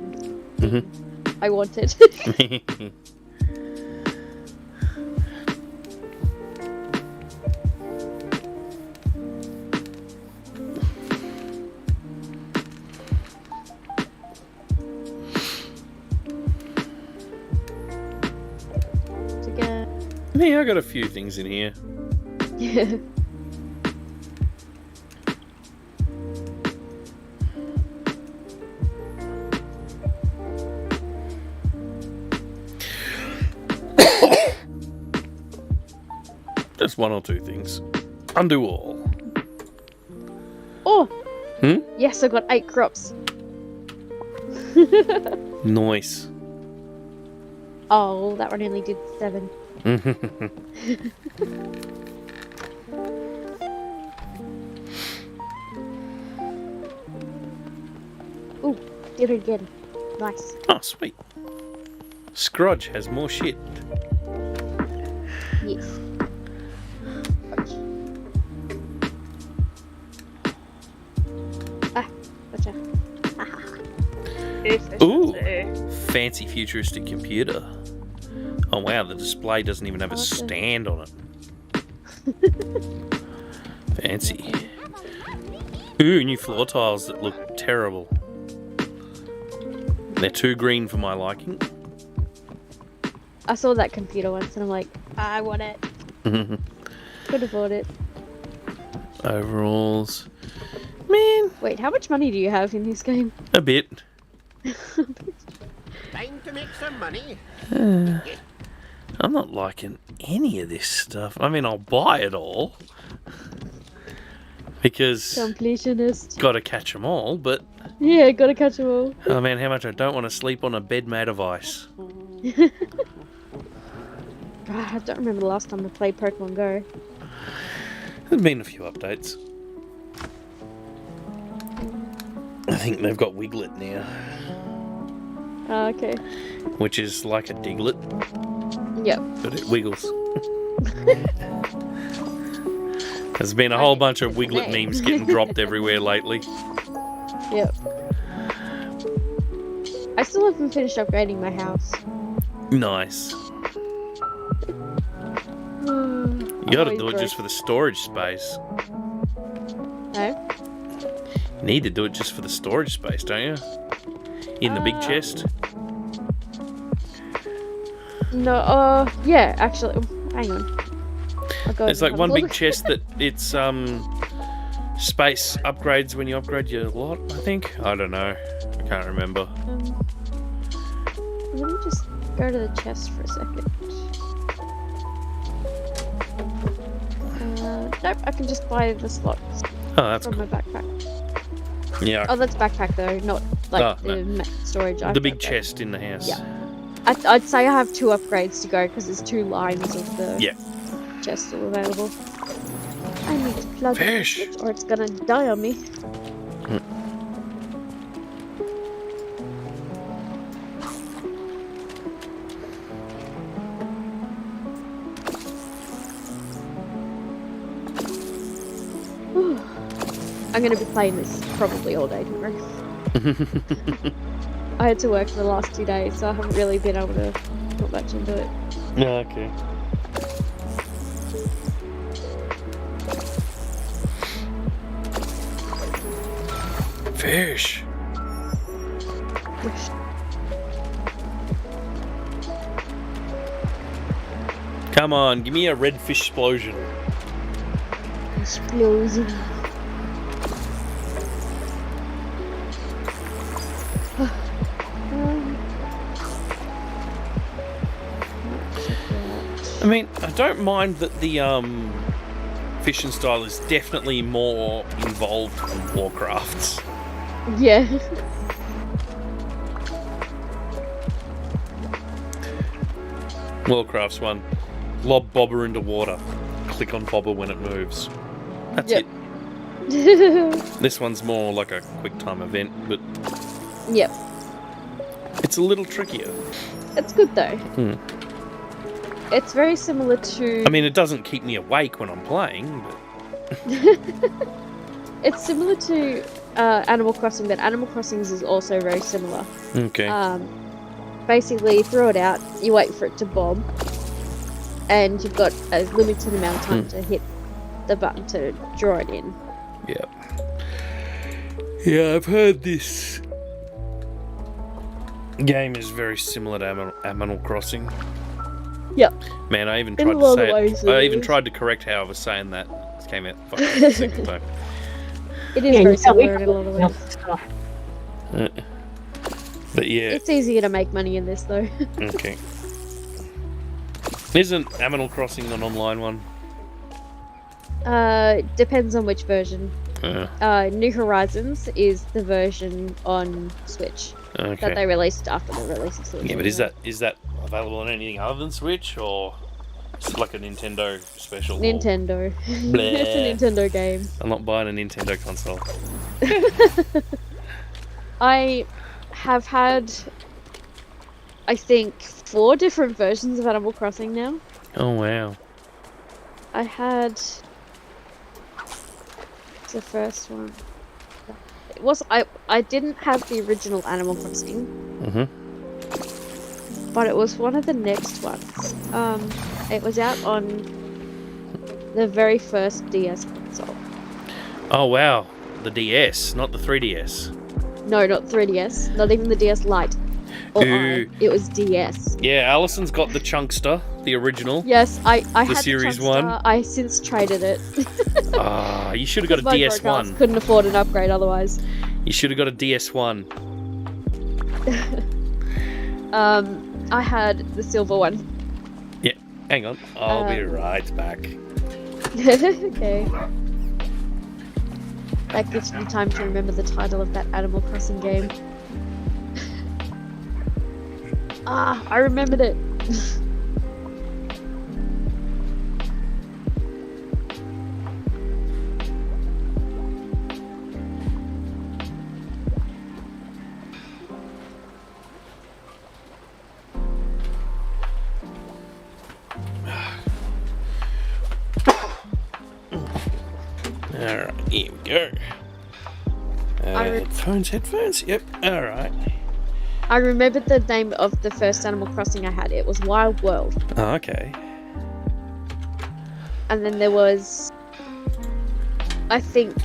I want it. Yeah, I got a few things in here. Yeah. Just 1 or 2 things. Undo all. Oh! Yes, I got 8 crops. Nice. Oh, that one only did 7. Ooh, did it again. Nice. Oh, sweet. Scrooge has more shit. Yes. Ah, gotcha. Ooh, fancy futuristic computer. Oh wow, the display doesn't even have a stand on it. Fancy. Ooh, new floor tiles that look terrible. They're too green for my liking. I saw that computer once and I'm like, I want it. Could afford it. Overalls. Man. Wait, how much money do you have in this game? A bit. Time to make some money. I'm not liking any of this stuff. I mean, I'll buy it all. Because... Completionist. Gotta catch them all, but... Yeah, gotta catch them all. Oh man, how much I don't want to sleep on a bed made of ice. I don't remember the last time I played Pokemon Go. There's been a few updates. I think they've got Wiglet now. Oh, okay. Which is like a Diglett, Yep. but it wiggles. There's been a whole bunch of Wiglet memes getting dropped everywhere lately. Yep. I still haven't finished upgrading my house. Nice. You gotta do it just for the storage space. No? You need to do it just for the storage space, don't you? In the big chest. No, yeah, actually, hang on. I'll go There's and like have a one big look. chest that it's space upgrades when you upgrade your lot, I think. I don't know. I can't remember. Let me just go to the chest for a second. Nope, I can just buy the slots Oh, that's from cool. my backpack. Yeah. Oh, that's backpack though, not like Oh, the storage. the I've big got that. chest in the house. Yeah. I'd say I have 2 upgrades to go because there's 2 lines of the chest still available. I need to plug the Fish. switch or it's gonna die on me. I'm gonna be playing this probably all day tomorrow. I had to work for the last 2 days, so I haven't really been able to put much into it. Yeah, okay. Fish. Come on, give me a red fish explosion. Explosion. I mean, I don't mind that the fishing style is definitely more involved than Warcraft's. Yeah. Warcraft's one. Lob bobber into water. Click on bobber when it moves. That's Yep. it. This one's more like a quick time event, but Yep. it's a little trickier. It's good though. It's very similar to. I mean, it doesn't keep me awake when I'm playing, but It's similar to Animal Crossing, but Animal Crossing's is also very similar. okay. Basically, you throw it out, you wait for it to bob, and you've got a limited amount of time to hit the button to draw it in. Yeah. Yeah, I've heard this game is very similar to Animal Crossing. Yep. Man, I even In tried a to lot say of ways it. I it even is. tried to correct how I was saying that. It came out fucking the second time. It is very similar in a lot of ways. stuff. But yeah, It's easier to make money in this though. okay. Isn't Animal Crossing an online one? Depends on which version. New Horizons is the version on Switch that Okay. they released after the release of Switch. Yeah, but is that available on anything other than Switch, or is it like a Nintendo special? or- Nintendo? Bleh. It's a Nintendo game. I'm not buying a Nintendo console. I have had, I think, 4 different versions of Animal Crossing now. Oh wow. I had the first one. It was I didn't have the original Animal Crossing, but it was one of the next ones. It was out on the very first DS console. Oh wow. The DS, not the 3DS. No, not 3DS. Not even the DS Lite. Or Ooh. It was DS. Yeah, Alison's got the Chunkster, the original. Yes, I had Series the Chunkster. 1. I since traded it. Ah, you should have got a My DS1. broadcast couldn't afford an upgrade otherwise. You should have got a DS1. I had the silver one. Yeah, hang on. I'll be right back. Okay. That gives me time to remember the title of that Animal Crossing game. I remembered it. Alright, here we go. Headphones, yep, alright. I remembered the name of the first Animal Crossing I had. It was Wild World. Oh, okay. And then there was, I think,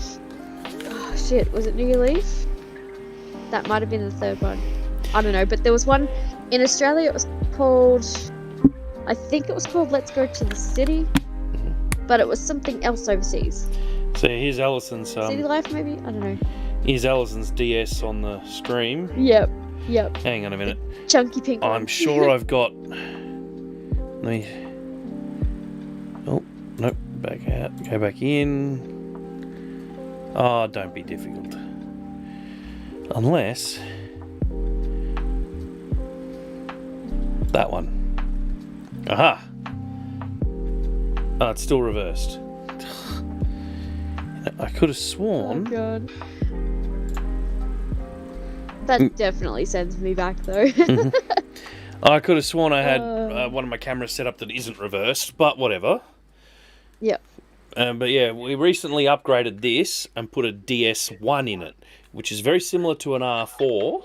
oh shit, was it New Leaf? That might have been the third one. I don't know, but there was one in Australia. It was called, I think it was called Let's Go to the City. but it was something else overseas. So here's Allison's City Life, maybe? I don't know. here's Allison's DS on the screen. Yep. Hang on a minute. Chunky pink one. I'm sure I've got. Let me. Oh nope. Back out. Go back in. Oh, don't be difficult. Unless that one. Aha. Oh, it's still reversed. I could have Oh sworn. god. That definitely sends me back though. I could have sworn I had one of my cameras set up that isn't reversed, but whatever. Yep. But yeah, we recently upgraded this and put a DS1 in it, which is very similar to an R4.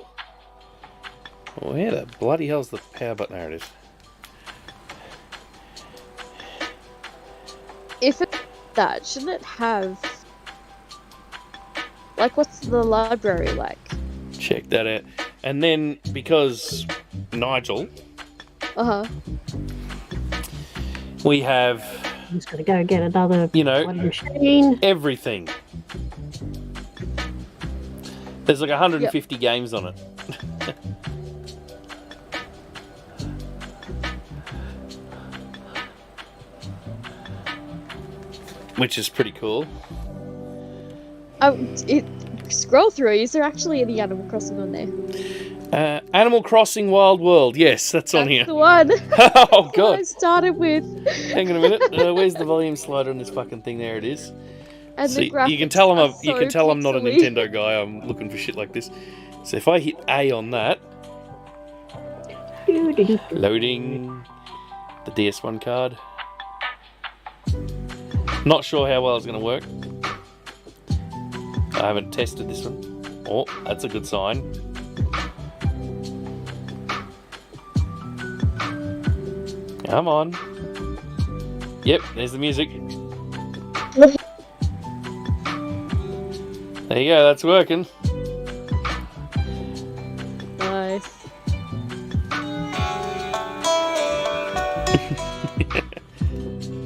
Where the bloody hell's the power button? There it is. If it's that, shouldn't it have... Like, what's the library like? Check that out. And then, because Nigel, Uh-huh. we have, I'm just gonna go get another you know, bloody machine. everything. There's like 150 games on it. Which is pretty cool. Oh, scroll through. Is there actually any Animal Crossing on there? Animal Crossing Wild World. Yes, that's on here. The one. Oh, What I God. started with. Hang on a minute. Where's the volume slider on this fucking thing? There it is. And See, the you can tell I'm graphics are you can tell I'm not a pixely. Nintendo guy. I'm looking for shit like this. So if I hit A on that, loading the DS1 card. Not sure how well it's going to work. I haven't tested this one. Oh, that's a good sign. Come on. Yep, there's the music. There you go, that's working. Nice.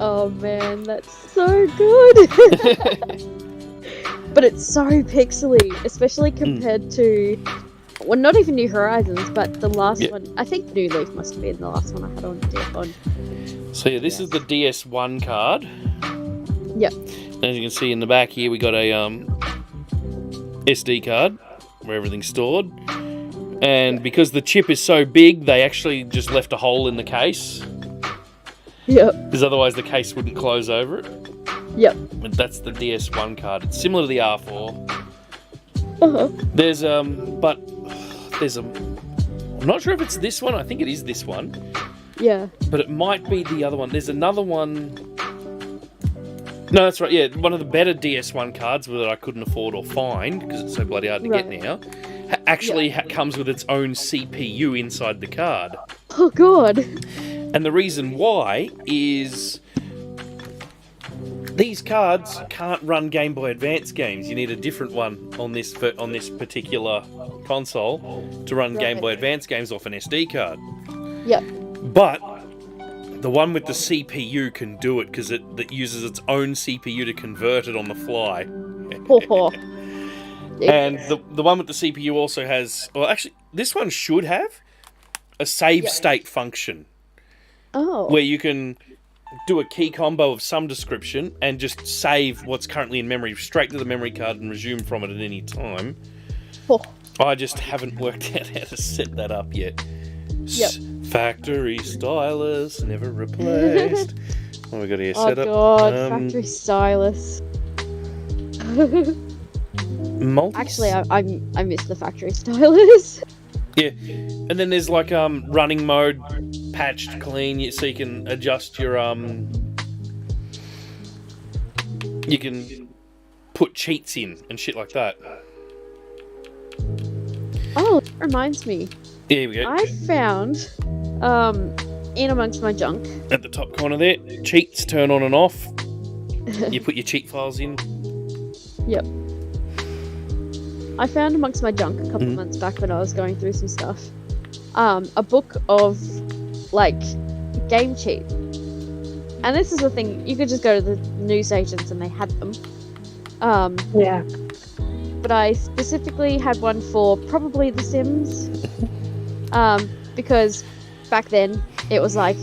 Oh man, that's so good. But it's so pixely, especially compared to, well, not even New Horizons, but the last one. I think New Leaf must have been the last one I had on. So yeah, this is the DS1 card. Yep. As you can see in the back here, we got a SD card where everything's stored. And because the chip is so big, they actually just left a hole in the case. Yep. Because otherwise the case wouldn't close over it. Yep. But that's the DS1 card. It's similar to the R4. Uh-huh. There's I'm not sure if it's this one. I think it is this one. Yeah. But it might be the other one. There's another one. No, that's right. Yeah, one of the better DS1 cards that I couldn't afford or find because it's so bloody hard to get now. Actually comes with its own CPU inside the card. Oh god. And the reason why is these cards can't run Game Boy Advance games. You need a different one on this particular console to run Game Boy Advance games off an SD card. Yep. But the one with the CPU can do it because it uses its own CPU to convert it on the fly. And the one with the CPU also has... Well, actually, this one should have a save state function. Oh. Where you can do a key combo of some description and just save what's currently in memory straight to the memory card and resume from it at any time. Oh. I just haven't worked out how to set that up yet. Yep. Factory stylus, never replaced. What we got here? Oh Set up. god, factory stylus. Actually, I miss the factory stylus. Yeah, and then there's like running mode, patched, clean, so you can adjust your you can put cheats in and shit like that. Oh, that reminds me. Here we go. I found in amongst my junk. At the top corner there, cheats turn on and off. You put your cheat files in. Yep. I found amongst my junk a couple of months back when I was going through some stuff, a book of, like, game cheat. and this is the thing, you could just go to the news agents and they had them. Yeah. But I specifically had one for probably The Sims. Because back then it was like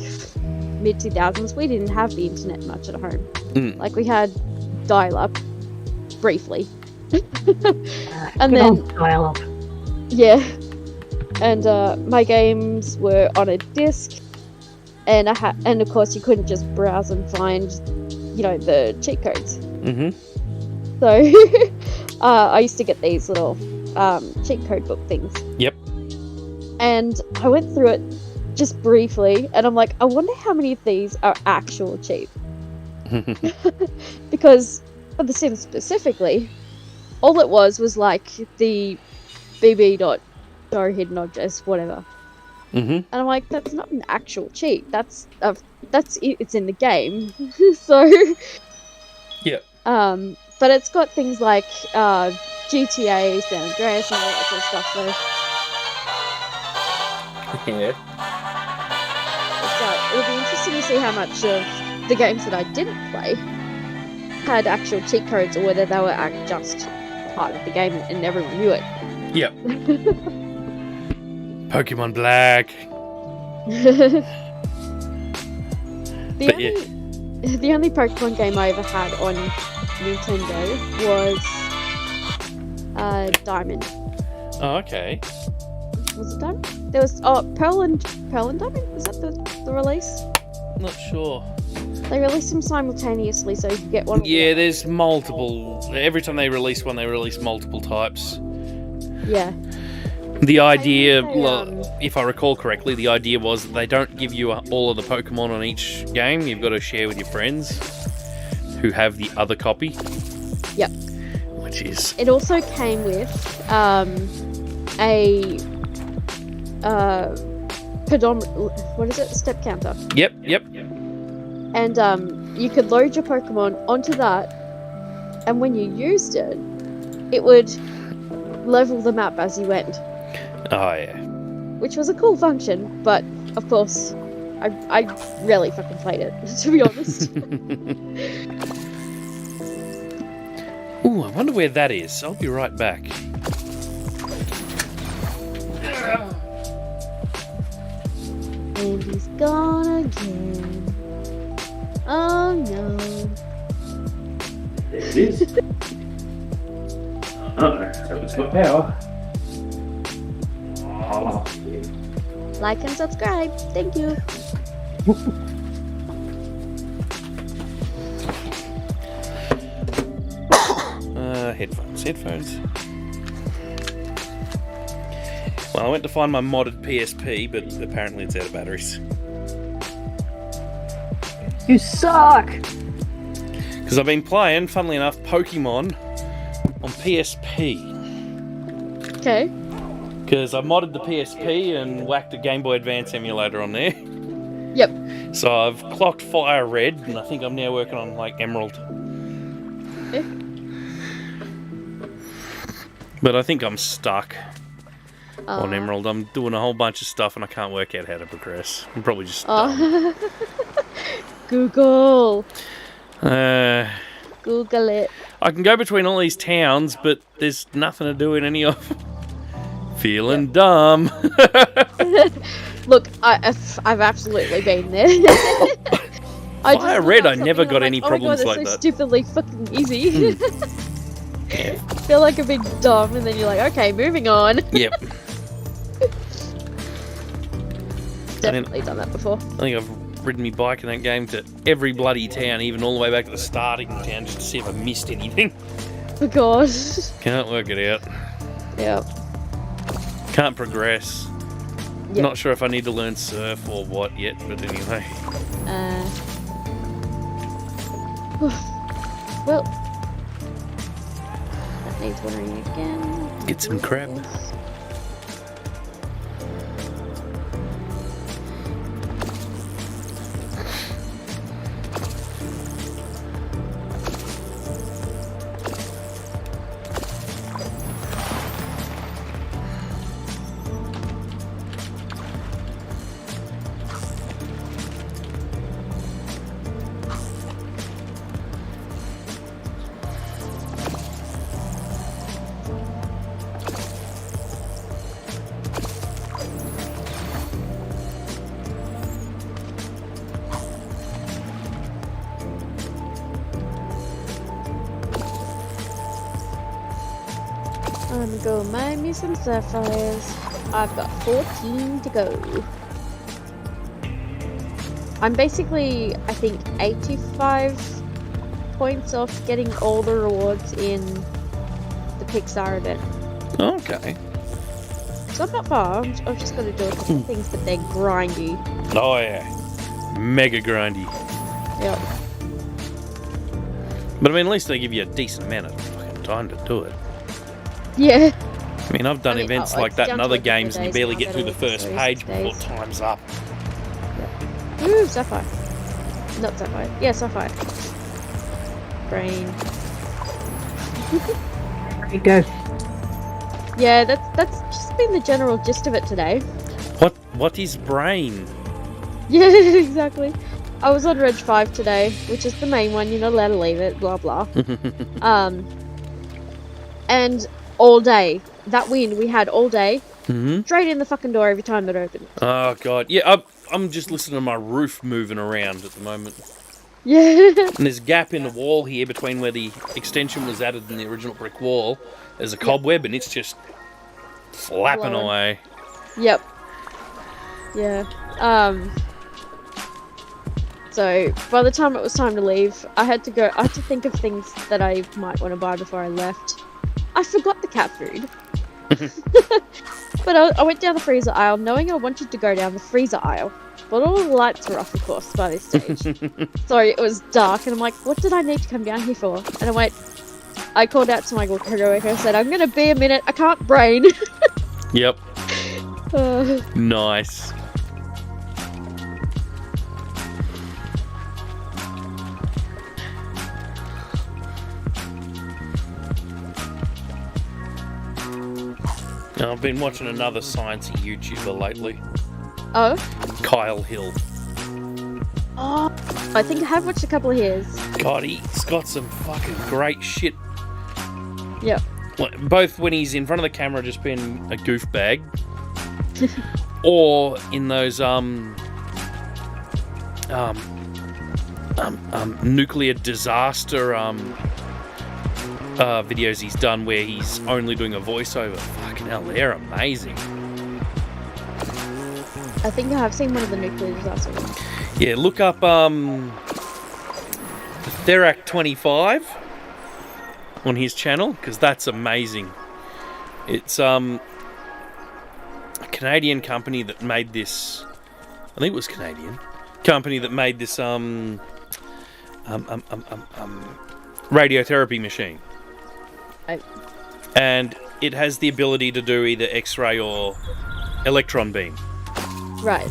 mid-2000s, we didn't have the internet much at home. Like we had dial-up briefly. And then dial-up. Yeah. And my games were on a disc, and and of course you couldn't just browse and find, the cheat codes. So I used to get these little cheat code book things. Yep. And I went through it just briefly, and I'm like, I wonder how many of these are actual cheat. Because for The Sims specifically, all it was like the bb.show hidden objects, whatever. And I'm like, that's not an actual cheat. That's it's in the game. So. Yep. But it's got things like GTA, San Andreas, and all that sort of stuff. So. Yeah. It'll be interesting to see how much of the games that I didn't play had actual cheat codes, or whether they were just part of the game and everyone knew it. Yep. Pokemon Black. The only Pokemon game I ever had on Nintendo was Diamond. Oh, okay. Was it Diamond? There was Pearl and Diamond? Was that the release? Not sure. They released them simultaneously, so you could get one. Yeah, there's multiple. Every time they release one, they release multiple types. Yeah. The idea, they, if I recall correctly, the idea was that they don't give you all of the Pokemon on each game. You've got to share with your friends who have the other copy. Yep. Which is... It also came with a what is it? Step counter. Yep. And you could load your Pokemon onto that, and when you used it, it would level the map as you went. Oh, yeah. Which was a cool function, but of course, I rarely fucking played it, to be honest. Ooh, I wonder where that is. I'll be right back. And he's gone again. Oh no. There it is. It's got power. Like and subscribe. Thank you. Headphones. Well, I went to find my modded PSP, but apparently it's out of batteries. You suck! Because I've been playing, funnily enough, Pokemon on PSP. Okay. Because I modded the PSP and whacked a Game Boy Advance emulator on there. Yep. So I've clocked Fire Red, and I think I'm now working on, Emerald. Okay. But I think I'm stuck on Emerald. I'm doing a whole bunch of stuff, and I can't work out how to progress. I'm probably just dumb. Google. Google it. I can go between all these towns, but there's nothing to do in any of them. Feeling dumb. Look, I've absolutely been there. Fire Red, I never got any problems like that. So stupidly fucking easy. Yeah. Feel like a big dumb, and then you're like, okay, moving on. Yep. Definitely done that before. I think I've ridden my bike in that game to every bloody town, even all the way back to the starting town, just to see if I missed anything. Oh gosh. Can't work it out. Yeah. Can't progress. Yep. Not sure if I need to learn surf or what yet, but anyway. Well, that needs watering again. Get some crab. go mine me some sapphires. I've got 14 to go. I'm basically, I think, 85 points off getting all the rewards in the Pixar event. Okay. So I'm not far. I've just got to do a couple of things, but they're grindy. Oh yeah, mega grindy. Yep. But I mean, at least they give you a decent amount of fucking time to do it. Yeah. I mean, I've done events like it's that down in to other a couple of games and you days barely now, get through the that'll first be page 6 before days. time's up. Ooh, sapphire. Not sapphire. Yeah, sapphire. Brain. There you go. Yeah, that's just been the general gist of it today. What is brain? Yeah, exactly. I was on Reg 5 today, which is the main one. You're not allowed to leave it. Blah blah. And all day, that win we had all day, straight in the fucking door every time it opened. Oh god, yeah. I'm just listening to my roof moving around at the moment. Yeah. And there's a gap in the wall here between where the extension was added in the original brick wall. There's a cobweb and it's just flapping Blowing. away. Yep. Yeah. So by the time it was time to leave, I had to think of things that I might want to buy before I left. I forgot the cat food. But I went down the freezer aisle knowing I wanted to go down the freezer aisle. But all the lights were off, of course, by this stage. So it was dark and I'm like, what did I need to come down here for? And I called out to my coworker and said, I'm going to be a minute, I can't brain. Yep. Nice. I've been watching another sciencey YouTuber lately. Oh? Kyle Hill. Oh, I think I have watched a couple of his. God, he's got some fucking great shit. Yep. Both when he's in front of the camera just being a goof bag, or in those nuclear disaster videos he's done where he's only doing a voiceover. Fucking hell, they're amazing. I think I have seen one of the nuclear disaster ones. Yeah, look up Therac 25 on his channel because that's amazing. It's a Canadian company that made this. I think it was Canadian company that made this radiotherapy machine. And it has the ability to do either X-ray or electron beam. Right.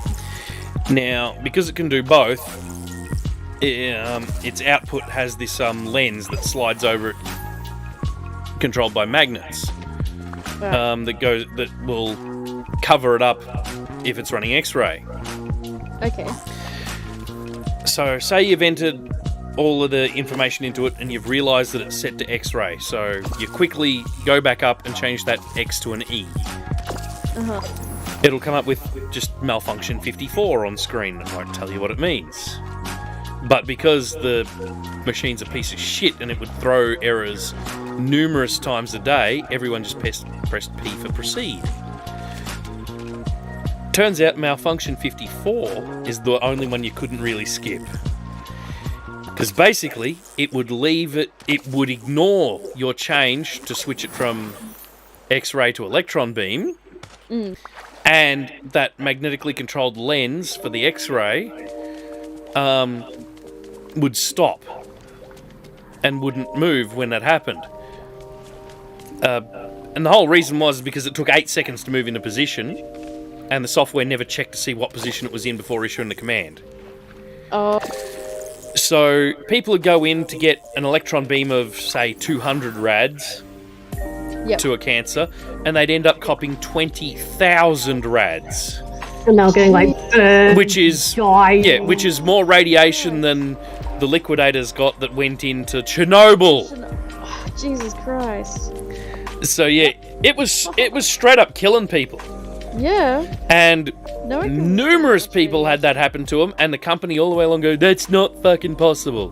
Now, because it can do both, its output has this lens that slides over it, controlled by magnets. Right. That will cover it up if it's running X-ray. Okay. So, say you've entered all of the information into it and you've realised that it's set to X-ray. So you quickly go back up and change that X to an E. Uh-huh. It'll come up with just malfunction 54 on screen and won't tell you what it means. But because the machine's a piece of shit and it would throw errors numerous times a day, everyone just pressed P for proceed. Turns out malfunction 54 is the only one you couldn't really skip. Because basically, it would ignore your change to switch it from X-ray to electron beam, and that magnetically controlled lens for the X-ray would stop and wouldn't move when that happened. And the whole reason was because it took 8 seconds to move into position, and the software never checked to see what position it was in before issuing the command. Oh. So people would go in to get an electron beam of, say, 200 rads to a cancer, and they'd end up copying 20,000 rads. And they were getting like which is more radiation than the liquidators got that went into Chernobyl. Oh, Jesus Christ. So yeah, it was straight up killing people. Yeah. And numerous people had that happen to them, and the company all the way along go, that's not fucking possible.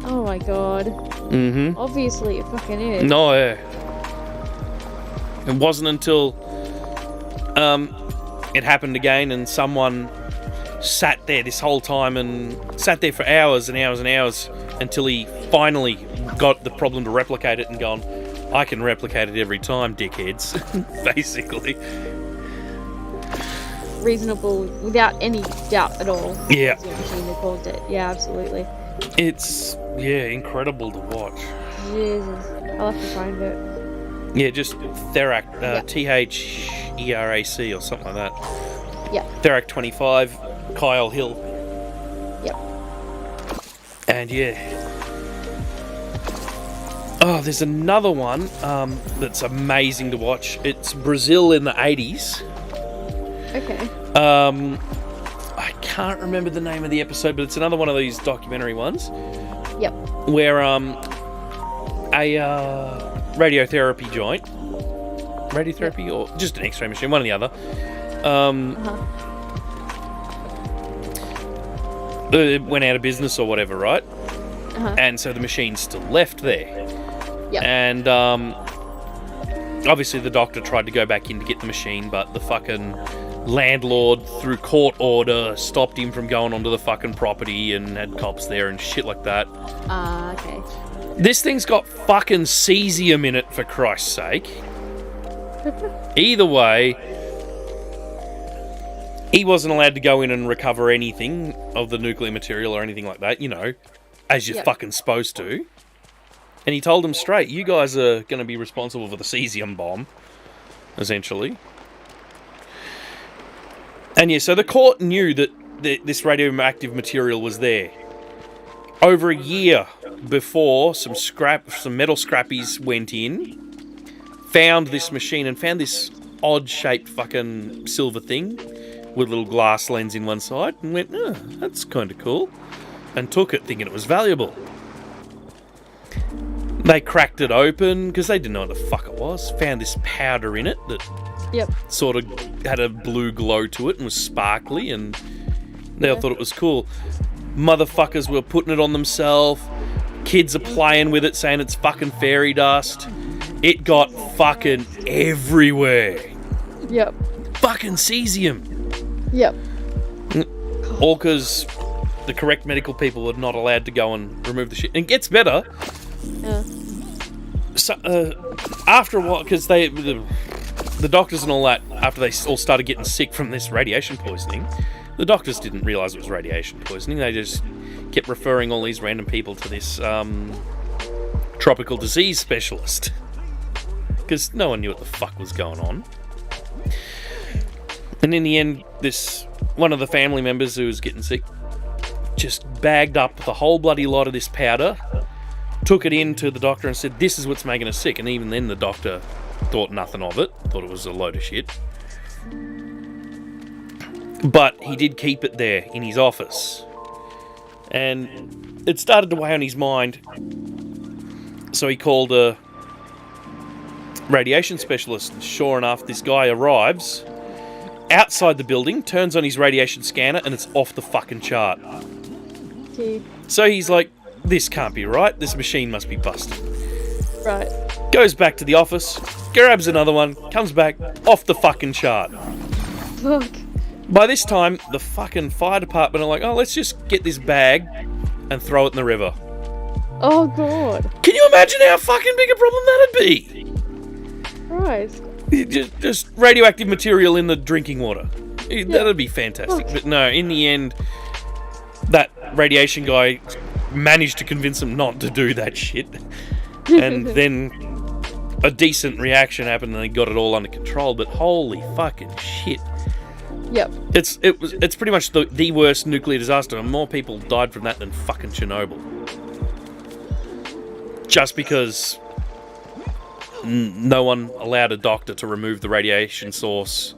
Oh my god. Mm-hmm. Obviously it fucking is. No. It wasn't until it happened again and someone sat there this whole time and sat there for hours and hours and hours until he finally got the problem to replicate it and gone, I can replicate it every time, dickheads, basically. Reasonable, without any doubt at all. Yeah. That's the machine they called it. Yeah, absolutely. It's, incredible to watch. Jesus. I'll have to find it. Yeah, just Therac, Therac or something like that. Yeah. Therac 25, Kyle Hill. Yep. And oh, there's another one that's amazing to watch. It's Brazil in the 80s. Okay. I can't remember the name of the episode, but it's another one of these documentary ones. Yep. Where a radiotherapy joint, or just an X-ray machine, one or the other, it went out of business or whatever, right? And so the machine's still left there. Yep. And obviously the doctor tried to go back in to get the machine, but the fucking landlord, through court order, stopped him from going onto the fucking property and had cops there and shit like that. Okay. This thing's got fucking cesium in it, for Christ's sake. Either way, he wasn't allowed to go in and recover anything of the nuclear material or anything like that, as you're fucking supposed to. And he told them straight, you guys are going to be responsible for the cesium bomb, essentially. And so the court knew that this radioactive material was there. Over a year before, some metal scrappies went in, found this machine and found this odd-shaped fucking silver thing with a little glass lens in one side and went, oh, that's kind of cool, and took it thinking it was valuable. They cracked it open because they didn't know what the fuck it was, found this powder in it that sort of had a blue glow to it and was sparkly, and they all thought it was cool. Motherfuckers were putting it on themselves. Kids are playing with it, saying it's fucking fairy dust. It got fucking everywhere. Yep. Fucking cesium. Yep. All because the correct medical people were not allowed to go and remove the shit. And it gets better. So, after a while, because the doctors and all that, after they all started getting sick from this radiation poisoning, the doctors didn't realise it was radiation poisoning. They just kept referring all these random people to this tropical disease specialist. Because no one knew what the fuck was going on. And in the end, one of the family members who was getting sick just bagged up the whole bloody lot of this powder, took it in to the doctor and said, this is what's making us sick. And even then the doctor thought nothing of it, thought it was a load of shit. But he did keep it there in his office. And it started to weigh on his mind. So he called a radiation specialist. And sure enough, this guy arrives outside the building, turns on his radiation scanner, and it's off the fucking chart. Okay. So he's like, this can't be right. This machine must be busted. Right. Goes back to the office, grabs another one, comes back, off the fucking chart. Fuck. By this time, the fucking fire department are like, oh, let's just get this bag and throw it in the river. Oh, God. Can you imagine how fucking big a problem that'd be? Right. Just radioactive material in the drinking water. That'd be fantastic. But no, in the end, that radiation guy managed to convince him not to do that shit. And then a decent reaction happened and they got it all under control. But holy fucking shit. Yep. It's pretty much the worst nuclear disaster, and more people died from that than fucking Chernobyl. Just because no one allowed a doctor to remove the radiation source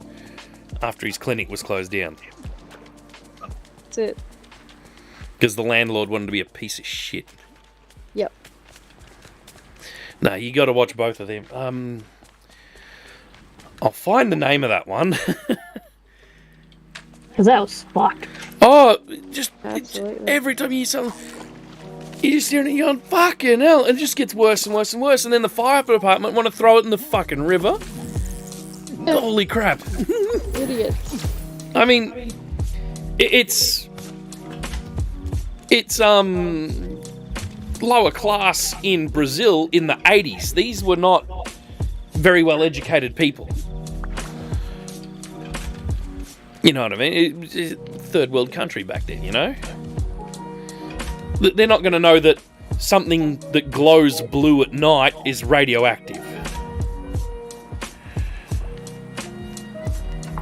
after his clinic was closed down. That's it. Because the landlord wanted to be a piece of shit. Yep. No, you got to watch both of them. I'll find the name of that one. Because that was fucked. Oh, just Absolutely. every time you hear something, you're just hearing it going, fucking hell. And it just gets worse and worse and worse. And then the fire department want to throw it in the fucking river. Holy crap. Idiots. I mean, it's lower class in Brazil in the 80s. These were not very well educated people. You know what I mean? It was a third world country back then, you know? They're not going to know that something that glows blue at night is radioactive.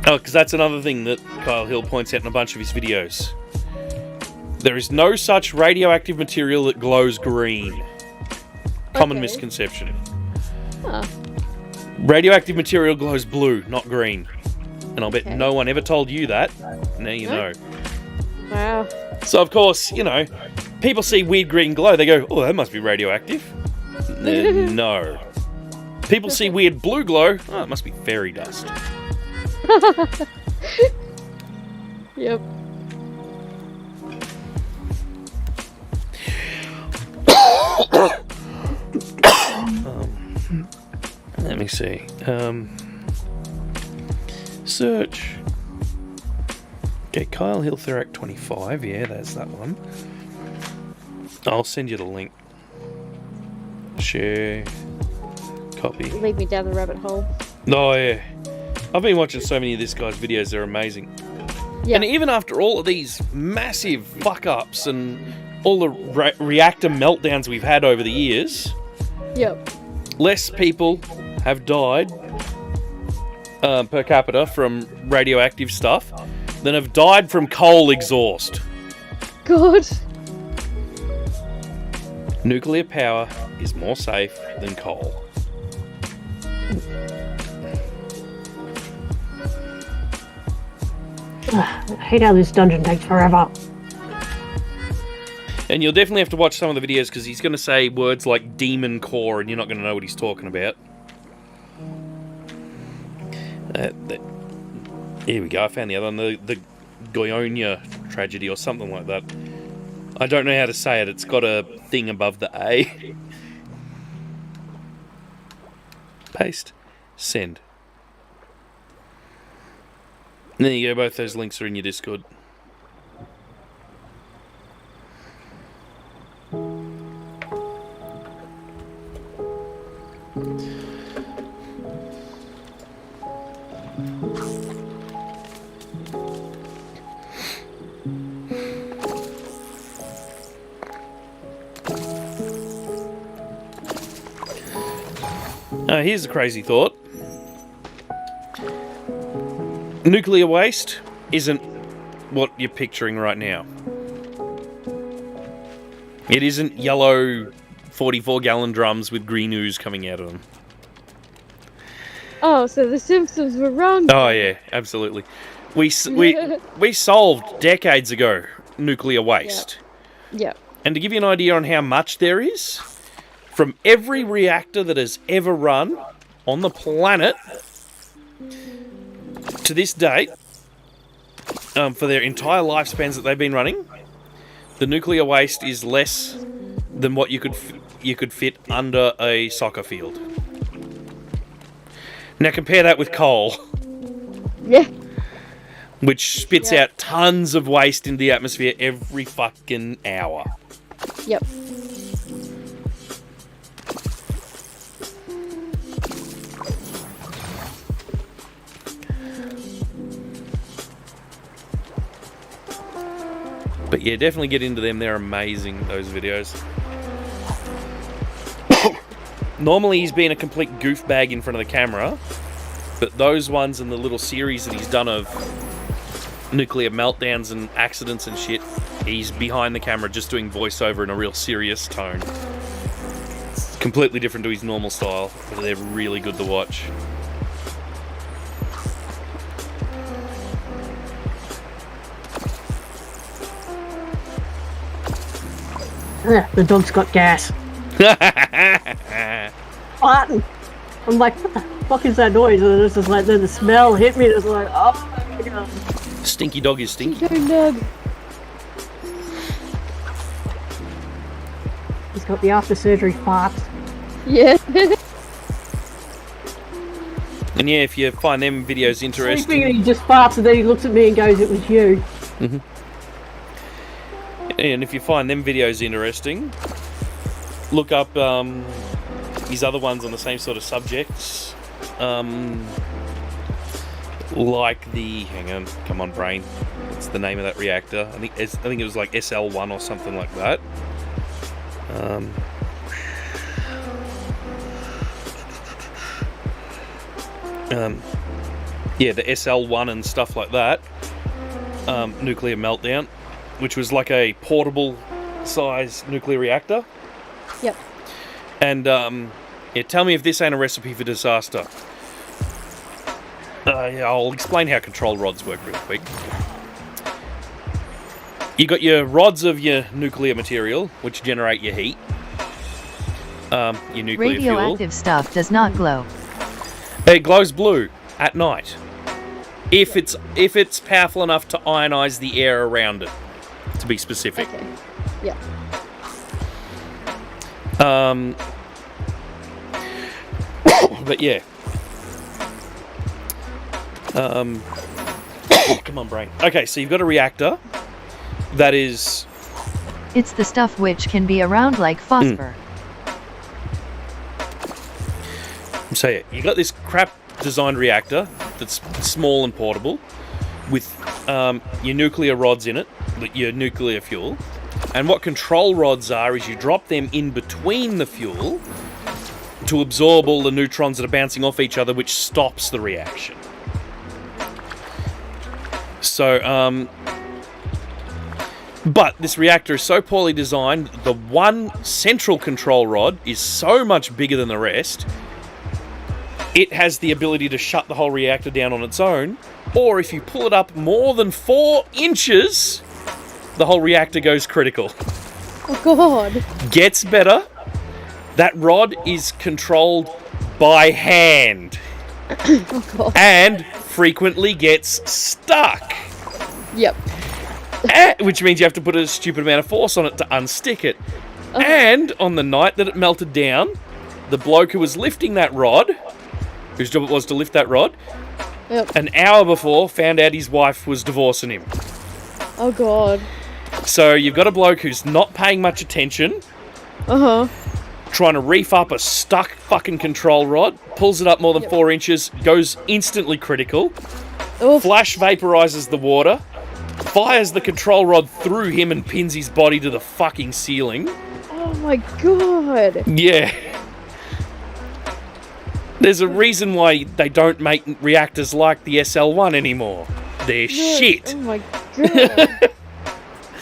Oh, because that's another thing that Kyle Hill points out in a bunch of his videos. There is no such radioactive material that glows green. Common misconception. Huh. Radioactive material glows blue, not green. And I'll bet no one ever told you that. Now you know. Wow. So, of course, you know, people see weird green glow, they go, oh, that must be radioactive. No. People see weird blue glow, oh, it must be fairy dust. Yep. Let me see. Search. Okay, Kyle Hill Therac 25. Yeah, that's that one. I'll send you the link. Share. Copy. Lead me down the rabbit hole. Oh, yeah. I've been watching so many of this guy's videos. They're amazing. Yeah. And even after all of these massive fuck-ups and all the reactor meltdowns we've had over the years, Yep. less people have died per capita from radioactive stuff than have died from coal exhaust. God. Nuclear power is more safe than coal. I hate how this dungeon takes forever. And you'll definitely have to watch some of the videos because he's going to say words like demon core and you're not going to know what he's talking about. Here we go, I found the other one, the Goiânia tragedy or something like that. I don't know how to say it, it's got a thing above the A. Paste. Send. And there you go, both those links are in your Discord. Here's a crazy thought. Nuclear waste isn't what you're picturing right now. It isn't yellow 44-gallon drums with green ooze coming out of them. Oh, so the Simpsons were wrong. Oh yeah, absolutely. We solved decades ago nuclear waste. Yep. And to give you an idea on how much there is, from every reactor that has ever run on the planet to this date, for their entire lifespans that they've been running, the nuclear waste is less than what you could fit under a soccer field. Now compare that with coal. Yeah. Which spits out tons of waste into the atmosphere every fucking hour. Yep. But yeah, definitely get into them. They're amazing, those videos. Normally he's been a complete goof bag in front of the camera, but those ones and the little series that he's done of nuclear meltdowns and accidents and shit, he's behind the camera just doing voiceover in a real serious tone. It's completely different to his normal style, but they're really good to watch. The dog's got gas. Farting. I'm like, what the fuck is that noise? And it's just like, then the smell hit me. It's like, oh my god. Stinky dog is stinky. Dog. He's got the after surgery farts. Yeah. And yeah, if you find them videos Sleeping interesting, and he just farts and then he looks at me and goes, "It was you." and if you find them videos interesting, look up his other ones on the same sort of subjects, like the hang on, come on, brain. What's the name of that reactor? I think it was like SL1 or something like that. Yeah, the SL1 and stuff like that. Nuclear meltdown, which was like a portable size nuclear reactor. Yep. And yeah, tell me if this ain't a recipe for disaster. Yeah, I'll explain how control rods work real quick. You got your rods of your nuclear material, which generate your heat. Your nuclear Radioactive fuel. stuff does not glow. It glows blue at night. If it's powerful enough to ionize the air around it, to be specific. Okay. Yep. But yeah. Come on, brain. Okay, so you've got a reactor that is... It's the stuff which can be around like phosphor. So yeah, you got this crap designed reactor that's small and portable with your nuclear rods in it, your nuclear fuel. And what control rods are is you drop them in between the fuel to absorb all the neutrons that are bouncing off each other, which stops the reaction. So, but this reactor is so poorly designed, the one central control rod is so much bigger than the rest, it has the ability to shut the whole reactor down on its own, or if you pull it up more than 4 inches, the whole reactor goes critical. Oh god. Gets better. That rod is controlled by hand. Oh god. And frequently gets stuck. Yep. Which means you have to put a stupid amount of force on it to unstick it. And on the night that it melted down, the bloke who was lifting that rod, whose job it was to lift that rod, Yep. an hour before found out his wife was divorcing him. Oh god. So you've got a bloke who's not paying much attention, trying to reef up a stuck fucking control rod, pulls it up more than 4 inches, goes instantly critical, Oof. flash vaporizes the water, fires the control rod through him and pins his body to the fucking ceiling. Oh my god. Yeah. There's a reason why they don't make reactors like the SL1 anymore. They're shit. Oh my god.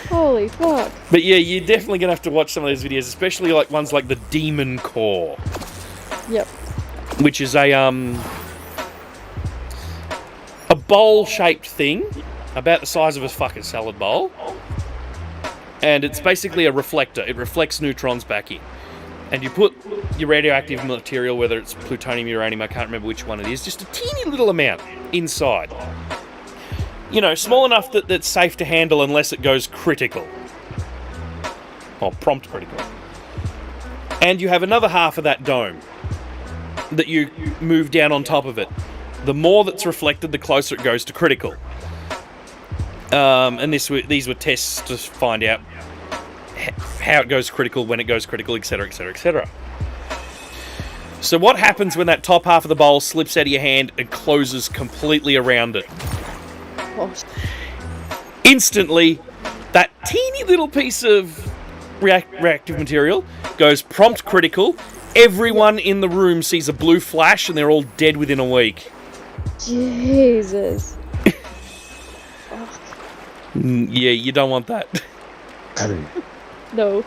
Holy fuck. But yeah, you're definitely going to have to watch some of those videos, especially like ones like the Demon Core. Yep. Which is a bowl-shaped thing, about the size of a fucking salad bowl. And it's basically a reflector. It reflects neutrons back in. And you put your radioactive material, whether it's plutonium, uranium, I can't remember which one it is, just a teeny little amount inside. You know, small enough that it's safe to handle unless it goes critical. Or prompt critical. And you have another half of that dome that you move down on top of it. The more that's reflected, the closer it goes to critical. And these were tests to find out how it goes critical, when it goes critical, etc, etc, etc. So what happens when that top half of the bowl slips out of your hand and closes completely around it? Oh, Instantly, that teeny little piece of reactive material goes prompt critical. Everyone in the room sees a blue flash and they're all dead within a week. Jesus. Yeah, you don't want that. No.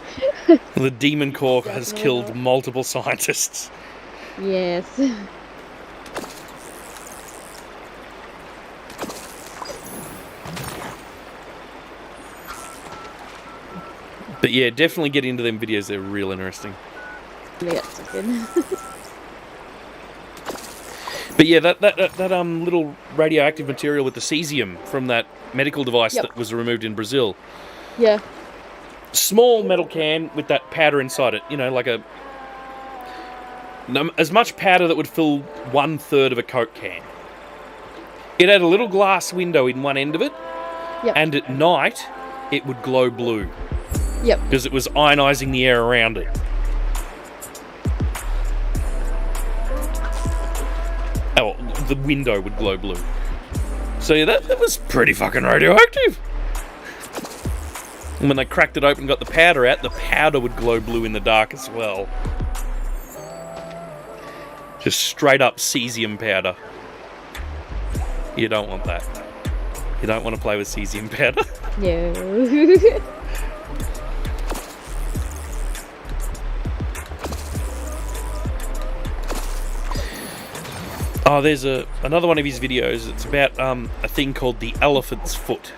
The Demon Core has killed multiple scientists. Yes. But yeah, definitely get into them videos. They're real interesting. Yeah, it's good. But yeah, that little radioactive material with the cesium from that medical device that was removed in Brazil. Yeah. Small metal can with that powder inside it. You know, like a as much powder that would fill 1/3 of a Coke can. It had a little glass window in one end of it, Yep. and at night it would glow blue Yep. because it was ionizing the air around it. Oh, the window would glow blue. So yeah, that was pretty fucking radioactive. And when they cracked it open and got the powder out, the powder would glow blue in the dark as well. Just straight up cesium powder. You don't want that. You don't want to play with cesium powder. No. Oh, there's another one of his videos. It's about a thing called the elephant's foot.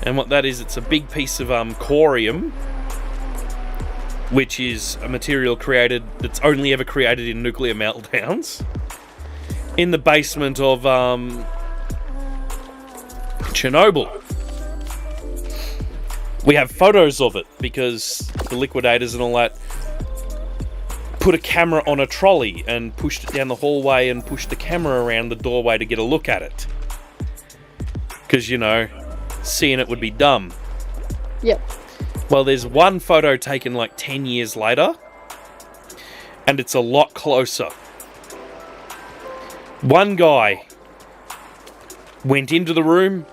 And what that is, it's a big piece of corium, which is a material that's only ever created in nuclear meltdowns, in the basement of Chernobyl. We have photos of it because the liquidators and all that put a camera on a trolley and pushed it down the hallway and pushed the camera around the doorway to get a look at it. Because, you know, seeing it would be dumb. Yep. Well, there's one photo taken like 10 years later, and it's a lot closer. One guy went into the room,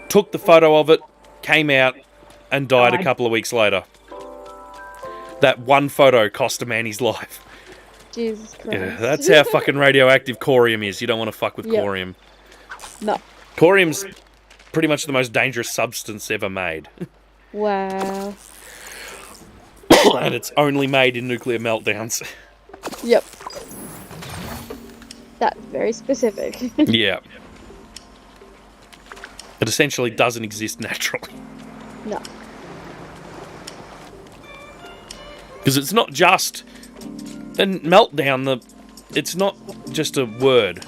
took the photo of it, came out, and died a couple of weeks later. That one photo cost a man his life. Jesus Christ. Yeah, that's how fucking radioactive corium is. You don't want to fuck with corium. No. Corium's pretty much the most dangerous substance ever made. Wow. And it's only made in nuclear meltdowns. Yep. That's very specific. Yeah. It essentially doesn't exist naturally. No. Because it's not just... And meltdown, it's not just a word.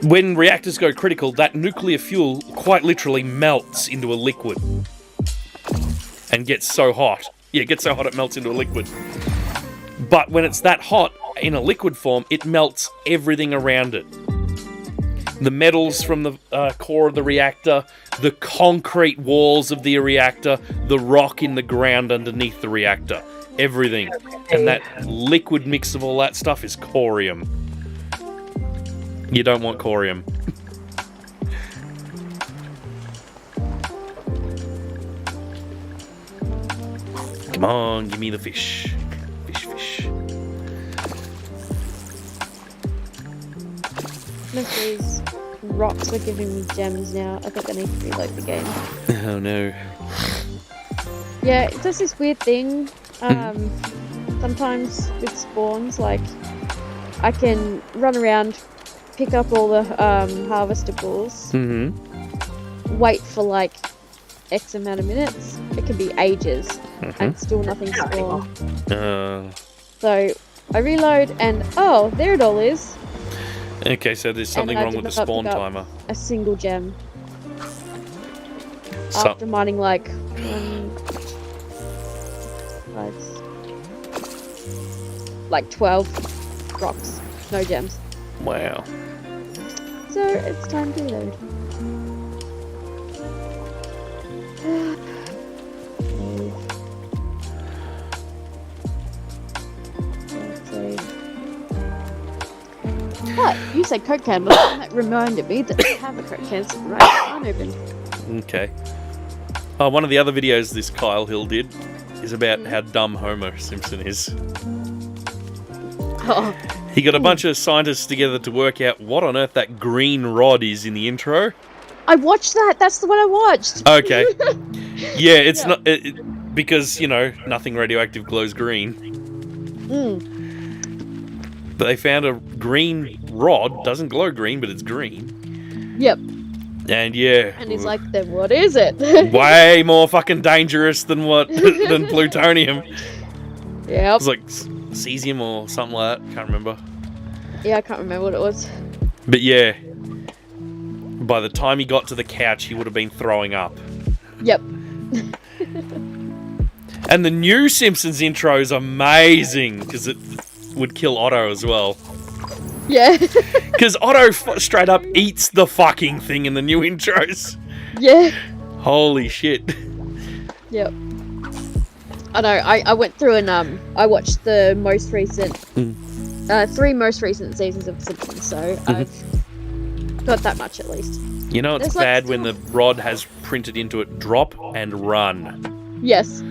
When reactors go critical, that nuclear fuel quite literally melts into a liquid. And gets so hot. Yeah, it gets so hot it melts into a liquid. But when it's that hot, in a liquid form, it melts everything around it. The metals from the core of the reactor, the concrete walls of the reactor, the rock in the ground underneath the reactor. Everything. And that liquid mix of all that stuff is corium. You don't want corium. Come on, give me the fish. Fish. These rocks are giving me gems now. I think I need to reload the game. Oh no. Yeah, it does this weird thing. Sometimes with spawns, like, I can run around, pick up all the harvestables, wait for like X amount of minutes. It can be ages, and still nothing spawn. So I reload, and oh, there it all is. Okay, so there's something wrong with the spawn timer. A single gem. After mining like 12 rocks, no gems. Wow. So it's time to reload. But you said Coke can, but that reminded me that I have a Coke can right unopened. Okay. Oh, one of the other videos this Kyle Hill did is about how dumb Homer Simpson is. Oh. He got a bunch of scientists together to work out what on earth that green rod is in the intro. I watched that. That's the one I watched. Okay. Yeah, it's not... because, you know, nothing radioactive glows green. But they found a green rod. Doesn't glow green, but it's green. Yep. And yeah. And he's like, then what is it? Way more fucking dangerous than than plutonium. Yep. It's like cesium or something like that. Can't remember. Yeah, I can't remember what it was. But yeah. By the time he got to the couch, he would have been throwing up. Yep. And And the new Simpsons intro is amazing because it would kill Otto as well. Yeah. Because Otto straight up eats the fucking thing in the new intros. Yeah. Holy shit. Yep. I know. I went through and I watched the most recent, 3 most recent seasons of Simpsons. So I've got that much at least. You know it's There's, like, bad when the rod has printed into it drop and run. Yes.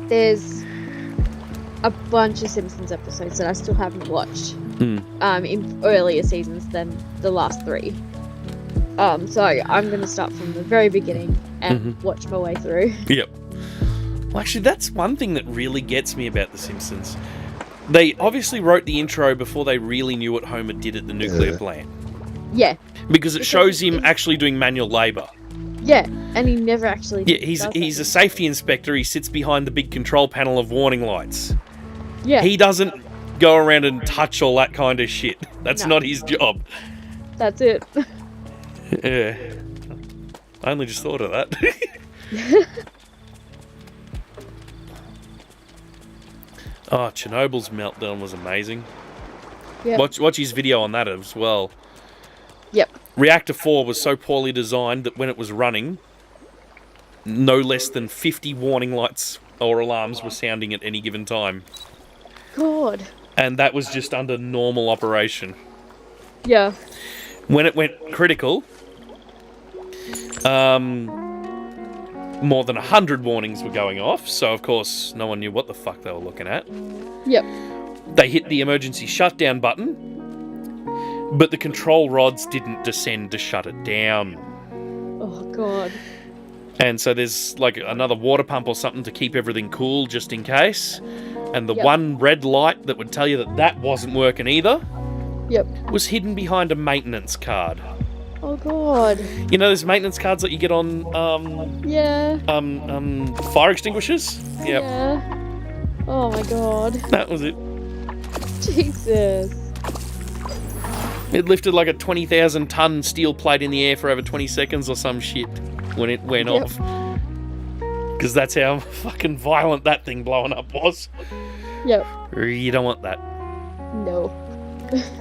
There's a bunch of Simpsons episodes that I still haven't watched. In earlier seasons than the last 3. So I'm going to start from the very beginning and watch my way through. Yep. Well, actually, that's one thing that really gets me about The Simpsons. They obviously wrote the intro before they really knew what Homer did at the nuclear plant. Yeah. Because it shows him actually doing manual labour. Yeah, and he never actually Yeah, he's a safety inspector. He sits behind the big control panel of warning lights. Yeah. He doesn't go around and touch all that kind of shit. That's not his job. That's it. Yeah. I only just thought of that. Oh, Chernobyl's meltdown was amazing. Yep. Watch his video on that as well. Yep. Reactor 4 was so poorly designed that when it was running, no less than 50 warning lights or alarms were sounding at any given time. God. And that was just under normal operation. Yeah. When it went critical, more than 100 warnings were going off, so of course no one knew what the fuck they were looking at. Yep. They hit the emergency shutdown button, but the control rods didn't descend to shut it down. Oh, God. And so there's like another water pump or something to keep everything cool just in case. And the one red light that would tell you that that wasn't working either was hidden behind a maintenance card. Oh, God. You know those maintenance cards that you get on fire extinguishers? Yep. Yeah. Oh, my God. That was it. Jesus. It lifted like a 20,000 ton steel plate in the air for over 20 seconds or some shit when it went off. Because that's how fucking violent that thing blowing up was. Yep. You don't want that. No.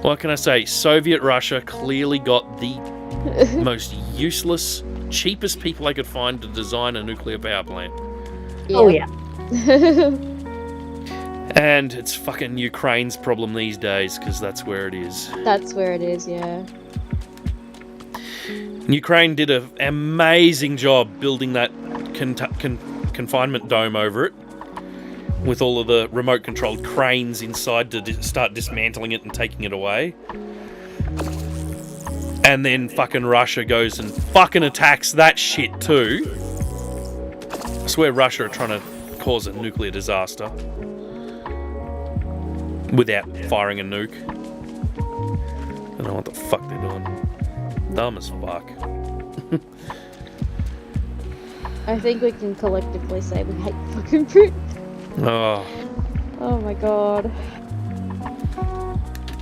What can I say? Soviet Russia clearly got the most useless, cheapest people they could find to design a nuclear power plant. Yeah. Oh, yeah. And it's fucking Ukraine's problem these days, because that's where it is. That's where it is, yeah. Ukraine did an amazing job building that confinement dome over it, with all of the remote-controlled cranes inside to start dismantling it and taking it away. And then fucking Russia goes and fucking attacks that shit too. I swear Russia are trying to cause a nuclear disaster without firing a nuke. I don't know what the fuck they're doing. Dumb as fuck. I think we can collectively say we hate fucking Putin. Oh. Oh my god.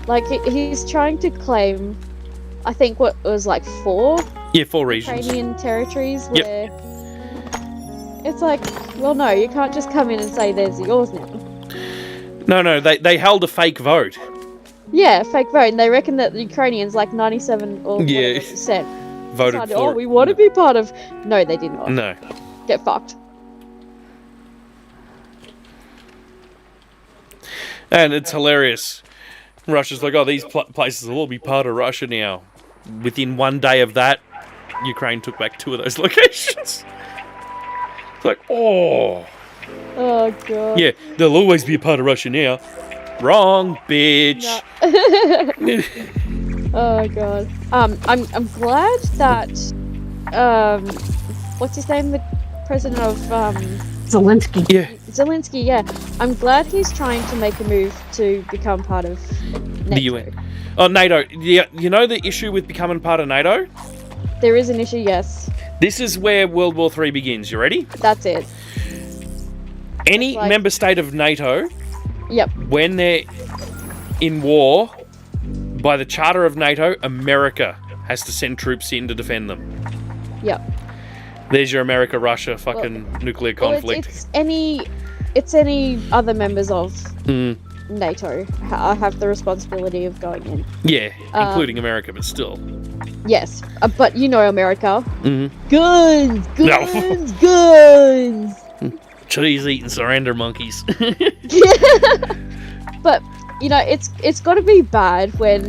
Like, he's trying to claim, I think what was like 4 regions. Ukrainian territories where it's like, well, no, you can't just come in and say there's yours now. No, they held a fake vote. Yeah, fake vote, and they reckon that the Ukrainians, like 97 or whatever percent, voted decided, for oh, we want to be part of... No, they did not. No. Get fucked. And it's hilarious. Russia's like, oh, these places will all be part of Russia now. Within one day of that, Ukraine took back 2 of those locations. It's like, oh. Oh, God. Yeah, they'll always be a part of Russia now. Wrong, bitch. No. Oh, God. I'm glad that, what's his name? The president of, Zelensky. Yeah. Zelensky, yeah. I'm glad he's trying to make a move to become part of NATO. The UN. Oh, NATO. Yeah, you know the issue with becoming part of NATO? There is an issue, yes. This is where World War III begins. You ready? That's it. Any member state of NATO, Yep. when they're in war, by the Charter of NATO, America has to send troops in to defend them. Yep. There's your America-Russia fucking nuclear conflict. It's any other members of NATO have the responsibility of going in. Yeah, including America, but still. Yes, but you know America. Mm-hmm. Guns, No. guns. Cheese-eating surrender monkeys. But you know, it's got to be bad when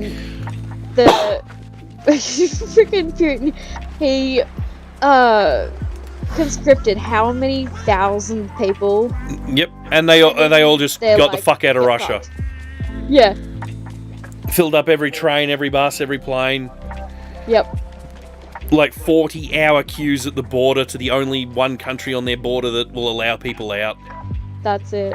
the freaking Putin he conscripted how many thousand people? Yep, and they all just got like, the fuck out of get Russia. fucked. Yeah. Filled up every train, every bus, every plane. Yep. Like 40-hour queues at the border to the only one country on their border that will allow people out. That's it.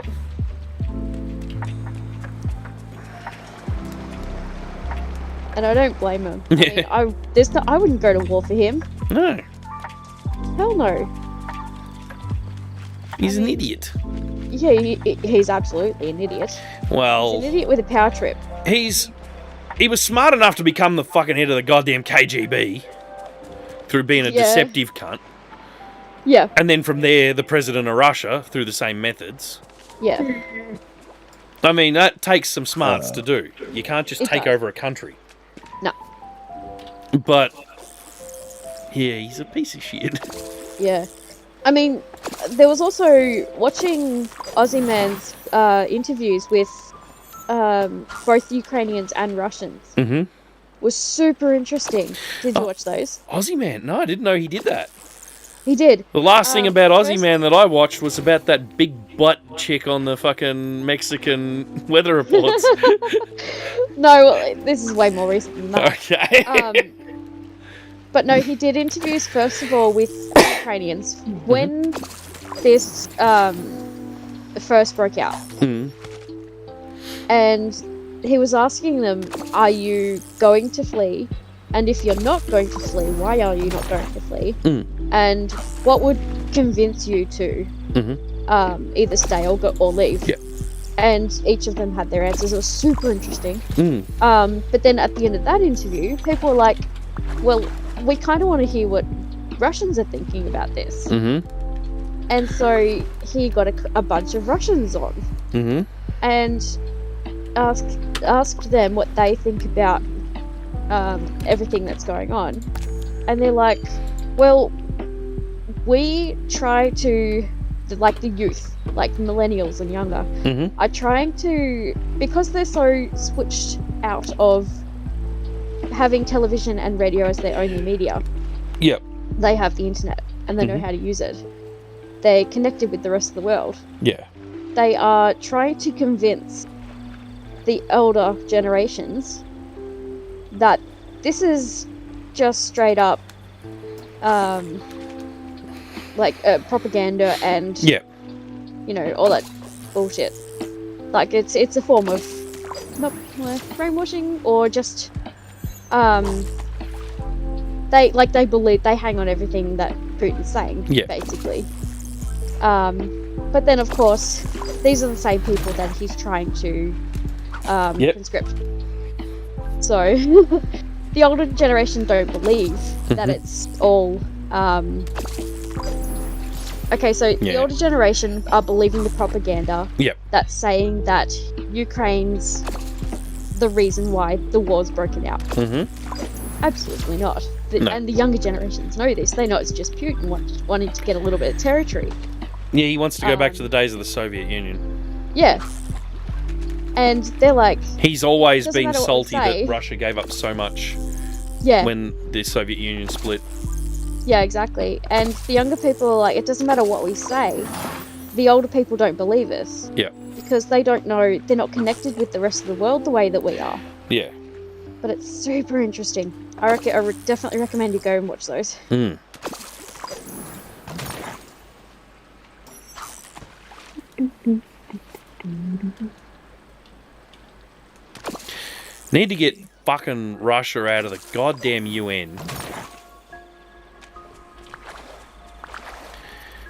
And I don't blame him. I mean, I wouldn't go to war for him. No. Hell no. He's an idiot. Yeah, he's absolutely an idiot. Well, He's an idiot with a power trip. he was smart enough to become the fucking head of the goddamn KGB through being a deceptive cunt. Yeah. And then from there, the president of Russia through the same methods. Yeah. I mean, that takes some smarts to do. You can't just take over a country. No. But, yeah, he's a piece of shit. Yeah. I mean, there was also watching Aussie Man's interviews with both Ukrainians and Russians. Mm-hmm. Was super interesting. Did you watch those? Aussie Man? No, I didn't know he did that. He did. The last thing about Aussie first- Man that I watched was about that big butt chick on the fucking Mexican weather reports. No, well, this is way more recent than that. Okay. But no, he did interviews first of all with Ukrainians when this first broke out. Mm. And he was asking them, are you going to flee? And if you're not going to flee, why are you not going to flee? Mm. And what would convince you to either stay or leave? Yeah. And each of them had their answers. It was super interesting. Mm. But then at the end of that interview, people were like, well, we kind of want to hear what Russians are thinking about this. Mm-hmm. And so he got a bunch of Russians on and asked them what they think about everything that's going on. And they're like, well, we try to, like the youth, like millennials and younger, are trying to, because they're so switched out of having television and radio as their only media. Yep. They have the internet and they know how to use it. They're connected with the rest of the world. Yeah. They are trying to convince the older generations that this is just straight up propaganda and you know, all that bullshit. Like it's a form of not brainwashing, or just they believe, they hang on everything that Putin's saying, basically. But then of course these are the same people that he's trying to conscript. So the older generation don't believe that it's all okay, so the older generation are believing the propaganda that's saying that Ukraine's the reason why the war's broken out. Absolutely not. And the younger generations know this. They know it's just Putin wanting to get a little bit of territory. Yeah, he wants to go back to the days of the Soviet Union. Yeah. And they're like... He's always been matter what we salty say. that Russia gave up so much when the Soviet Union split. Yeah, exactly. And the younger people are like, it doesn't matter what we say. The older people don't believe us. Yeah. Because they don't know, they're not connected with the rest of the world the way that we are. Yeah. But it's super interesting. I definitely recommend you go and watch those. Need to get fucking Russia out of the goddamn UN.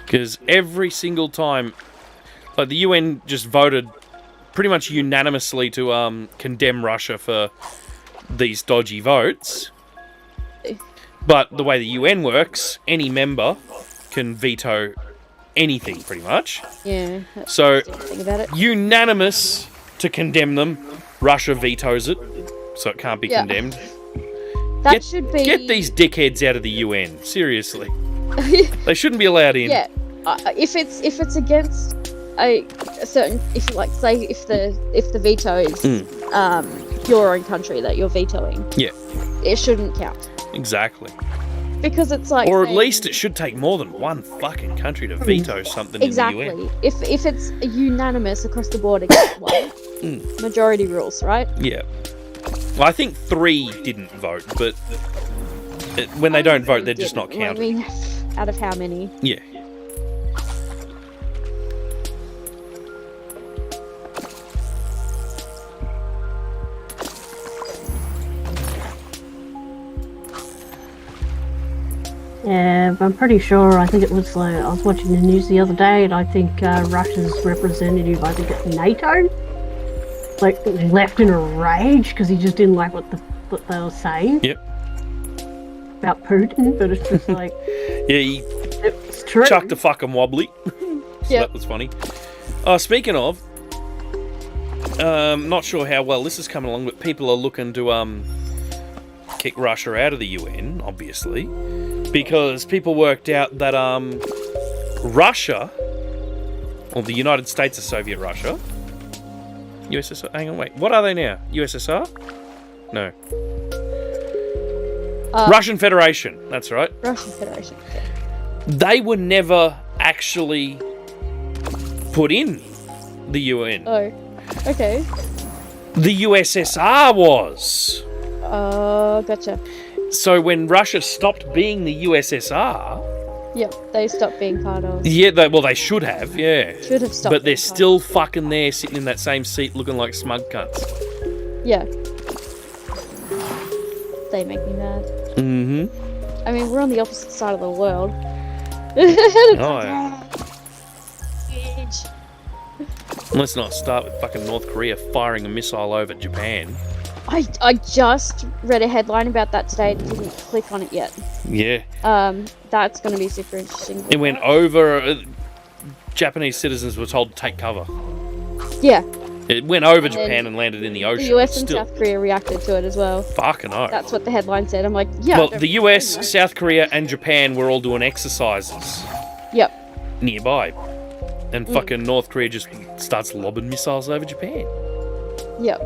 Because every single time, like the UN just voted pretty much unanimously to condemn Russia for these dodgy votes. But the way the UN works, any member can veto anything, pretty much. Yeah. That's So, the thing about it. unanimous to condemn them. Russia vetoes it, so it can't be Yeah. condemned. That should be. Get these dickheads out of the UN. Seriously. They shouldn't be allowed in. Yeah. If it's against a certain, if the veto is your own country that you're vetoing, Yeah, it shouldn't count exactly. because it's like. Or at saying- least it should take more than one fucking country to veto something in the UN. Exactly. If it's unanimous across the board against one, majority rules, right? Yeah. Well, I think 3 didn't vote, but when they don't vote, they're just not Didn't. I counted. mean, out of how many? Yeah. Yeah, I'm pretty sure. I think it was. I was watching the news the other day, and I think Russia's representative, I think at NATO, like left in a rage because he just didn't like what they were saying. Yep. About Putin, but it's just like Yeah, he it's true. chucked a fucking wobbly. So Yep. that was funny. Speaking of, not sure how well this is coming along, but people are looking to kick Russia out of the UN, obviously, because people worked out that Russia, or the United States of Soviet Russia, USSR. Hang on, wait. What are they now? USSR? No. Russian Federation. That's right. Russian Federation. Yeah. They were never actually put in the UN. Oh, okay. The USSR was. Gotcha. So when Russia stopped being the USSR, Yep, they stopped being part of. yeah, they should have, yeah. Should have stopped. But they're being part still fucking there, sitting in that same seat, looking like smug cunts. of. Yeah. They make me mad. Mm-hmm. I mean, we're on the opposite side of the world. Oh, yeah. Huge. Let's not start with fucking North Korea firing a missile over Japan. I just read a headline about that today and didn't click on it yet. Yeah. That's going to be super interesting. It went over. Japanese citizens were told to take cover. Yeah, It went over And then Japan and landed in the ocean. the US but and still, South Korea reacted to it as well. fucking oath. That's what the headline said. I'm like, yeah. Well, they're the fine, US, right? South Korea, and Japan were all doing exercises Yep. nearby. And Mm. fucking North Korea just starts lobbing missiles over Japan. Yep.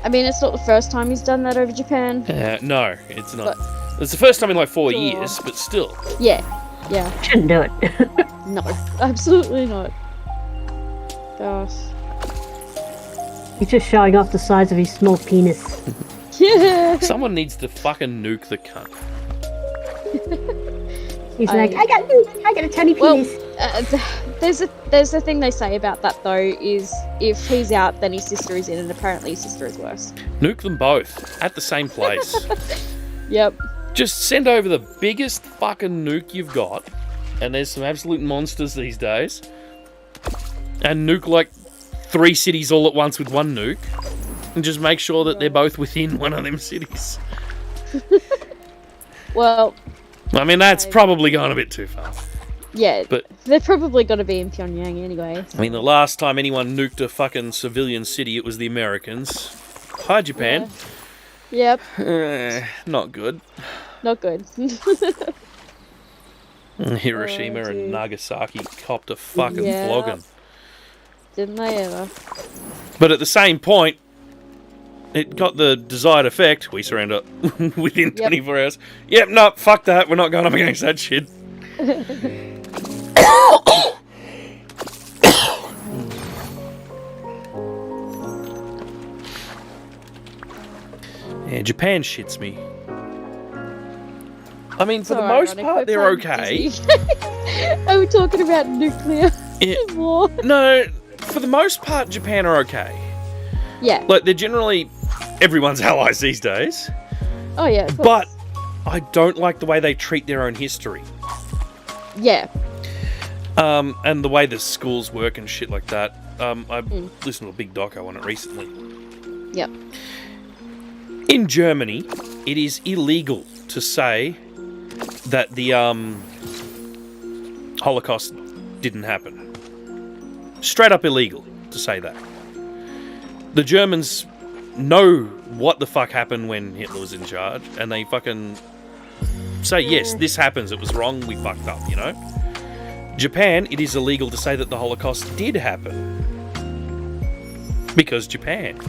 I mean, it's not the first time he's done that over Japan. No, it's not. It's the first time in like 4 Sure. years, but still. Yeah. Yeah. Shouldn't do it. No. Absolutely not. Gosh. He's just showing off the size of his small penis. Yeah. Someone needs to fucking nuke the cunt. He's like, I got a tiny Well, penis. there's a thing they say about that though is if he's out, then his sister is in, and apparently his sister is worse. Nuke them both at the same place. Yep. Just send over the biggest fucking nuke you've got, and there's some absolute monsters these days, and nuke like 3 cities all at once with one nuke, and just make sure that they're both within one of them cities. Well, I mean, that's probably going a bit too far. yeah. But- they're probably going to be in Pyongyang anyway. I mean, the last time anyone nuked a fucking civilian city, it was the Americans. Hi, Japan. Yep. Not good. Not good. Hiroshima Oh, and dude. Nagasaki copped a fucking Yeah. flogging. Didn't they ever? But at the same point, it got the desired effect. We surrender within 24 hours. Yep, no, fuck that. We're not going up against that shit. Yeah, Japan shits me. I mean, for the most part, they're okay. Are we talking about nuclear Yeah. war? No, for the most part, Japan are okay. Yeah. Like, they're generally everyone's allies these days. Oh yeah. Of But course. I don't like the way they treat their own history. Yeah. And the way the schools work and shit like that. I listened to a big doco on it recently. Yep. In Germany, it is illegal to say that the Holocaust didn't happen. Straight up illegal to say that. The Germans know what the fuck happened when Hitler was in charge, and they fucking say, yes, this happens, it was wrong, we fucked up, you know? Japan, it is illegal to say that the Holocaust did happen. Because Japan.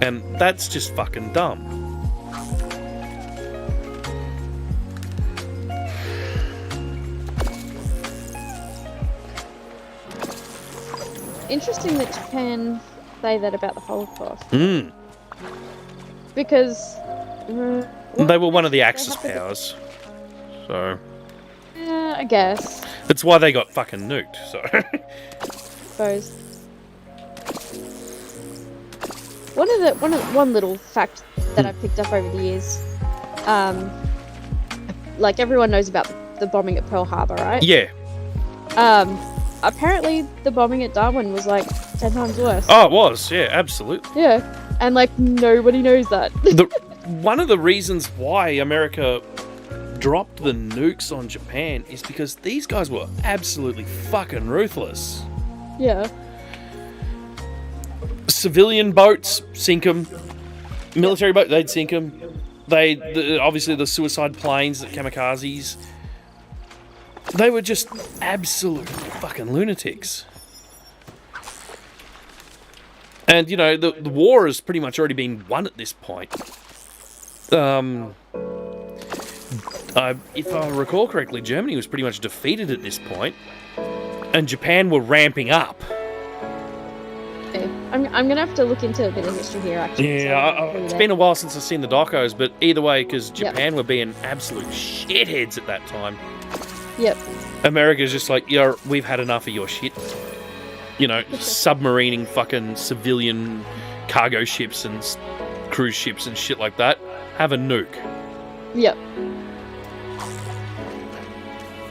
And that's just fucking dumb. Interesting that Japan say that about the Holocaust. Mm. Because... They were one of the Axis powers. So... Yeah, I guess. That's why they got fucking nuked, so... Suppose. One little fact that I picked up over the years, like everyone knows about the bombing at Pearl Harbor, right? Yeah. Apparently the bombing at Darwin was like 10 times worse. Oh, it was, yeah, absolutely. Yeah, and like nobody knows that. One of the reasons why America dropped the nukes on Japan is because these guys were absolutely fucking ruthless. Yeah. Civilian boats, sink them. Military boat, they'd sink them. Obviously the suicide planes, the kamikazes. They were just absolute fucking lunatics. And, you know, the war has pretty much already been won at this point. If I recall correctly, Germany was pretty much defeated at this point, and Japan were ramping up. Okay. I'm gonna have to look into a bit of history here, actually. Yeah, it's been a while since I've seen the docos, but either way, because Japan were being absolute shitheads at that time. Yep. America's just like, yeah, we've had enough of your shit. You know, submarining fucking civilian cargo ships and cruise ships and shit like that. Have a nuke. Yep.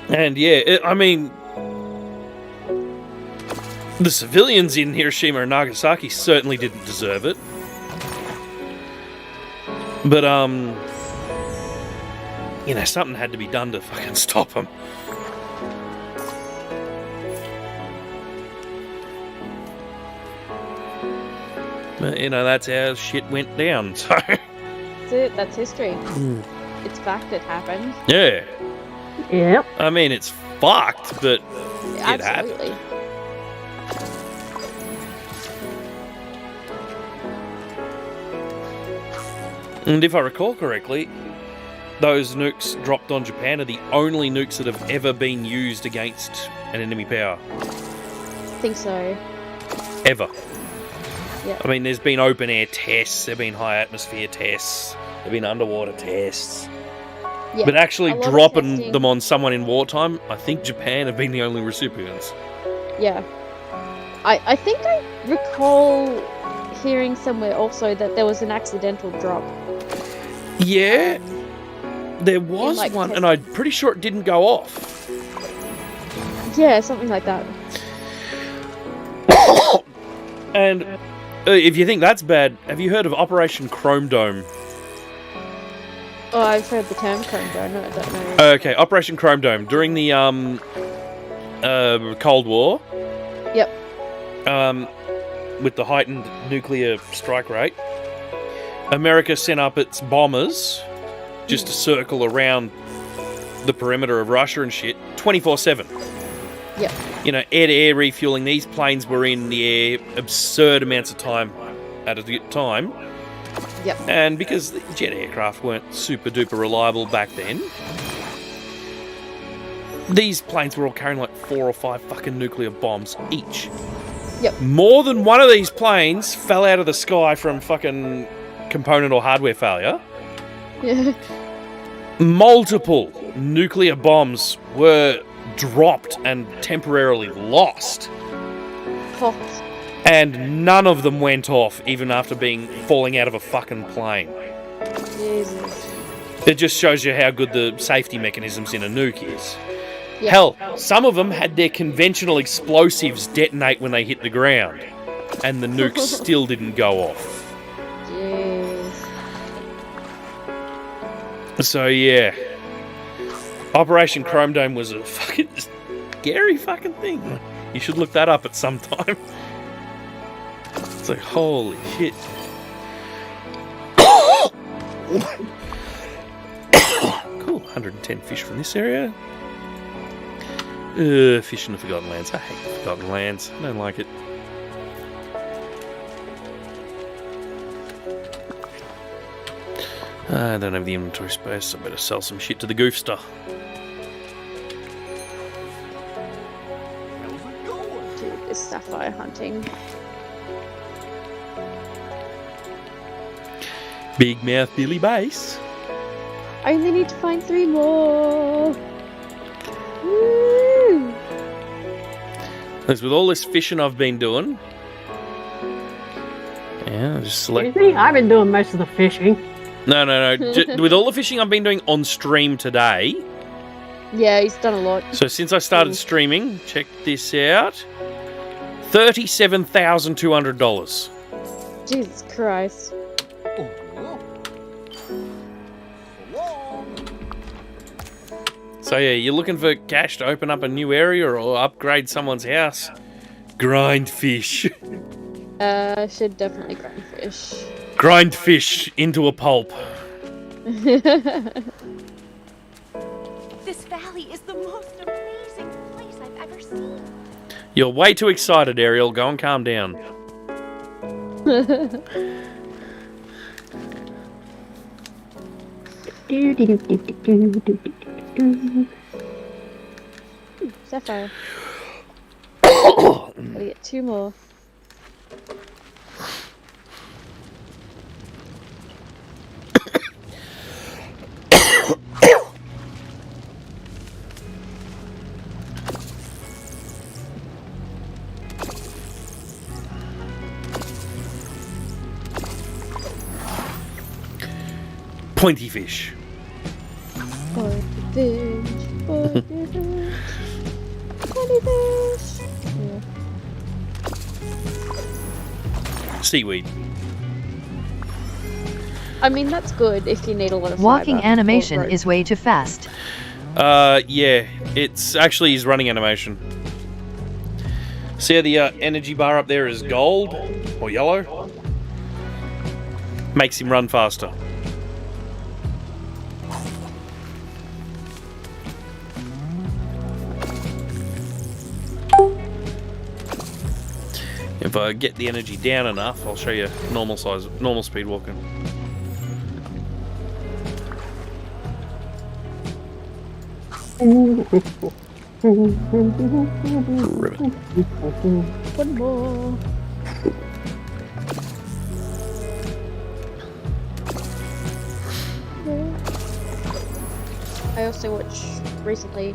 And yeah, I mean, the civilians in Hiroshima and Nagasaki certainly didn't deserve it. But, you know, something had to be done to fucking stop them. But, you know, that's how shit went down, so... That's it, that's history. It's fact, it happened. Yeah. Yep. I mean, it's fucked, but it Absolutely. happened. And if I recall correctly, those nukes dropped on Japan are the only nukes that have ever been used against an enemy power. I think so. Ever. Yeah. I mean, there's been open air tests, there have been high atmosphere tests, there have been underwater tests. Yeah. But actually A lot of dropping testing. them on someone in wartime, I think Japan have been the only recipients. Yeah. I think I recall hearing somewhere also that there was an accidental drop. Yeah, there was like one, test- and I'm pretty sure it didn't go off. Yeah, something like that. And if you think that's bad, have you heard of Operation Chrome Dome? Oh, I've heard the term Chrome Dome, I don't know. Okay, Operation Chrome Dome. During the Cold War, Yep. with the heightened nuclear strike rate, America sent up its bombers just to circle around the perimeter of Russia and shit, 24/7. Yep. You know, air-to-air refueling. These planes were in the air absurd amounts of time at a time. Yep. And because the jet aircraft weren't super-duper reliable back then, these planes were all carrying like 4 or 5 fucking nuclear bombs each. Yep. More than one of these planes fell out of the sky from fucking component or hardware failure. Yeah. Multiple nuclear bombs were dropped and temporarily lost. Oh, And none of them went off even after falling out of a fucking plane. Jesus. It just shows you how good the safety mechanisms in a nuke is. Yeah. Hell, some of them had their conventional explosives detonate when they hit the ground, and the nuke still didn't go off. Jeez. So yeah. Operation Chrome Dome was a fucking scary fucking thing. You should look that up at some time. It's like, holy shit. Cool, 110 fish from this area. Fish in the Forgotten Lands. I hate the Forgotten Lands. I don't like it. I don't have the inventory space, so I better sell some shit to the goofster. Do this sapphire hunting. Big Mouth Billy Bass. I only need to find 3 more. Woo! As with all this fishing I've been doing. Yeah, I just select. Excuse me? I've been doing most of the fishing. No. With all the fishing I've been doing on stream today. Yeah, he's done a lot. So since I started streaming, check this out. $37,200. Jesus Christ. So yeah, you're looking for cash to open up a new area or upgrade someone's house. Grind fish. Should definitely grind fish. Grind fish into a pulp. This valley is the most amazing place I've ever seen. You're way too excited, Ariel. Go and calm down. Sapphire. Gotta get 2 more. Pointy fish. Pointy fish. Pointy fish. Pointy fish. Yeah. Seaweed. I mean, that's good if you need a lot of Walking fiber animation or rope. is way too fast. Yeah. It's actually his running animation. See how the energy bar up there is gold or yellow? Makes him run faster. If I get the energy down enough, I'll show you normal speed walking. Ribbon. One more. I also watched recently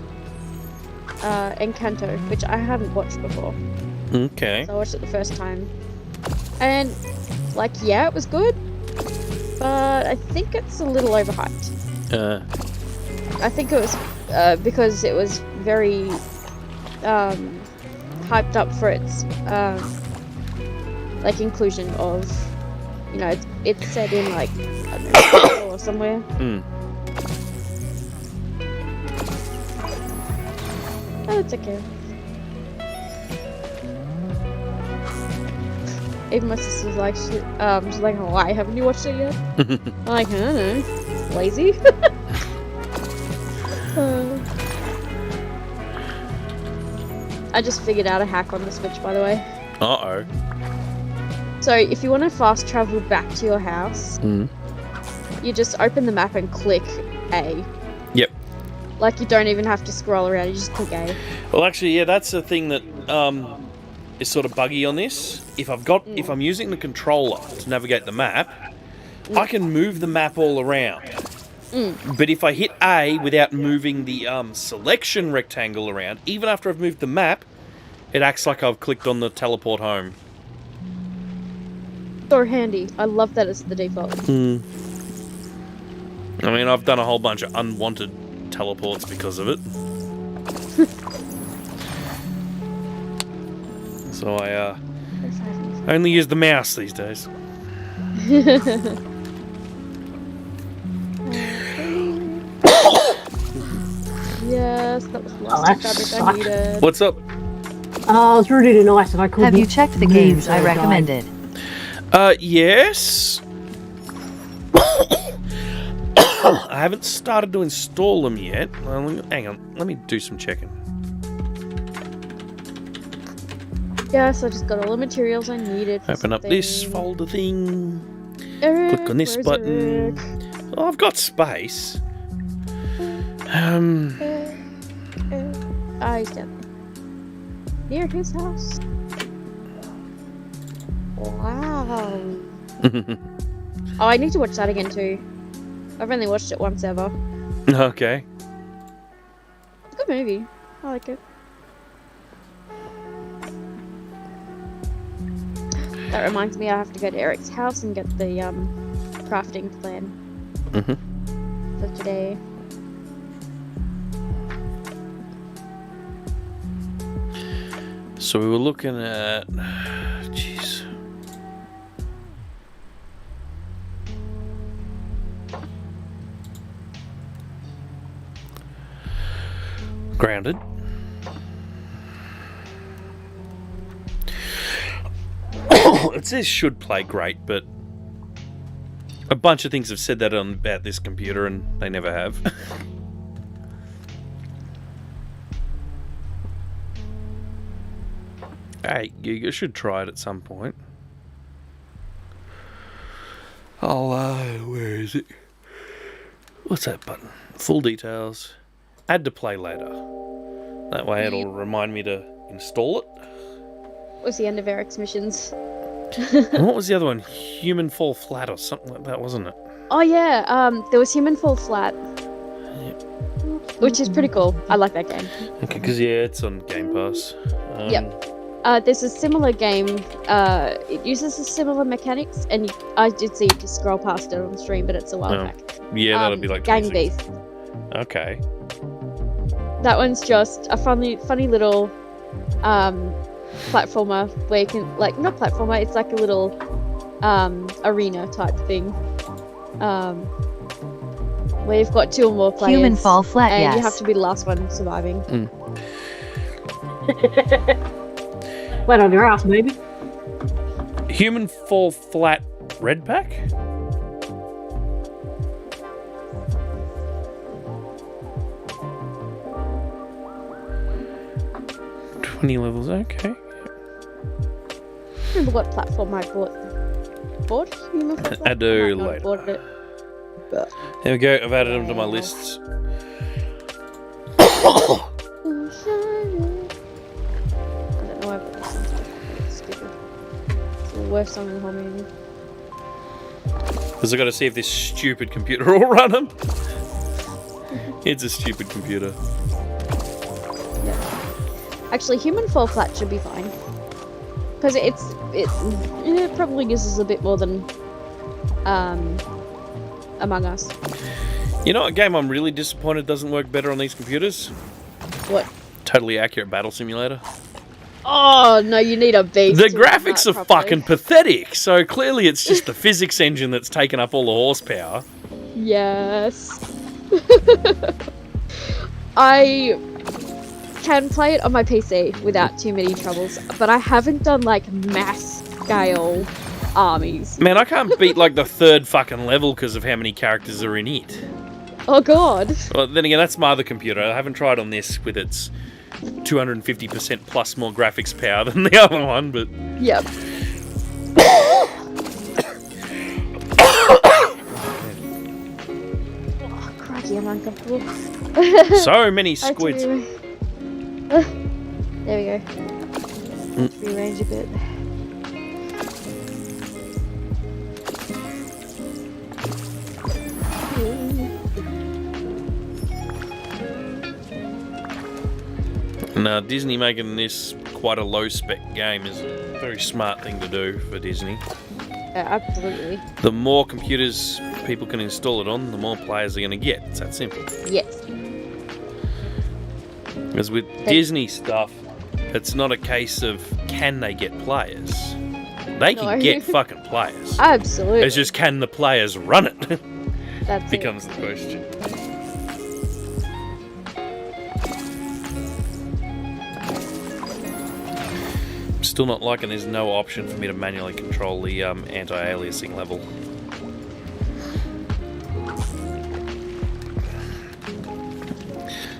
Encanto, which I hadn't watched before. Okay. So I watched it the first time. And, like, yeah, it was good. But I think it's a little overhyped. I think it was because it was very hyped up for its like inclusion of, you know, it's set in like, I don't know, or somewhere. Oh, it's okay. Even my sister's like, she's like, why haven't you watched it yet? I'm like, I don't know, lazy. I just figured out a hack on the Switch, by the way. Uh-oh. So if you want to fast travel back to your house, you just open the map and click A. Yep. Like, you don't even have to scroll around, you just click A. Well, actually, yeah, that's the thing that is sort of buggy on this. If I'm using the controller to navigate the map, I can move the map all around. But if I hit A without moving the selection rectangle around, even after I've moved the map, it acts like I've clicked on the teleport home. So handy. I love that as the default. I mean, I've done a whole bunch of unwanted teleports because of it. So I only use the mouse these days. Yes, that was the last that fabric I sucked. needed. What's up? Oh, it's really nice and I couldn't. Have you checked the move, games so I died. recommended? Yes. I haven't started to install them yet. Hang on, let me do some checking. Yes, I just got all the materials I needed. For Open up this folder thing. Eric, Click on this where's button. Eric? Oh, I've got space. He's down there. Near his house. Wow. Oh, I need to watch that again too. I've only watched it once ever. Okay. It's a good movie. I like it. That reminds me I have to go to Eric's house and get the crafting plan for today. So we were looking at... Jeez. Grounded. It says should play great, but a bunch of things have said that about this computer and they never have. Hey, you should try it at some point. Where is it? What's that button? Full details. Add to play later. That way it'll remind me to install it. Was the end of Eric's missions. And what was the other one? Human Fall Flat or something like that, wasn't it? Oh yeah, there was Human Fall Flat. Which is pretty cool. I like that game. Okay, because yeah, it's on Game Pass. Yep. There's a similar game. It uses a similar mechanics, and I did see you just scroll past it on the stream, but it's a while back. Yeah, that'll be like Gang 26. Beast. Okay. That one's just a funny little platformer where you can, like, not platformer, it's like a little arena type thing. Where you've got 2 or more players. Human Fall Flat, and yes. you have to be the last one surviving. Wet on your ass, maybe. Human Fall Flat Red Pack? $20 levels, okay. Remember what platform I bought? Human Fall Flat? I do Might not have later. bought it. There we go, I've added them to my lists. I don't know why I put this on. It's stupid. It's the worst song in the whole movie. Because I've got to see if this stupid computer will run them. It's a stupid computer. Actually, Human Fall Flat should be fine. Because it probably uses a bit more than Among Us. You know what game I'm really disappointed doesn't work better on these computers? What? Totally Accurate Battle Simulator. Oh, no, you need a beast. The to run graphics that are properly. fucking pathetic, so clearly it's just the physics engine that's taken up all the horsepower. Yes. I can play it on my PC without too many troubles, but I haven't done, like, mass scale armies. Man, I can't beat like the 3rd fucking level because of how many characters are in it. Oh, God. Well, then again, that's my other computer. I haven't tried on this with its 250% plus more graphics power than the other one, but... Yep. Oh, crikey, I'm uncomfortable. So many I squids. too. There we go. Rearrange a bit. Now, Disney making this quite a low-spec game is a very smart thing to do for Disney. Yeah, absolutely. The more computers people can install it on, the more players are going to get. It's that simple. Yes. Because with Disney stuff, it's not a case of can they get players. They can No. get fucking players. Absolutely. It's just can the players run it? That's Becomes the question. Still not liking there's no option for me to manually control the anti-aliasing level.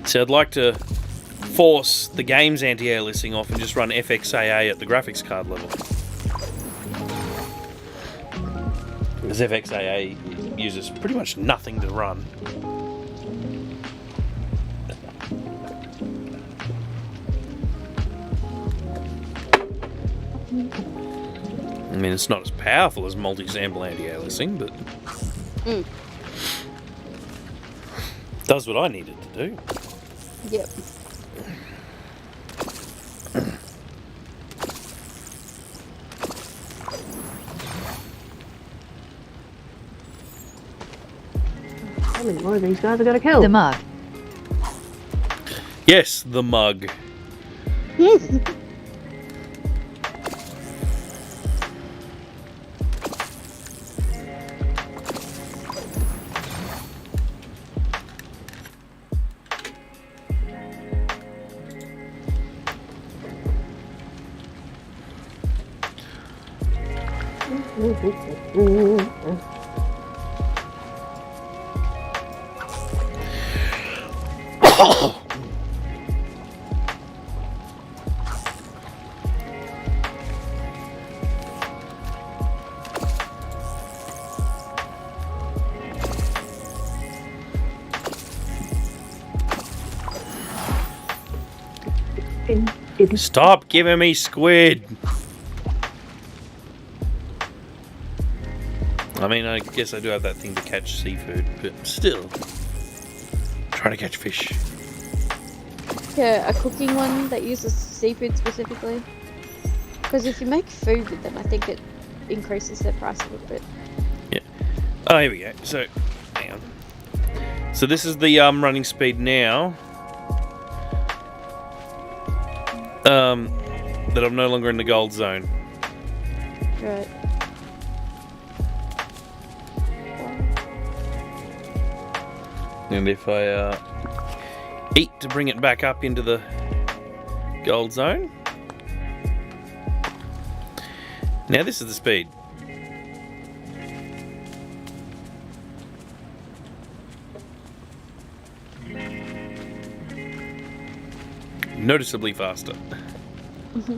So I'd like to force the game's anti-aliasing off and just run FXAA at the graphics card level. Because FXAA uses pretty much nothing to run. I mean, it's not as powerful as multi-sample anti-aliasing, but does what I needed to do. Yep. How many more of these guys I gotta kill? The mug. Yes, the mug. Stop giving me squid. I mean, I guess I do have that thing to catch seafood, but still. Trying to catch fish. Yeah, a cooking one that uses seafood specifically. Because if you make food with them, I think it increases their price a little bit. Yeah. Oh, here we go. So, hang on. So this is the running speed now. That I'm no longer in the gold zone. Right. And if I eat to bring it back up into the gold zone. Now this is the speed. Noticeably faster. Mm-hmm.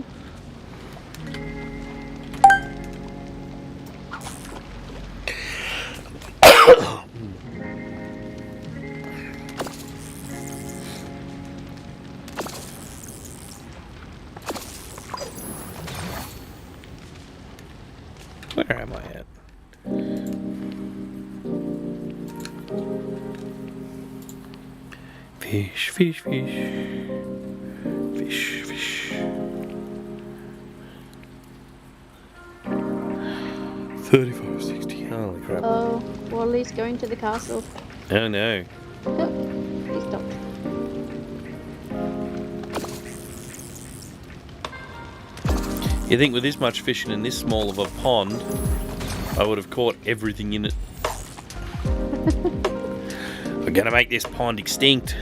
Where am I at? Fish, fish, fish. Fish, fish. 35.60. Holy crap. Oh, Wally's going to the castle. Oh no. Oh, he stopped. You think with this much fishing in this small of a pond, I would have caught everything in it. We're gonna make this pond extinct.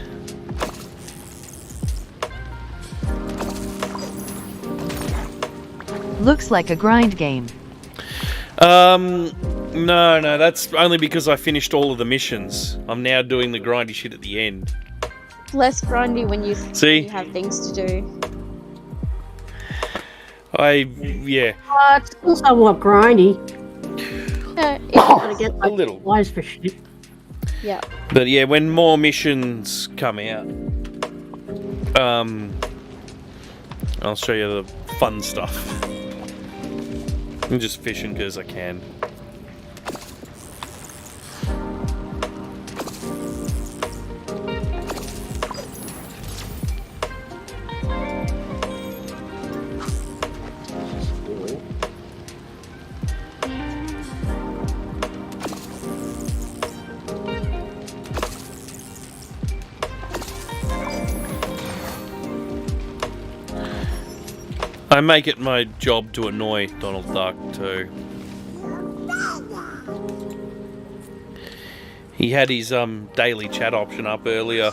Looks like a grind game. No, that's only because I finished all of the missions. I'm now doing the grindy shit at the end. Less grindy when you have things to do. Yeah. It's still somewhat grindy. Yeah, Gotta get a little. wise for shit. yeah. But yeah, when more missions come out, I'll show you the fun stuff. I'm just fishing because I can. I make it my job to annoy Donald Duck too. He had his daily chat option up earlier,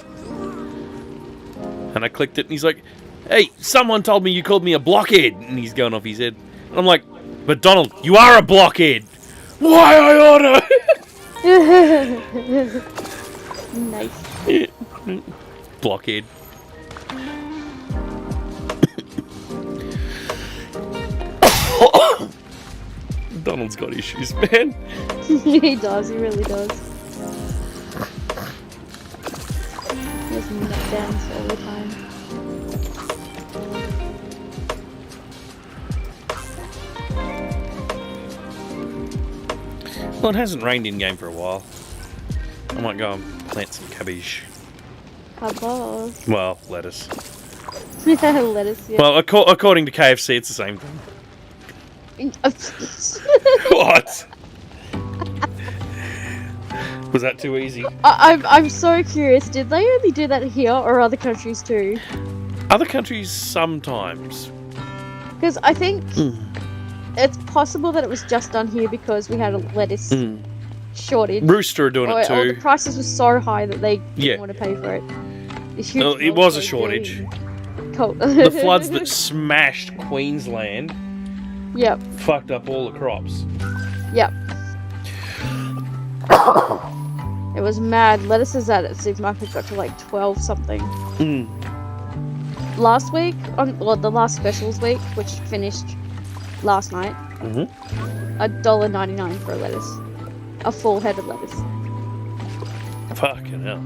and I clicked it, and he's like, Hey, someone told me you called me a blockhead. And he's going off his head. And I'm like, but Donald, you are a blockhead. Why I oughta? Nice. Blockhead. Donald's got issues, man. He does, he really does. He has meltdowns all the time. Well, it hasn't rained in game for a while. I might go and plant some cabbage. Cabbage. Well, lettuce. Lettuce, yeah. Well, according to KFC, it's the same thing. What? Was that too easy? I'm so curious. Did they only do that here or other countries too? Other countries sometimes. Because I think it's possible that it was just done here because we had a lettuce shortage. Rooster are doing it Or too. the prices were so high that they didn't Yeah. want to pay for it. Well, it was a shortage. Cool. The floods that smashed Queensland Yep. fucked up all the crops. Yep. It was mad. Lettuces at the supermarket got to like 12 something. Last week, the last specials week, which finished last night, $1.99 for a lettuce. A full head of lettuce. Fucking hell.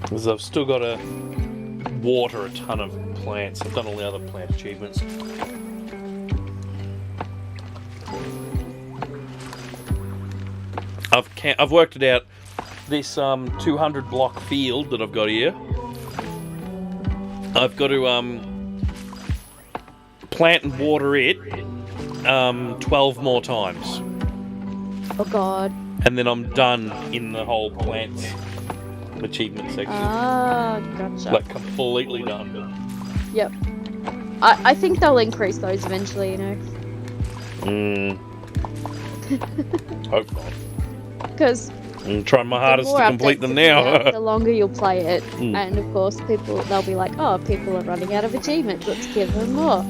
Because I've still got to water a ton of plants. I've done all the other plant achievements. I've worked it out. This 200 block field that I've got here, I've got to plant and water it 12 more times, Oh god. and then I'm done in the whole plants achievement section. Ah, gotcha. Like completely done. Yep. I think they'll increase those eventually, you know. Hope not. Because I'm trying my hardest to complete them now. the longer you'll play it, and of course they'll be like, oh, people are running out of achievements, let's give them more.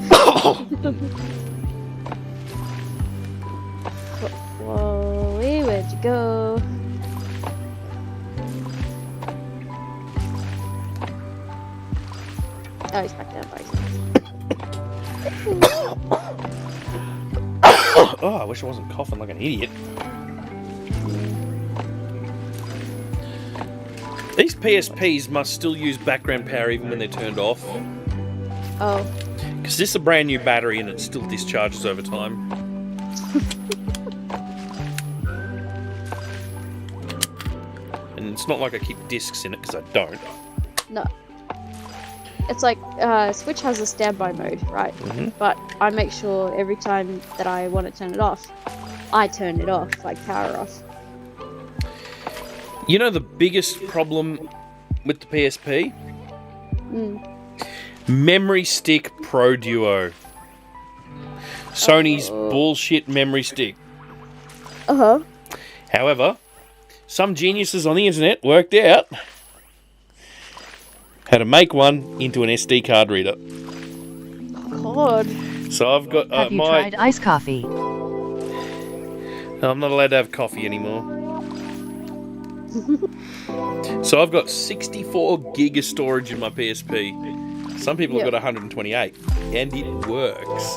Whoa, where'd you go? Oh, he's back down by Oh, I wish I wasn't coughing like an idiot. These PSPs must still use background power even when they're turned off. Oh. Because this is a brand new battery and it still discharges over time. And it's not like I keep discs in it, because I don't. No. It's like, Switch has a standby mode, right? But I make sure every time that I want to turn it off, I turn it off, like power off. You know the biggest problem with the PSP? Memory Stick Pro Duo. Sony's bullshit memory stick. Uh-huh. However, some geniuses on the internet worked out how to make one into an SD card reader. God. So I've got Have you tried iced coffee? I'm not allowed to have coffee anymore. So I've got 64 gig of storage in my PSP. Some people have got 128, and it works.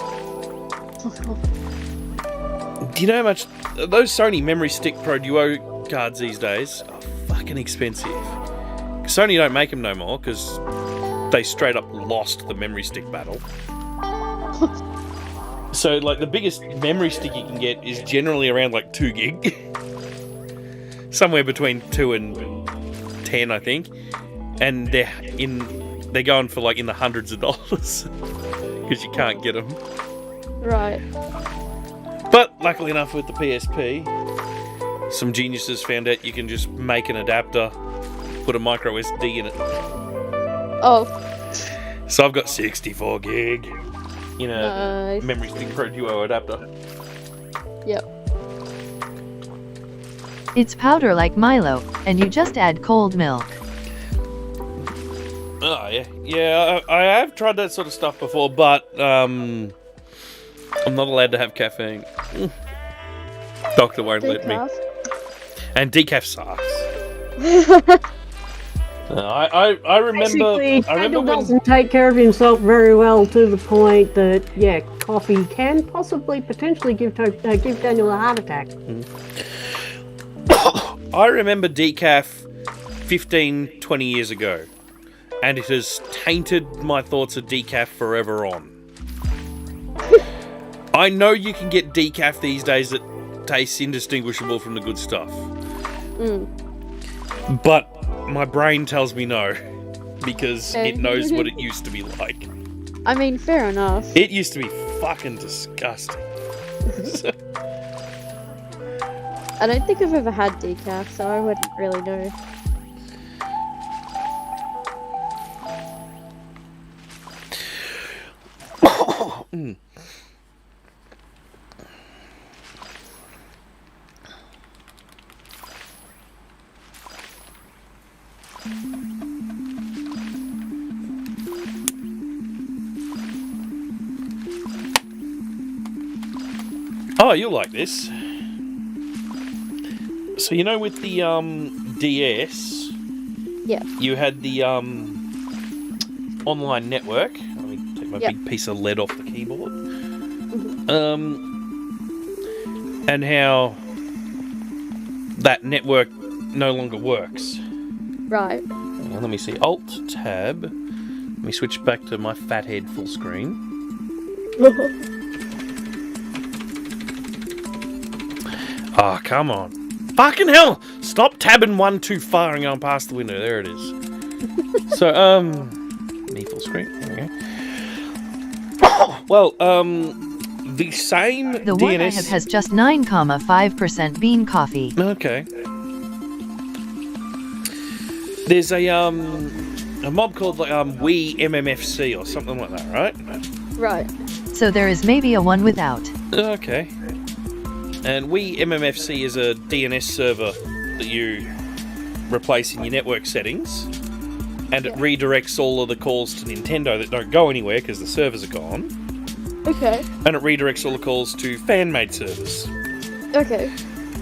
Do you know how much those Sony Memory Stick Pro Duo cards these days are fucking expensive? Sony don't make them no more because they straight up lost the memory stick battle. So, like, the biggest memory stick you can get is generally around like 2 gig. Somewhere between 2 and 10, I think. And they're going for like in the hundreds of dollars because you can't get them. Right. But luckily enough with the PSP, some geniuses found out you can just make an adapter, put a micro SD in it. Oh. So I've got 64 gig in a Nice. Memory Stick Pro Duo adapter. Yep. It's powder like Milo, and you just add cold milk. Oh, yeah. Yeah, I have tried that sort of stuff before, but I'm not allowed to have caffeine. Doctor won't let me. Decaf. And decaf sucks. I remember. Basically, I remember Daniel when. doesn't take care of himself very well to the point that, yeah, coffee can potentially give Daniel a heart attack. I remember decaf 15, 20 years ago, and it has tainted my thoughts of decaf forever on. I know you can get decaf these days that tastes indistinguishable from the good stuff. But my brain tells me no, because it knows what it used to be like. I mean, fair enough. It used to be fucking disgusting. I don't think I've ever had decaf, so I wouldn't really know. Oh, you'll like this. So you know with the DS, Yeah. you had the online network. Let me take my Yep. big piece of lead off the keyboard. And how that network no longer works. Right. Now, let me see. Alt tab. Let me switch back to my fathead full screen. Oh, come on. Fucking hell! Stop tabbing one too far and going past the window. There it is. So, me full screen. There we go. Well, the same The one I DNS... have has just 9,5% bean coffee. Okay. There's a mob called like We MMFC or something like that, right? Right. So there is maybe a one without. Okay. And We MMFC is a DNS server that you replace in your network settings, and it redirects all of the calls to Nintendo that don't go anywhere because the servers are gone, Okay. and it redirects all the calls to fan-made servers. Okay.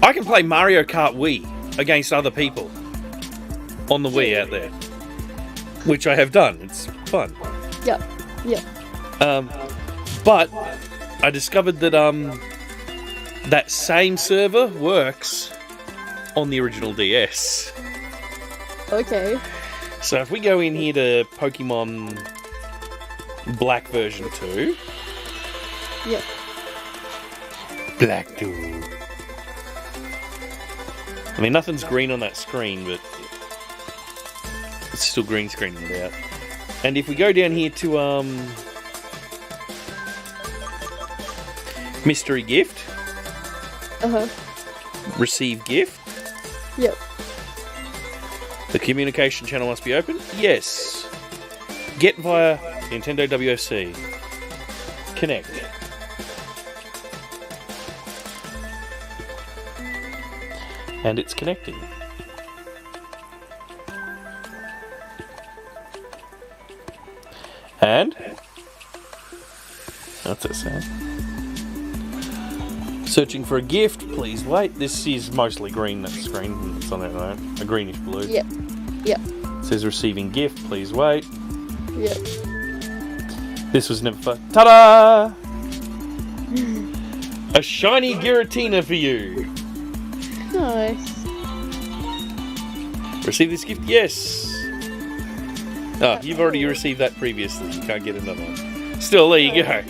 I can play Mario Kart Wii against other people on the Wii out there, which I have done. It's fun. Yep. Yep. But I discovered that that same server works on the original DS. Okay. So if we go in here to Pokemon Black version 2. Yep. Black 2. I mean, nothing's green on that screen, but it's still green screening it out. And if we go down here to Mystery Gift, Uh-huh. Receive Gift, Yep. the communication channel must be open. Yes. Get via Nintendo WFC. Connect. And it's connecting. And that's it, Sam. Searching for a gift, please wait. This is mostly green, that screen. It's on that note. A greenish blue. Yep. Yep. It says receiving gift, please wait. Yep. This was never fun. Ta-da! A shiny Giratina for you. Nice. Receive this gift? Yes. Oh, you've already received that previously. You can't get another one. Still, there you go.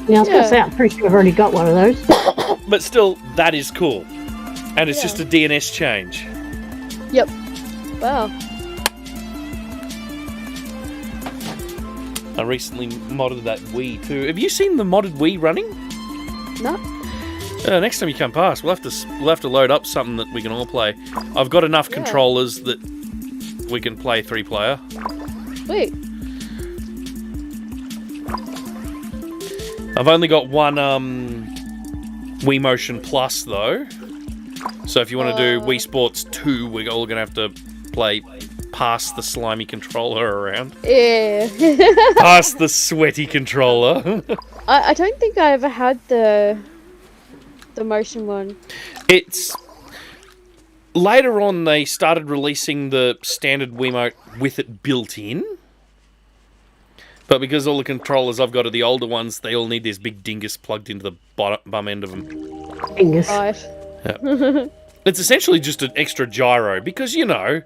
Yeah, I was going to say, I'm pretty sure I've already got one of those. But still, that is cool. And it's Yeah. just a DNS change. Yep. Wow. I recently modded that Wii too. Have you seen the modded Wii running? No. Next time you come past, we'll have to load up something that we can all play. I've got enough controllers that we can play 3-player. Sweet. I've only got one Wii Motion Plus though. So if you want to do Wii Sports 2, we're all going to have to play past the slimy controller around. Yeah. Past the sweaty controller. I don't think I ever had the motion one. It's... Later on, they started releasing the standard Wiimote with it built in. But because all the controllers I've got are the older ones, they all need this big dingus plugged into the bum end of them. Dingus. Right. Yeah. It's essentially just an extra gyro, because, you know,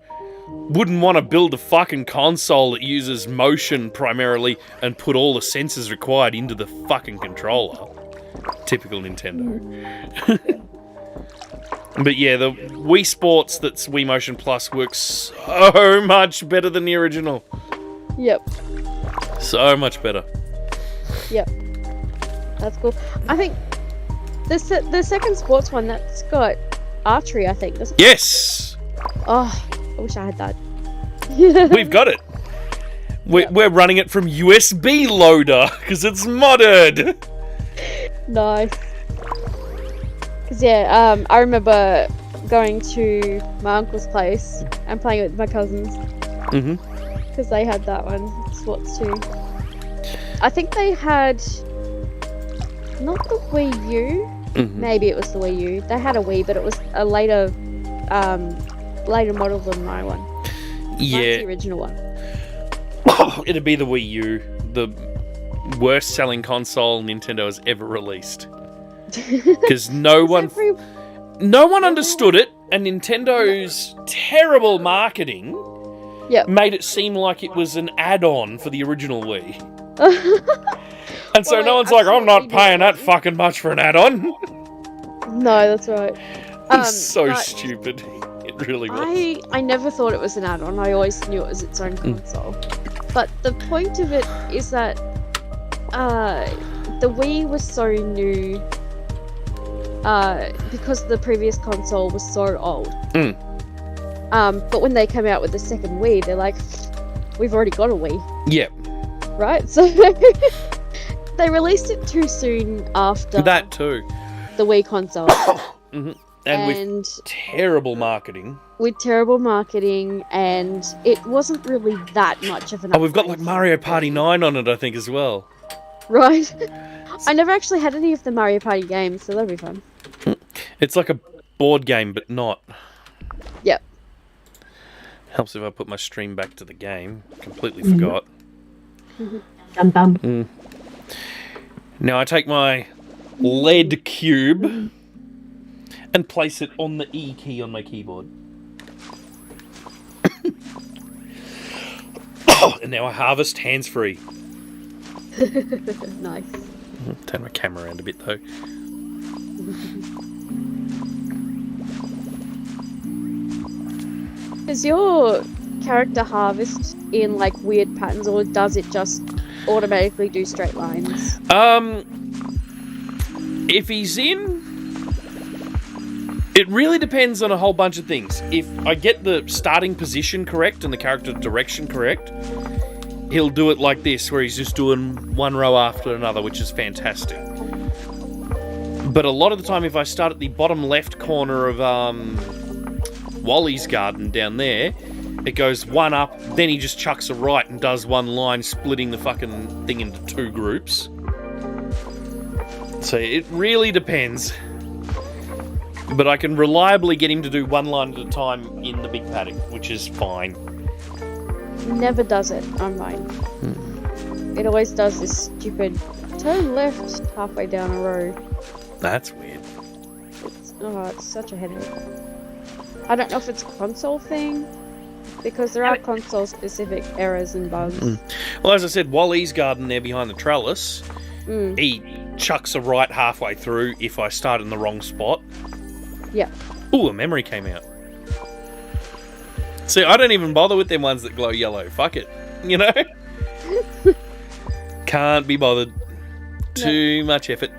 wouldn't want to build a fucking console that uses motion primarily and put all the sensors required into the fucking controller. Typical Nintendo. But yeah, the Wii Sports that's Wii Motion Plus works so much better than the original. Yep. So much better. Yep. That's cool. I think the second sports one, that's got archery, I think. Doesn't it? Yes! Oh, I wish I had that. We've got it. We're running it from USB loader, because it's modded. Nice. Because, yeah, I remember going to my uncle's place and playing it with my cousins. Mm-hmm. Because they had that one, Sports 2. I think they had... Not the Wii U. Mm-hmm. Maybe it was the Wii U. They had a Wii, but it was a later model than my one. Mine's Yeah. the original one. It'd be the Wii U. The worst selling console Nintendo has ever released. Because no one understood it, and Nintendo's terrible marketing made it seem like it was an add-on for the original Wii. And so no one's like, I'm not paying that fucking much for an add-on. No, that's right. It's so stupid. It really was. I never thought it was an add-on. I always knew it was its own console. But the point of it is that the Wii was so new because the previous console was so old. But when they came out with the second Wii, they're like, we've already got a Wii. Yep. Right? So they released it too soon after That too. the Wii console. Mm-hmm. And with terrible marketing. With terrible marketing, and it wasn't really that much of an Oh, we've got like Mario Party 9 on it, I think, as well. Right. I never actually had any of the Mario Party games, so that'll be fun. It's like a board game, but not. Yep. Helps if I put my stream back to the game. Completely forgot. Dum. Now I take my lead cube and place it on the E key on my keyboard. And now I harvest hands-free. Nice. Turn my camera around a bit though. Does your character harvest in like weird patterns, or does it just automatically do straight lines? If he's in... It really depends on a whole bunch of things. If I get the starting position correct and the character direction correct, he'll do it like this, where he's just doing one row after another, which is fantastic. But a lot of the time, if I start at the bottom left corner of Wally's garden down there, it goes one up, then he just chucks a right and does one line, splitting the fucking thing into two groups. So it really depends. But I can reliably get him to do one line at a time in the big paddock, which is fine. Never does it on mine. It always does this stupid turn left halfway down a row. That's weird. It's such a headache. I don't know if it's a console thing, because there are console-specific errors and bugs. Well, as I said, Wally's garden there behind the trellis, he chucks a right halfway through if I start in the wrong spot. Yeah. Ooh, a memory came out. See, I don't even bother with them ones that glow yellow. Fuck it. You know? Can't be bothered. Too much effort.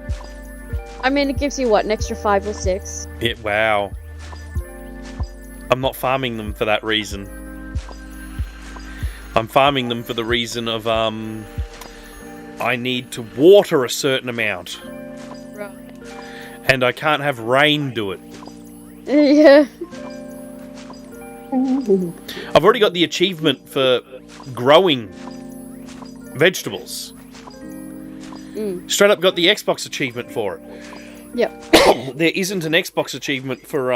I mean, it gives you, what, an extra 5 or 6? Yeah, wow. I'm not farming them for that reason. I'm farming them for the reason of, I need to water a certain amount. Right. And I can't have rain do it. Yeah. I've already got the achievement for growing vegetables. Straight up got the Xbox achievement for it. Yep. There isn't an Xbox achievement for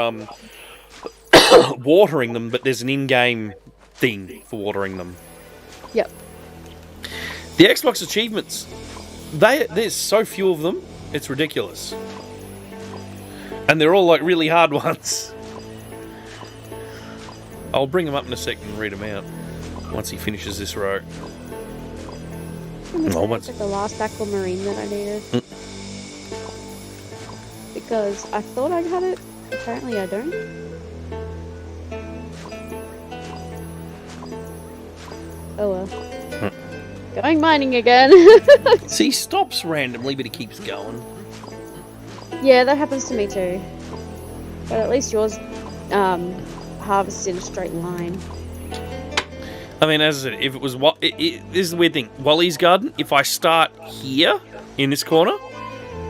watering them, but there's an in-game thing for watering them. Yep. The Xbox achievements, there's so few of them, it's ridiculous. And they're all like really hard ones. I'll bring them up in a second and read them out once he finishes this row. It's like the last aquamarine that I needed. Because I thought I had it. Apparently I don't. Oh well. Going mining again. See, he stops randomly, but he keeps going. Yeah, that happens to me too. But at least yours harvests in a straight line. I mean, as I said, if it was... this is the weird thing. Wally's garden, if I start here, in this corner,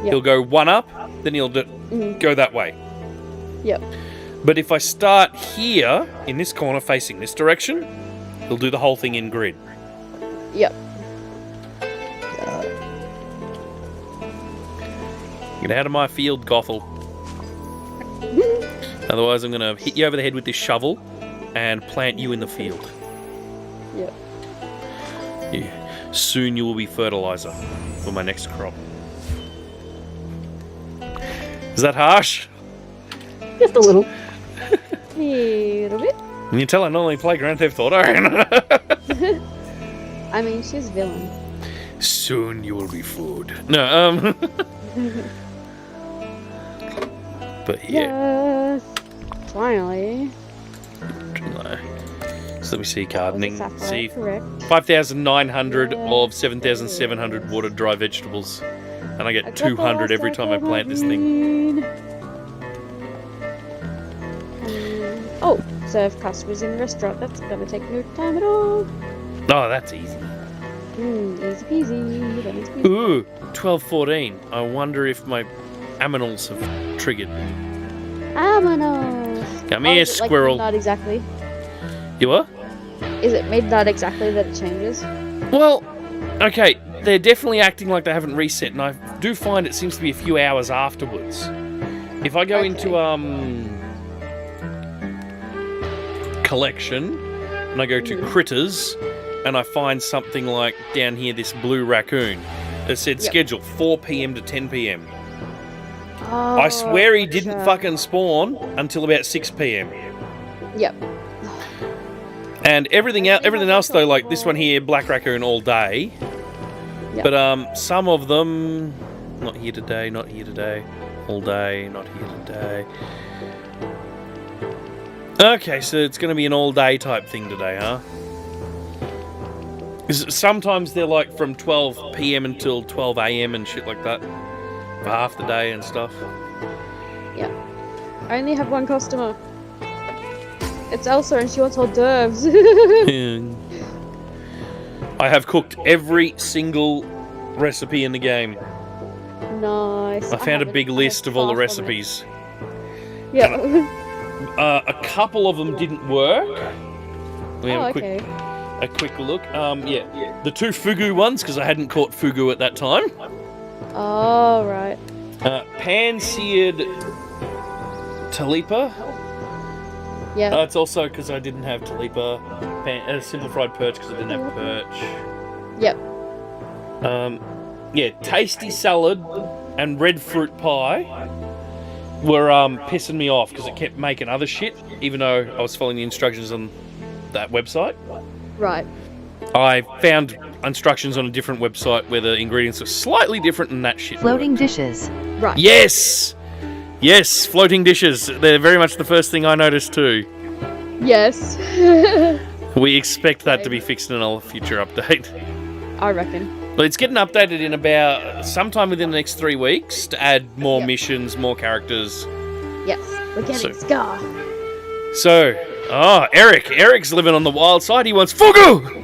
he'll go one up, then he'll go that way. Yep. But if I start here, in this corner, facing this direction, he'll do the whole thing in grid. Yep. Get out of my field, Gothel. Otherwise, I'm going to hit you over the head with this shovel and plant you in the field. Yep. Yeah. Soon you will be fertilizer for my next crop. Is that harsh? Just a little. A little bit. Can you tell I not only play Grand Theft Auto? I mean, she's a villain. Soon you will be food. No, but yeah. Yes. Finally. So let me see gardening. See, correct. 5,900 of 7,700 watered dry vegetables. And I get 200 every time I plant this thing. Oh, serve customers in restaurant. That's gonna take no time at all. Oh, that's easy. Easy peasy. That is peasy. Ooh, 12:14. I wonder if my aminals have triggered. Aminals. Come here, is it, squirrel. Like, not exactly. You what? Is it midnight exactly that it changes? Well, okay, they're definitely acting like they haven't reset, and I do find it seems to be a few hours afterwards. If I go into collection and I go to critters and I find something like down here this blue raccoon that said schedule 4 p.m. to 10 p.m. Oh, I swear he didn't fucking spawn until about 6 p.m. Yep. And everything else though, like this one here, black raccoon all day. Yep. But some of them, not here today, not here today, all day, not here today. Okay, so it's going to be an all day type thing today, huh? 'Cause sometimes they're like from 12 p.m. until 12 a.m. and shit like that. For half the day and stuff. Yep. I only have one customer. It's Elsa and she wants hors d'oeuvres. I have cooked every single recipe in the game. Nice. I found a big list of all the recipes. Yeah. A couple of them didn't work. We have okay. a quick look. Yeah. The 2 fugu ones, because I hadn't caught fugu at that time. Oh, right. Pan-seared talipa. Yeah. It's also because I didn't have talipa. Simplified perch because I didn't have perch. Yep. Yeah, tasty salad and red fruit pie were pissing me off because it kept making other shit, even though I was following the instructions on that website. Right. I found instructions on a different website where the ingredients were slightly different and that shit Floating worked. dishes. Right. Yes! Yes, floating dishes. They're very much the first thing I noticed too. Yes. We expect that to be fixed in a future update. I reckon. Well, it's getting updated in about sometime within the next 3 weeks to add more missions, more characters. Yes. We're getting Scar. So, Eric's living on the wild side. He wants fugu!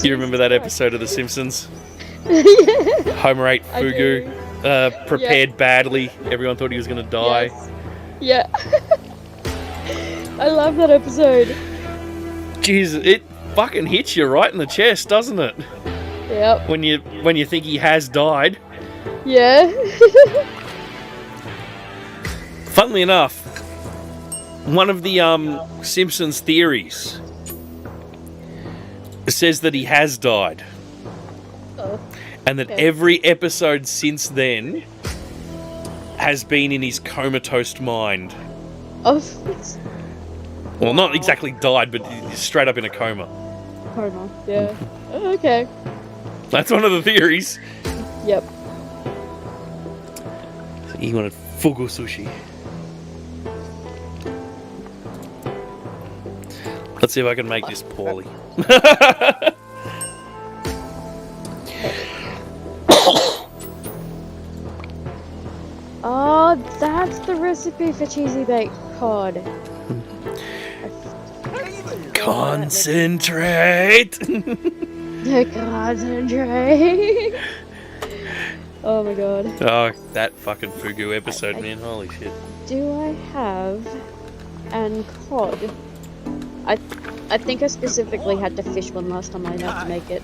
You remember that episode of The Simpsons? Homer ate I fugu, prepared badly. Everyone thought he was going to die. Yes. Yeah. I love that episode. Jeez, it fucking hits you right in the chest, doesn't it? Yep. When you think he has died. Yeah. Funnily enough, one of the Simpsons theories says that he has died. Oh. And that Okay. every episode since then has been in his comatose mind. Oh. Well, not exactly died, but he's straight up in a coma. Coma. Yeah. Oh, okay. That's one of the theories. Yep. So he wanted fugu sushi. Let's see if I can make this poorly. Oh, that's the recipe for cheesy baked cod. Concentrate! Concentrate. Oh my god. Oh, that fucking fugu episode, man. Holy shit. Do I have and cod? I think I specifically had the fish one last time I had to make it.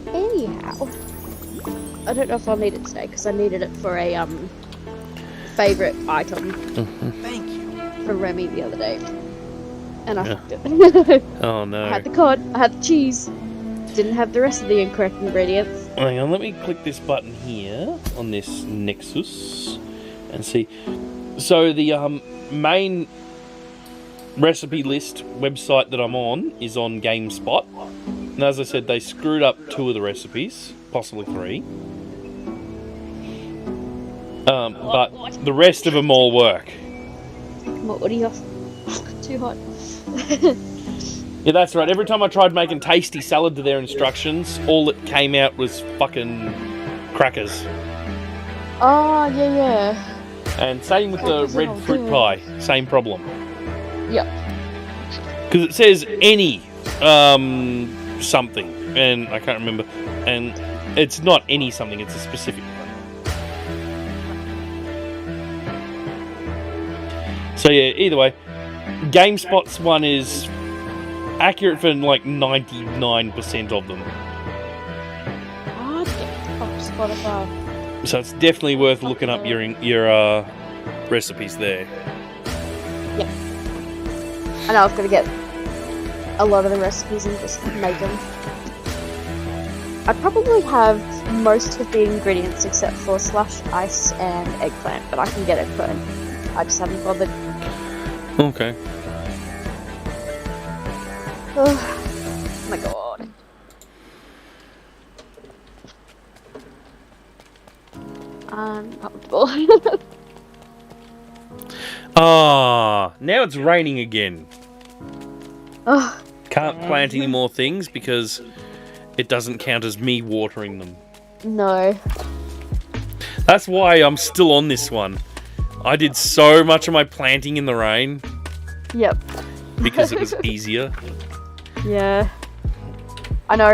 Anyhow, I don't know if I'll need it today because I needed it for a favorite item Thank you. for Remy the other day, and I Yeah. fucked it. Oh I no. had the cod, I had the cheese, didn't have the rest of the incorrect ingredients. Hang on, let me click this button here on this Nexus and see. So the main recipe list website that I'm on is on GameSpot. And as I said, they screwed up 2 of the recipes, possibly 3. But the rest of them all work. What are you? Too hot. Yeah, that's right. Every time I tried making tasty salad to their instructions, all that came out was fucking crackers. Oh yeah. And same with the red fruit pie. Same problem. Yep. Because it says any something, and I can't remember. And it's not any something, it's a specific one. So yeah, either way, GameSpot's one is accurate for like 99% of them. Oh, Spotify. So it's definitely worth looking up your recipes there. Yep. I know I've got to get a lot of the recipes and just make them. I probably have most of the ingredients except for slush, ice, and eggplant, but I can get it, but I just haven't bothered. Okay. Oh my god. Uncomfortable. Ah, now it's raining again. Oh, Can't plant any more things because it doesn't count as me watering them. no. That's why I'm still on this one. I did so much of my planting in the rain Yep. because it was easier. Yeah. I know,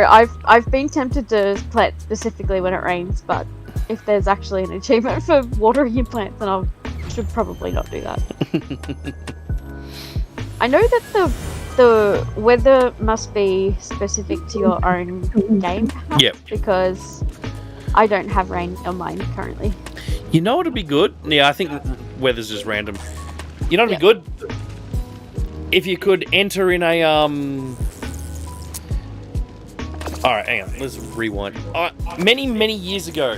I've been tempted to plant specifically when it rains, but if there's actually an achievement for watering your plants, then I should probably not do that. I know that the weather must be specific to your own game, perhaps, Yep. because I don't have rain on mine currently. You know what'd be good? Yeah, I think weather's just random. You know what'd be good? If you could enter in a Alright, hang on, let's rewind. Many years ago,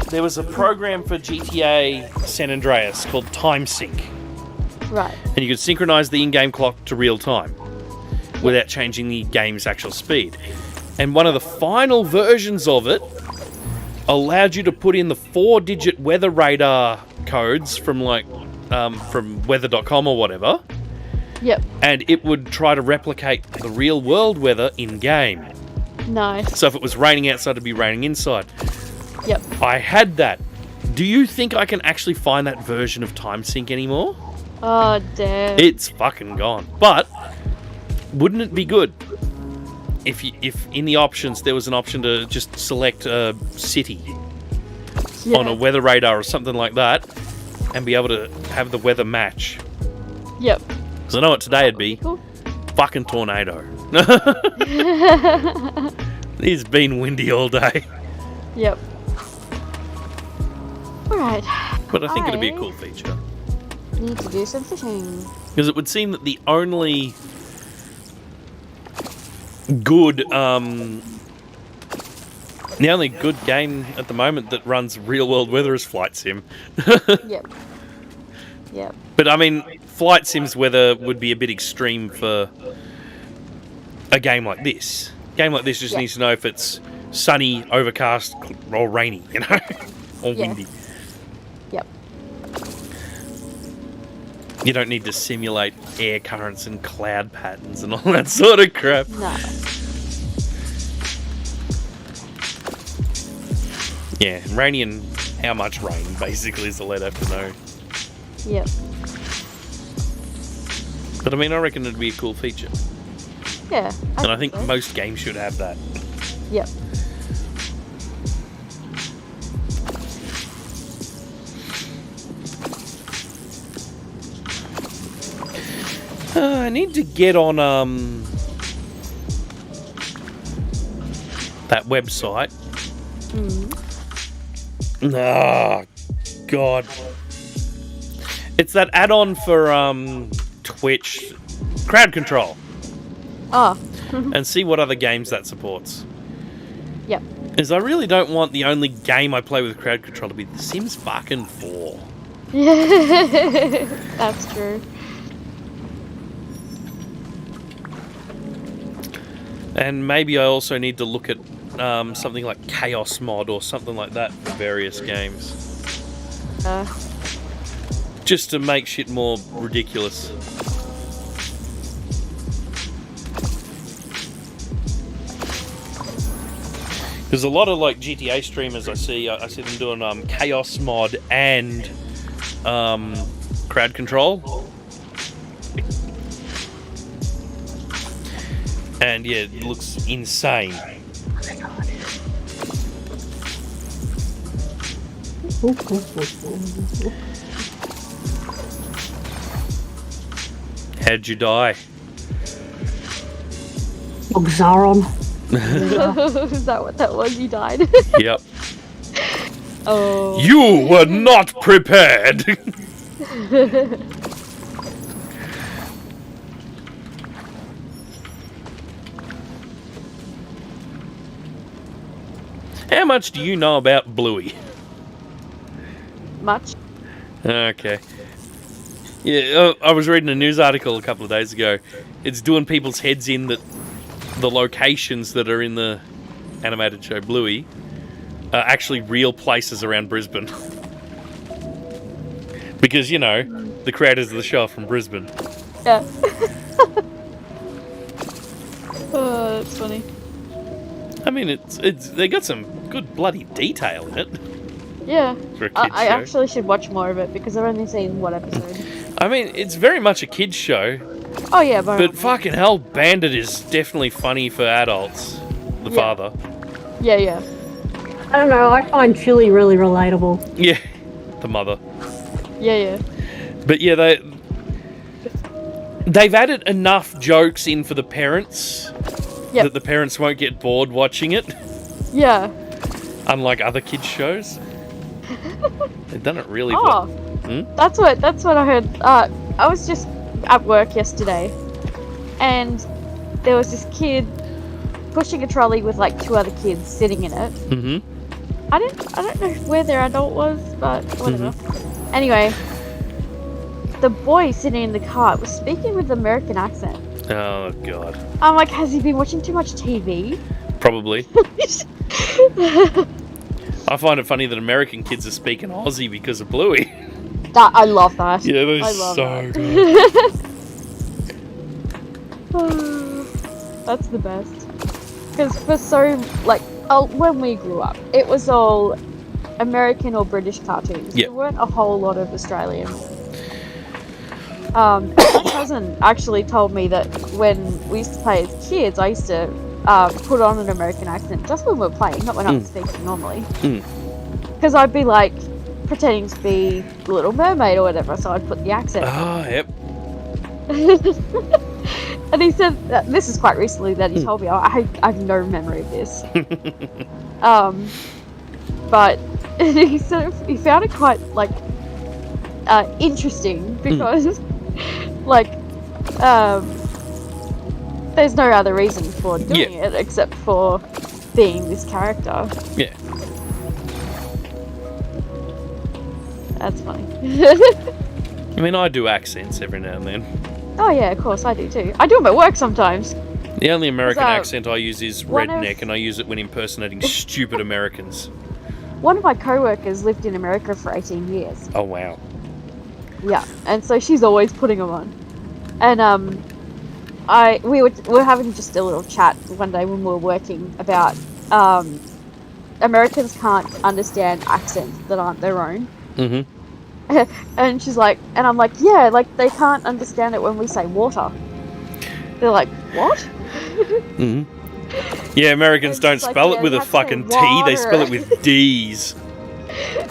there was a program for GTA San Andreas called Time Sync. Right. And you could synchronize the in-game clock to real time without changing the game's actual speed. And one of the final versions of it allowed you to put in the 4-digit weather radar codes from from weather.com or whatever. Yep. And it would try to replicate the real world weather in-game. Nice. So if it was raining outside, it'd be raining inside. Yep. I had that. Do you think I can actually find that version of Time Sync anymore? Oh, damn. It's fucking gone. But wouldn't it be good if in the options there was an option to just select a city on a weather radar or something like that, and be able to have the weather match? Yep. Because I know what today would be. Cool. Fucking tornado. It's been windy all day. Yep. Alright. But I think it'd be a cool feature. Need to do some fishing. Because it would seem that the only good game at the moment that runs real world weather is Flight Sim. Yep. Yep. But I mean, Flight Sim's weather would be a bit extreme for a game like this. A game like this just needs to know if it's sunny, overcast, or rainy, you know? Or windy. Yep. You don't need to simulate air currents and cloud patterns and all that sort of crap. No. Yeah, rainy and how much rain basically is all I'd have to know. Yep. But I mean, I reckon it'd be a cool feature. Yeah. And I think so. most games should have that. Yep. I need to get on that website. Oh, God. It's that add-on for Twitch, crowd control. Oh. And see what other games that supports. Yep. Because I really don't want the only game I play with crowd control to be The Sims fucking 4. Yeah. That's true. And maybe I also need to look at something like Chaos Mod or something like that for various games. Just to make shit more ridiculous. There's a lot of like GTA streamers I see them doing Chaos Mod and crowd control. And yeah, it looks insane. How'd you die? Oxaron. Is that what that was? You died? Yep. Oh. You were not prepared! How much do you know about Bluey? Much? Okay. Yeah, I was reading a news article a couple of days ago. It's doing people's heads in that the locations that are in the animated show Bluey are actually real places around Brisbane. Because, you know, the creators of the show are from Brisbane. Yeah. Oh, that's funny. I mean, it's they got some good bloody detail in it. Yeah. For a kid's I show. actually should watch more of it because I've only seen one episode. I mean, it's very much a kid's show. Oh yeah, But fucking hell, Bandit is definitely funny for adults. The father. Yeah, yeah. I don't know, I find Chili really relatable. Yeah, the mother. Yeah, yeah. But yeah, they've added enough jokes in for the parents that the parents won't get bored watching it. Yeah. Unlike other kids' shows. They've done it really Oh, well. that's what I heard. I was just at work yesterday, and there was this kid pushing a trolley with like two other kids sitting in it. Mm-hmm. I don't know where their adult was, but whatever. Anyway, the boy sitting in the cart was speaking with an American accent. Oh, God. I'm like, has he been watching too much TV? Probably. I find it funny that American kids are speaking Aussie because of Bluey. I love that. Yeah, that I is love so good. That's the best. Because for when we grew up, it was all American or British cartoons. Yep. There weren't a whole lot of Australian. My cousin actually told me that when we used to play as kids, I used to put on an American accent just when we were playing, not when I was speaking normally. Because I'd be like pretending to be the Little Mermaid or whatever, so I'd put the accent. Oh, yep. And he said that, this is quite recently that he told me. I have no memory of this. But he said he found it quite like interesting because like there's no other reason for doing it except for being this character. Yeah. That's funny. I mean, I do accents every now and then. Oh yeah, of course I do too. I do them at work sometimes. The only American 'Cause, accent I use is one redneck, and I use it when impersonating stupid Americans. One of my co-workers lived in America for 18 years. Oh, wow. Yeah, and so she's always putting them on. And we were having just a little chat one day when we were working about Americans can't understand accents that aren't their own. Mm-hmm. And she's like, and I'm like, yeah, like they can't understand it when we say water. They're like, what? Mm-hmm. Yeah, Americans And don't she's like, spell yeah, it with we a have to say fucking T, they spell it water. with D's.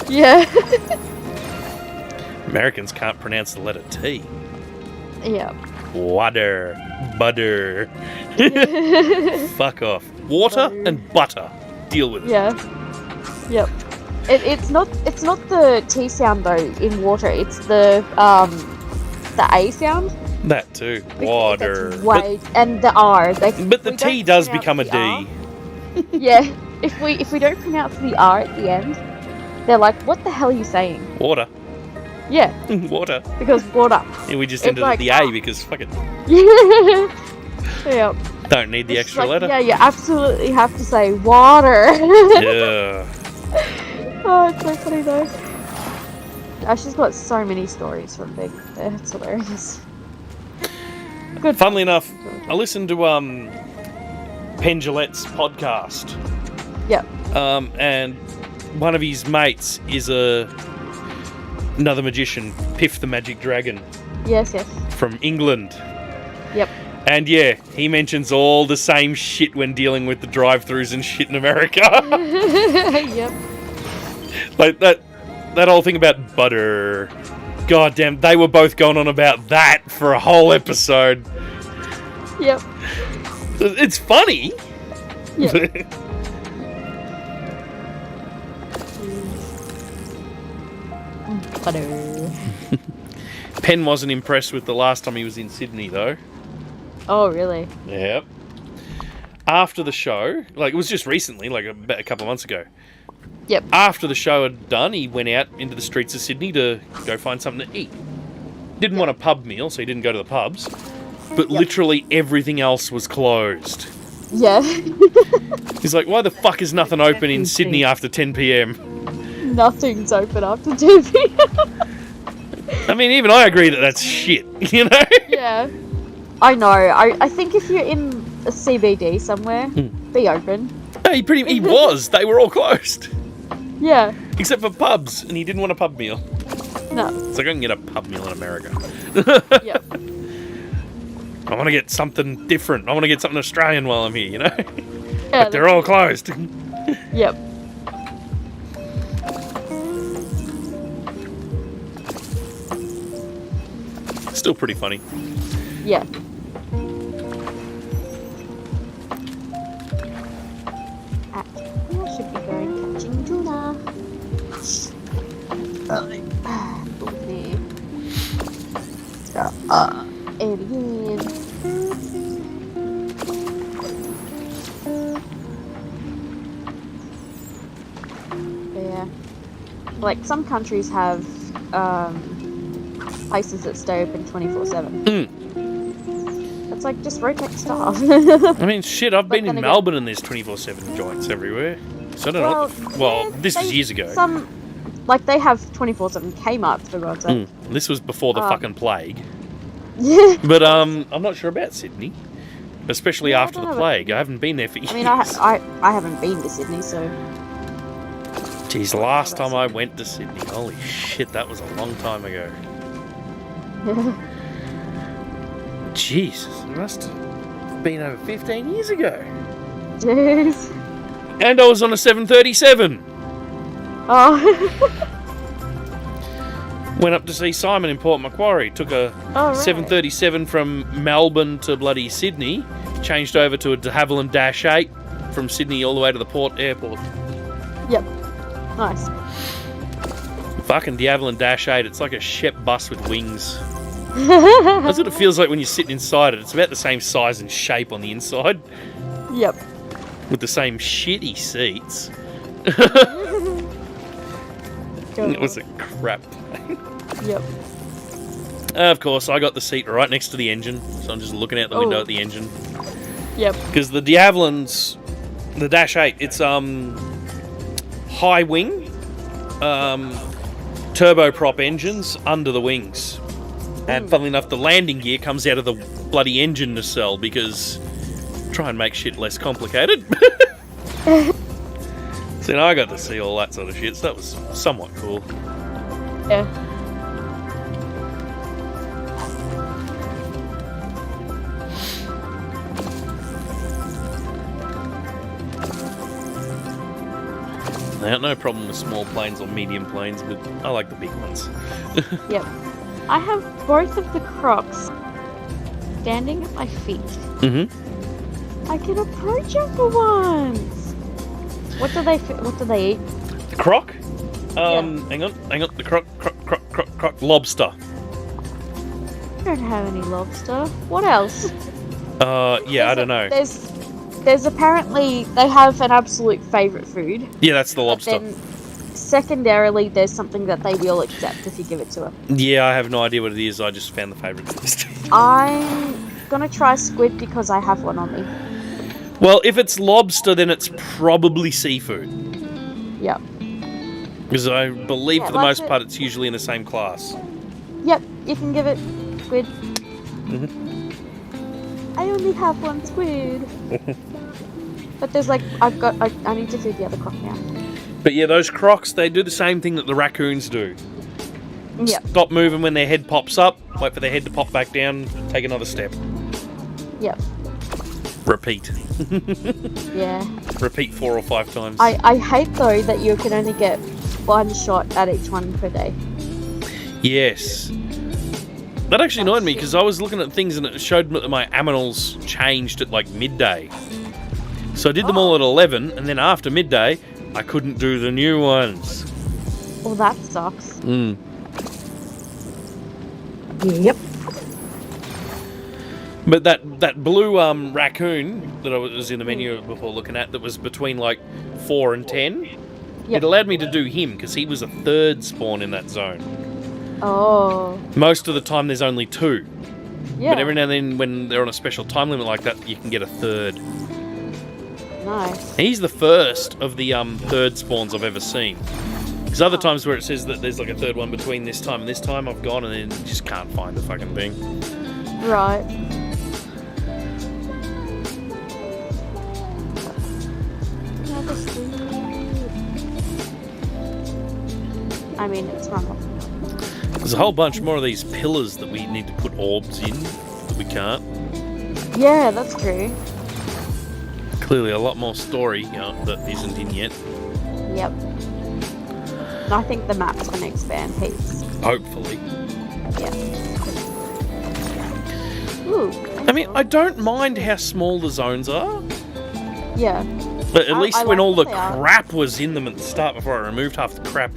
Yeah. Americans can't pronounce the letter T. Yeah. Water. Butter. Fuck off. Water Butter. and butter. Deal with it. Yeah. Yep. It's not the T sound though in water. It's the A sound. That too. Because Water. that's way, and the R. But the we T don't does pronounce become a the D. R. Yeah. If we don't pronounce the R at the end, they're like, what the hell are you saying? Water. Yeah. Water. Because water. Yeah, we just It's ended like- at the A because fuck it. Yeah. Don't need the It's extra like, letter. Yeah, you absolutely have to say water. Yeah. Oh, it's so funny though. She's got so many stories from being there. It's hilarious. Good. Funnily enough, I listened to Penn Jillette's podcast. Yep. And one of his mates is another magician, Piff the Magic Dragon, Yes, yes. from England. Yep. And yeah, he mentions all the same shit when dealing with the drive-thrus and shit in America. Yep. Like that whole thing about butter. God damn, they were both going on about that for a whole episode. Yep. It's funny. Yep. Butter. Penn wasn't impressed with the last time he was in Sydney, though. Oh, really? Yep. After the show, like it was just recently, like about a couple of months ago. Yep. After the show had done, he went out into the streets of Sydney to go find something to eat. Didn't want a pub meal, so he didn't go to the pubs. But literally everything else was closed. Yeah. He's like, why the fuck is nothing open in Sydney after 10 p.m? Nothing's open after 2 p.m. I mean, even I agree that that's shit, you know? Yeah. I know. I think if you're in a CBD somewhere, be open. No, he was. They were all closed. Yeah. Except for pubs, and he didn't want a pub meal. No. It's like I can get a pub meal in America. Yep. I want to get something different. I want to get something Australian while I'm here, you know? Yeah, But they're all closed. Yep. Still pretty funny. Yeah. I should be going catching tuna. Aliens. Yeah. Like some countries have places that stay open 24/7. It's like just rotate staff. I mean, shit, I've been then in again- Melbourne and there's 24/7 joints everywhere. So I don't know what yeah, this was they- years ago. Some, like they have 24/7 Kmart for God's sake. This was before the fucking plague. Yeah. But I'm not sure about Sydney. Especially Yeah, I after don't the know. plague. I haven't been there for years. I mean, I haven't been to Sydney, so Jeez, last time I went to Sydney, holy shit, that was a long time ago. Jesus, it must have been over 15 years ago. Jeez. And I was on a 737. Oh. Went up to see Simon in Port Macquarie. Took a Right. 737 from Melbourne to bloody Sydney. Changed over to a de Havilland Dash 8 from Sydney all the way to the Port Airport. Yep. Nice. Fucking de Havilland Dash 8. It's like a Shep bus with wings. That's what it feels like when you're sitting inside it. It's about the same size and shape on the inside. Yep. With the same shitty seats. Cool. It was a crap plane. Yep. Of course, I got the seat right next to the engine, so I'm just looking out the window at the engine. Yep. Because the de Havilland's, the Dash 8, it's high wing, turboprop engines under the wings. And funnily enough, the landing gear comes out of the bloody engine nacelle because try and make shit less complicated. So I got to see all that sort of shit, so that was somewhat cool. Yeah. I have no problem with small planes or medium planes, but I like the big ones. Yep. I have both of the Crocs standing at my feet. Mm-hmm. I can approach them for once. What do they eat? The croc? Yeah. Hang on. The croc. Lobster. I don't have any lobster. What else? I don't know. There's apparently they have an absolute favourite food. Yeah, that's the lobster. But then, secondarily, there's something that they will accept if you give it to them. Yeah, I have no idea what it is. I just found the favourite list. I'm gonna try squid because I have one on me. Well, if it's lobster, then it's probably seafood. Yep. Because I believe for the like most part it's usually in the same class. Yep, you can give it squid. Mhm. I only have one squid. But there's like, I need to feed the other croc now. But yeah, those crocs, they do the same thing that the raccoons do. Yep. Stop moving when their head pops up, wait for their head to pop back down, take another step. Yep. Repeat. Yeah. Repeat 4 or 5 times. I hate though that you can only get one shot at each one per day. Yes. That actually annoyed me because I was looking at things and it showed me that my aminals changed at like midday. So I did them all at 11 and then after midday I couldn't do the new ones. Well, that sucks. Yep. But that blue raccoon that I was in the menu before looking at that was between like 4 and 10, it allowed me to do him because he was a third spawn in that zone. Oh. Most of the time there's only 2. Yeah. But every now and then when they're on a special time limit like that, you can get a third. Nice. He's the first of the third spawns I've ever seen. Because other times where it says that there's like a third one between this time and this time, I've gone and then just can't find the fucking thing. Right. Another squid. I mean, it's run off. There's a whole bunch more of these pillars that we need to put orbs in that we can't. Yeah, that's true. Clearly a lot more story that isn't in yet. Yep. And I think the map's going to expand heaps. Hopefully. Yeah. Ooh. I mean, I don't mind how small the zones are. Yeah. But at least I when like all the what they are. crap was in them at the start before I removed half the crap,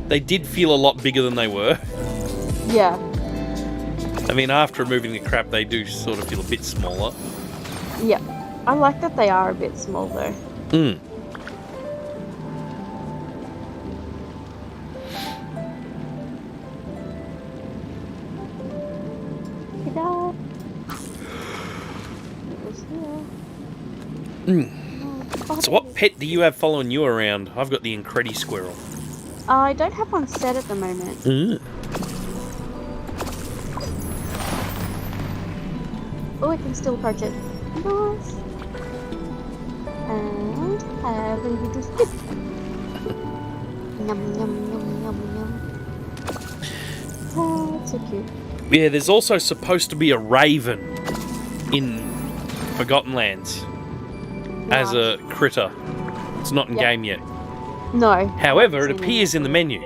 they did feel a lot bigger than they were. Yeah. I mean, after removing the crap, they do sort of feel a bit smaller. Yeah. I like that they are a bit small though. Mm. Ta-da. It was here. So what pet do you have following you around? I've got the Incredi squirrel. I don't have one set at the moment. Oh, I can still approach it. Nice. And have a little squid. Yum, yum, yum, yum, yum. Oh, it's so cute. Yeah, there's also supposed to be a raven. in Forgotten Lands as a critter. It's not in game yet. No. However, it appears in the menu.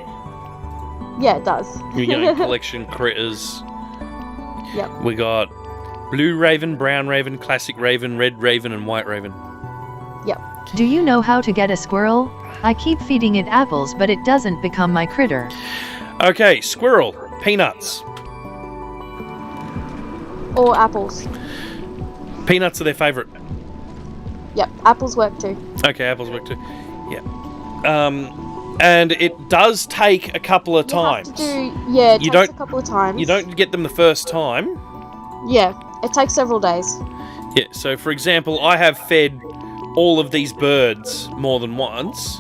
Yeah, it does. You know, collection critters. Yep. We got blue raven, brown raven, classic raven, red raven, and white raven. Yep. Do you know how to get a squirrel? I keep feeding it apples, but it doesn't become my critter. Okay, squirrel, peanuts. Or apples. Peanuts are their favourite. Yep, apples work too. Okay, apples work too. Yeah. And it does take a couple of times. It takes a couple of times. You don't get them the first time. Yeah, it takes several days. Yeah, so for example, I have fed all of these birds more than once,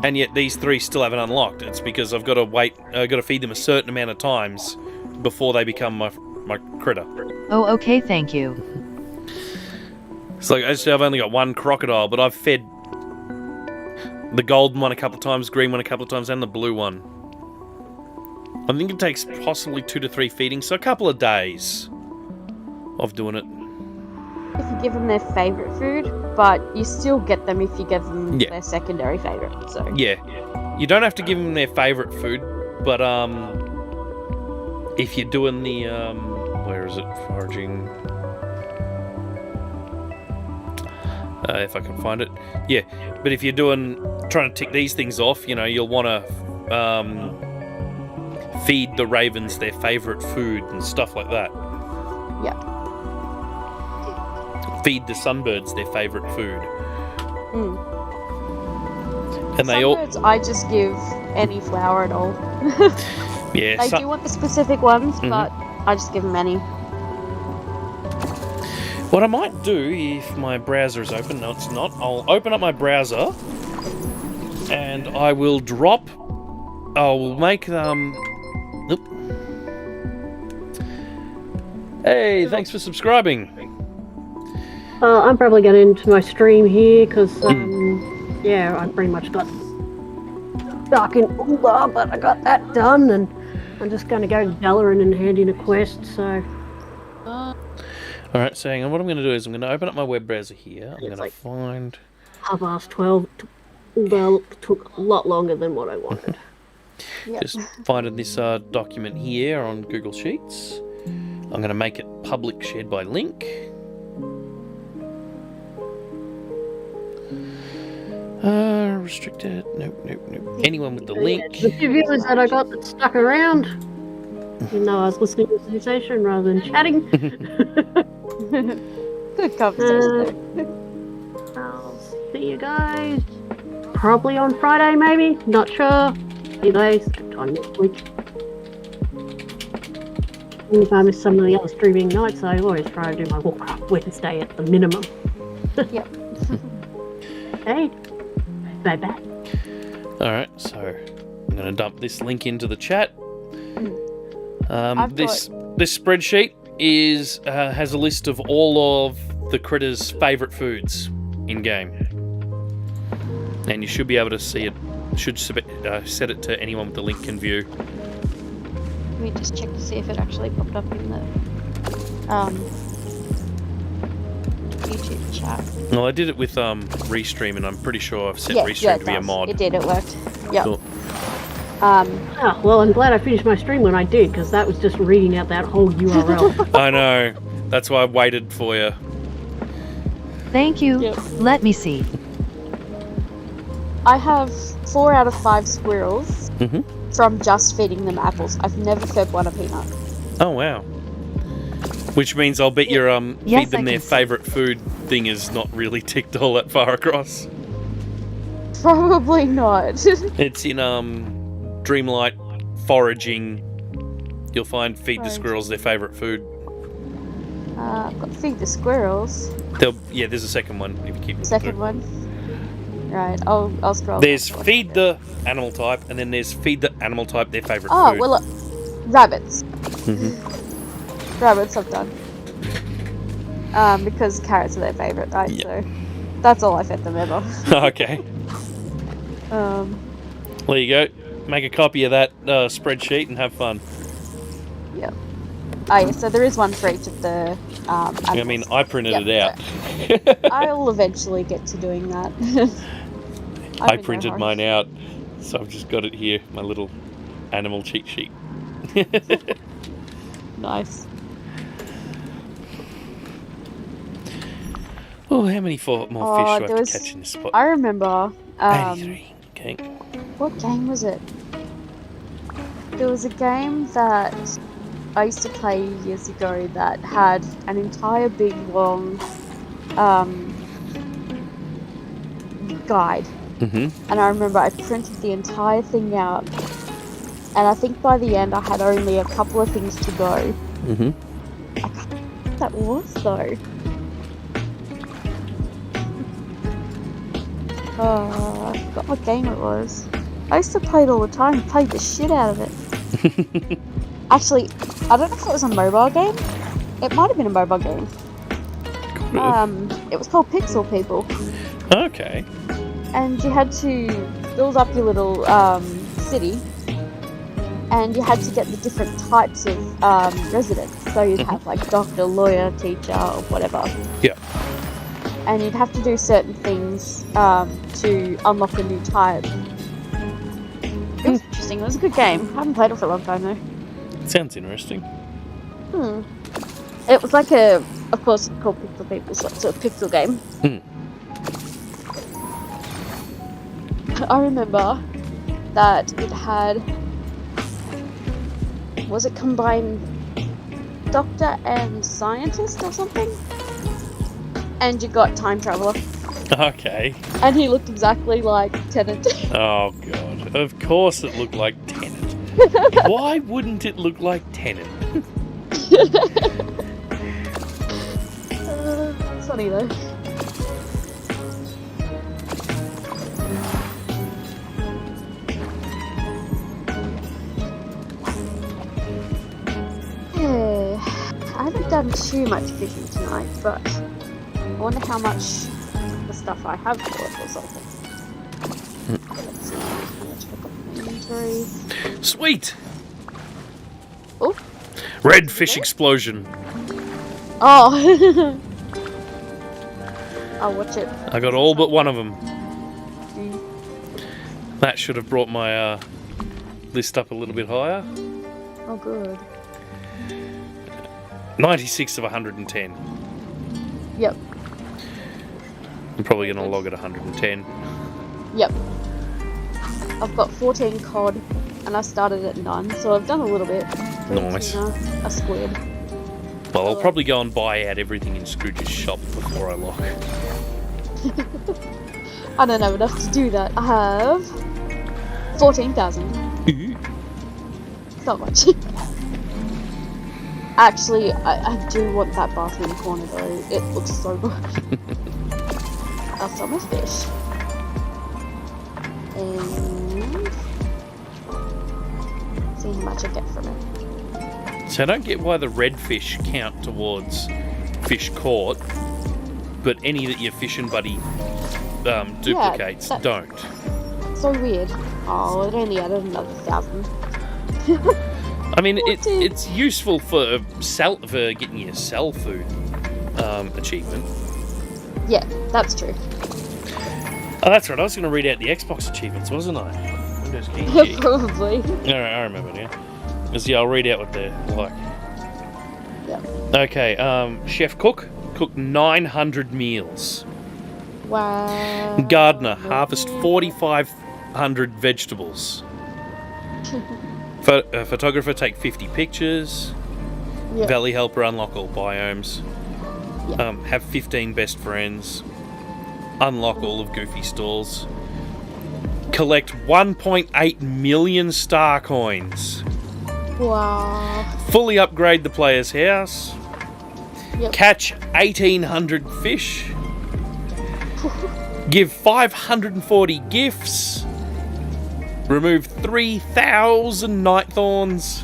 and yet these 3 still haven't unlocked. It's because I've got to wait, I've got to feed them a certain amount of times before they become my critter. Oh, okay, thank you. It's like, actually, I've only got 1 crocodile, but I've fed the golden one a couple of times, green one a couple of times, and the blue one. I think it takes possibly 2 to 3 feedings, so a couple of days of doing it. If you give them their favourite food, but you still get them if you give them their secondary favourite. So yeah, you don't have to give them their favourite food, but if you're doing the where is it, foraging? If I can find it, yeah. But if you're trying to tick these things off, you know, you'll want to feed the ravens their favourite food and stuff like that. Yeah. Feed the sunbirds their favourite food. And Sunbirds, I just give any flower at all. Yeah. They do want the specific ones, but I just give them any. What I might do, if my browser is open, no it's not, I'll open up my browser and I will I'll make Oop. Hey, thanks for subscribing. I'm probably going into my stream here because, yeah, I pretty much got stuck in Ulda, but I got that done, and I'm just going to go to Dalaran and hand in a quest, so... Alright, so hang on, what I'm going to do is I'm going to open up my web browser here. I'm going to find... 12:30. Ulda took a lot longer than what I wanted. Just finding this document here on Google Sheets. I'm going to make it public, shared by link. Restricted. Nope. Anyone with the link. The few viewers that I got that stuck around, even though I was listening to the conversation rather than chatting. Good conversation. I'll see you guys probably on Friday, maybe. Not sure. Either time next week. And if I miss some of the other streaming nights, I always try to do my Warcraft Wednesday at the minimum. Yep. Hey, bye. Alright, so I'm going to dump this link into the chat. This spreadsheet has a list of all of the critters' favourite foods in game, and you should be able to see it. Should set it to anyone with the link can view. Let me just check to see if it actually popped up in the YouTube chat. Well, I did it with Restream, and I'm pretty sure I've set Restream to be a mod. It did. It worked. Yep. Cool. Well, I'm glad I finished my stream when I did, because that was just reading out that whole URL. I know. That's why I waited for you. Thank you. Yep. Let me see. I have 4 out of 5 squirrels from just feeding them apples. I've never fed one a peanut. Oh wow. Which means I'll bet your Yes, feed them their favourite food thing is not really ticked all that far across. Probably not. It's in Dreamlight foraging. You'll find feed the squirrels their favourite food. I've got feed the squirrels. There's a second one if you keep looking Second through. one. Right, I'll scroll. There's down. feed the animal type, and then there's feed the animal type their favourite Oh, food. well, look. Rabbits. Rabbits I've done. Because carrots are their favourite, right? Yep. So that's all I fed them ever. Okay. There you go. Make a copy of that spreadsheet and have fun. Yep. Oh yeah, so there is one for each of the I mean, animals. I printed Yep, it out. I'll eventually get to doing that. I'm I in no printed hurry. mine out, so I've just got it here, my little animal cheat sheet. Nice. Oh, how many more fish do I have to catch in this spot? I remember. 83. Okay. What game was it? There was a game that I used to play years ago that had an entire big long guide. Mm-hmm. And I remember I printed the entire thing out. And I think by the end I had only a couple of things to go. Mm-hmm. I can't remember what that was though. I forgot what game it was. I used to play it all the time, played the shit out of it. Actually, I don't know if it was a mobile game. It might have been a mobile game. It was called Pixel People. Okay. And you had to build up your little city. And you had to get the different types of residents. So you'd have like doctor, lawyer, teacher, or whatever. Yeah. And you'd have to do certain things to unlock a new type. It was interesting. It was a good game. I haven't played it for a long time though. Sounds interesting. It was like of course, it's called Pixel People, so it's a pixel game. I remember that it had, was it combined doctor and scientist or something? And you got time traveler. Okay. And he looked exactly like Tennant. Oh, God. Of course it looked like Tennant. Why wouldn't it look like Tennant? It's funny though. I haven't done too much fishing tonight, but I wonder how much the stuff I have got or something. Let's see how much I've got in my inventory. Sweet! Oh, Red fish explosion. oh. I'll watch it. I got all but one of them. Mm. That should have brought my list up a little bit higher. Oh, good. 96 of 110. Yep. I'm probably going to log at 110. Yep. I've got 14 cod, and I started at none, so I've done a little bit. Nice. A squid. Well, I'll probably go and buy out everything in Scrooge's shop before I log. I don't have enough to do that. I have 14,000. Not much. Actually, I do want that bathroom corner though. It looks so good. I'll sell my fish. And see how much I get from it. So I don't get why the red fish count towards fish caught, but any that your fishing buddy duplicates don't. So weird. Oh, it only added another 1,000. I mean, it's useful for getting your sell food achievement. Yeah, that's true. Oh, that's right. I was going to read out the Xbox achievements, wasn't I? Windows key G. Probably. I remember now. Yeah, I'll read out what they're like. Yeah. Okay, Chef Cook. Cook 900 meals. Wow. Gardener. Harvest 4,500 vegetables. Photographer. Take 50 pictures. Yep. Valley Helper. Unlock all biomes. Yep. Have 15 best friends. Unlock all of Goofy stalls. Collect 1.8 million star coins. Wow. Fully upgrade the player's house. Yep. Catch 1,800 fish. Give 540 gifts. Remove 3,000 night thorns.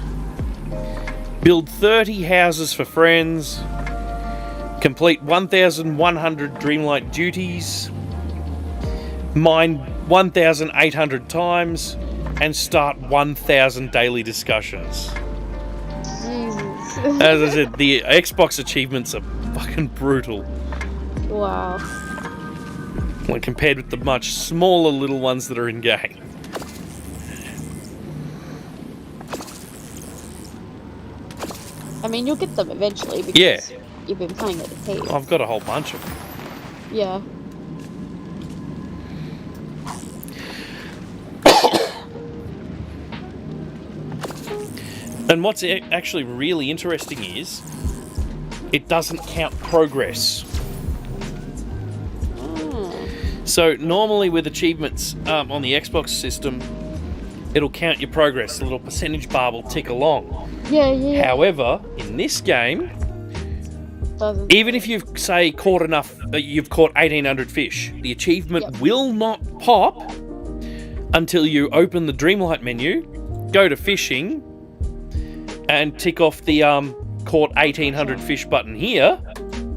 Build 30 houses for friends. Complete 1,100 Dreamlight duties. Mine 1,800 times. And start 1,000 daily discussions. Jesus. As I said, the Xbox achievements are fucking brutal. Wow. When compared with the much smaller little ones that are in game. I mean, you'll get them eventually because you've been playing it a heap. I've got a whole bunch of them. Yeah. And what's actually really interesting is it doesn't count progress. So normally with achievements on the Xbox system, it'll count your progress. A little percentage bar will tick along. Yeah. However, in this game, Doesn't. even if you've, say, caught enough, you've caught 1,800 fish, the achievement will not pop until you open the Dreamlight menu, go to fishing, and tick off the caught 1,800 fish button here.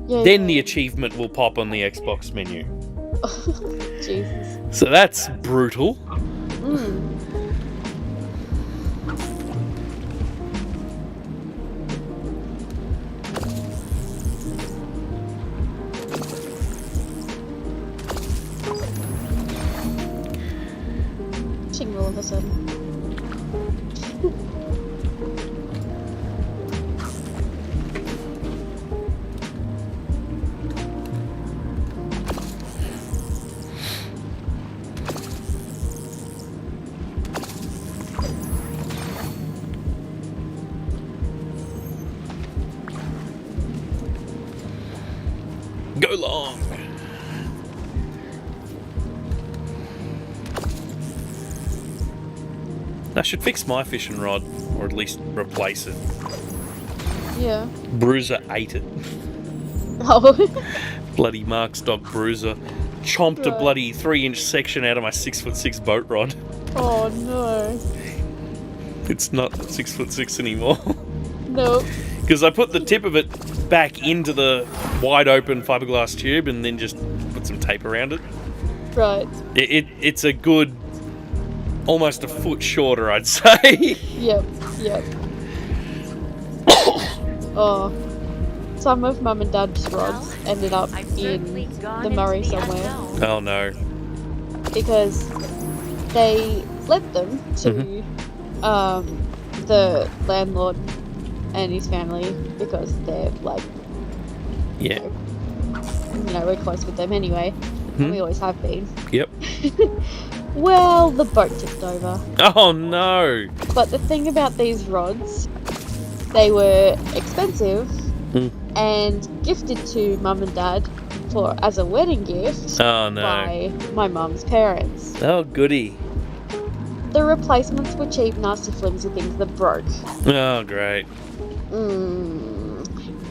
Then the achievement will pop on the Xbox menu. Jesus. So that's brutal. Ching all of a sudden. Go long. I should fix my fishing rod, or at least replace it. Yeah. Bruiser ate it. Oh. Bloody Mark Stock Bruiser chomped a bloody 3-inch section out of my 6'6" boat rod. Oh no. It's not 6'6" anymore. Nope. Because I put the tip of it back into the wide open fiberglass tube and then just put some tape around it. Right. It's a good, almost a foot shorter, I'd say. Yep. Oh. Some of Mum and Dad's rods ended up in the Murray somewhere. Oh no. Because they lent them to the landlord and his family because they're like, Yeah. We're close with them anyway. And we always have been. Yep. Well, the boat tipped over. Oh no. But the thing about these rods, they were expensive and gifted to Mum and Dad as a wedding gift Oh no. by my mum's parents. Oh goody. The replacements were cheap, nasty, flimsy things that broke. Oh great.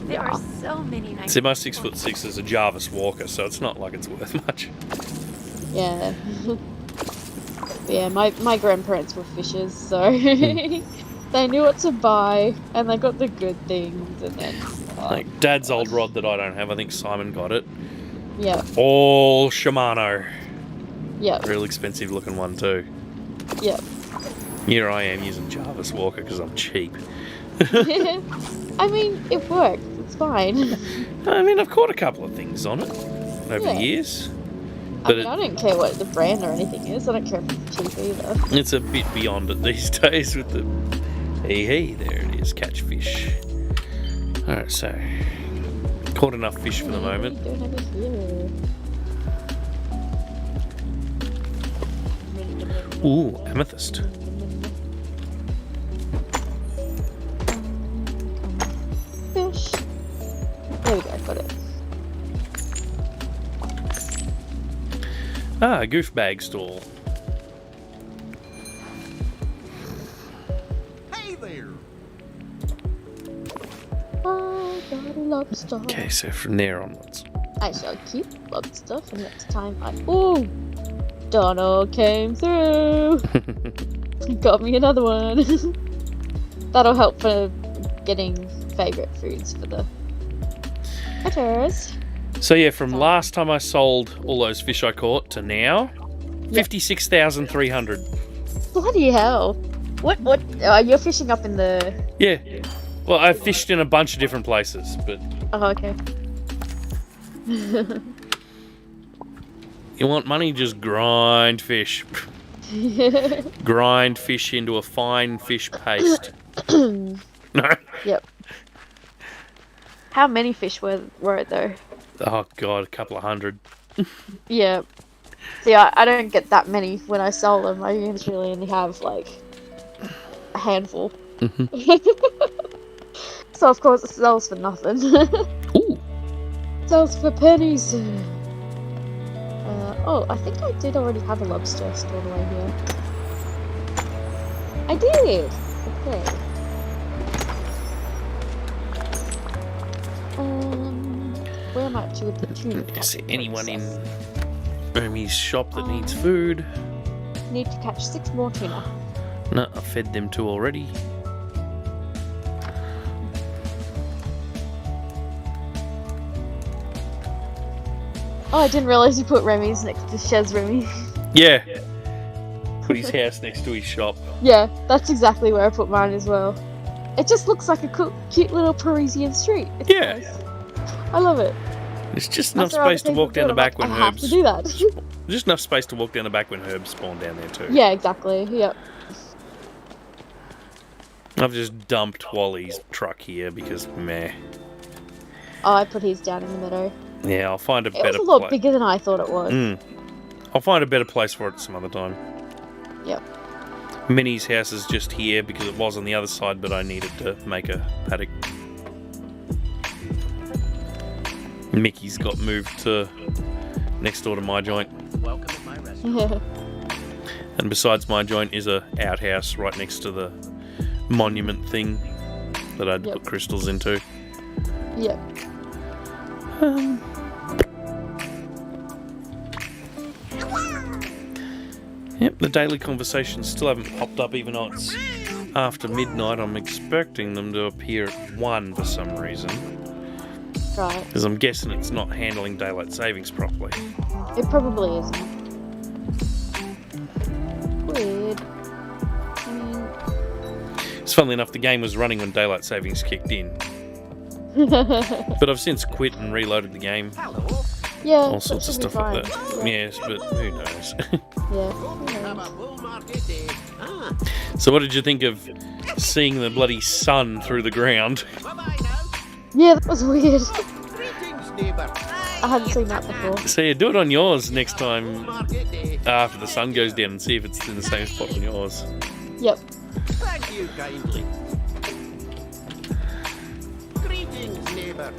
There are so many nice. See, my 6'6" is a Jarvis Walker, so it's not like it's worth much. Yeah. Yeah, my grandparents were fishers, so they knew what to buy, and they got the good things, and then... Like Dad's old rod that I don't have, I think Simon got it. Yeah. All Shimano. Yeah. Real expensive looking one too. Yeah. Here I am using Jarvis Walker because I'm cheap. I mean, it worked. It's fine. I mean, I've caught a couple of things on it over the years. But I don't care what the brand or anything is. I don't care if it's cheap either. It's a bit beyond it these days with the... Hey, there it is. Catch fish. Alright, so... Caught enough fish for the moment. What are you doing over here? Ooh, amethyst. Fish. There we go, got it. Ah, goof bag stall. Hey there! I got a lobster. Okay, so from there onwards. I shall keep lobster for next time. Ooh! Donald came through! Got me another one. That'll help for getting favourite foods for the critters. So yeah, from last time I sold all those fish I caught to now, 56,300. Bloody hell! What? You're fishing up in the... Yeah, Well, I fished in a bunch of different places, but Oh, okay. you want money? Just grind fish. Grind fish into a fine fish paste. No. Yep. How many fish were it though? Oh god, a couple of hundred. Yeah. See, I don't get that many when I sell them. I usually only have like a handful. So of course it sells for nothing. Ooh. Sells for pennies. Oh, I think I did already have a lobster stored away here. I did! Okay. Where am I up to with the tuna? Is there anyone in Remy's shop that needs food? Need to catch 6 more tuna. No, I fed them 2 already. Oh, I didn't realise you put Remy's next to Shaz Remy. Yeah. Put his house next to his shop. Yeah, that's exactly where I put mine as well. It just looks like a cute little Parisian street. It's Yeah. nice. I love it. There's just enough After other space to people walk do down it, the I'm back like, when I have to do that. Just enough space to walk down the back when herbs spawn down there too. Yeah, exactly. Yep. I've just dumped Wally's truck here because meh. Oh, I put his down in the meadow. Yeah, I'll find a It was better a lot place. bigger than I thought it was. I'll find a better place for it some other time. Yep. Minnie's house is just here because it was on the other side, but I needed to make a paddock. Mickey's got moved to next door to my joint. Welcome at my restaurant. And besides my joint is a outhouse right next to the monument thing that I'd put crystals into. Yep. Yep, the daily conversations still haven't popped up even though it's after midnight. I'm expecting them to appear at 1 for some reason. Right. Because I'm guessing it's not handling daylight savings properly. It probably isn't. Weird. I mean... It's funnily enough, the game was running when daylight savings kicked in. But I've since quit and reloaded the game. Yeah, All that sorts of should be stuff like fine. that. Yes, but who knows? Yeah. So what did you think of seeing the bloody sun through the ground? Yeah, that was weird. I hadn't seen that before. So yeah, do it on yours next time after the sun goes down and see if it's in the same spot on yours. Yep. Thank you kindly. Greetings, neighbour.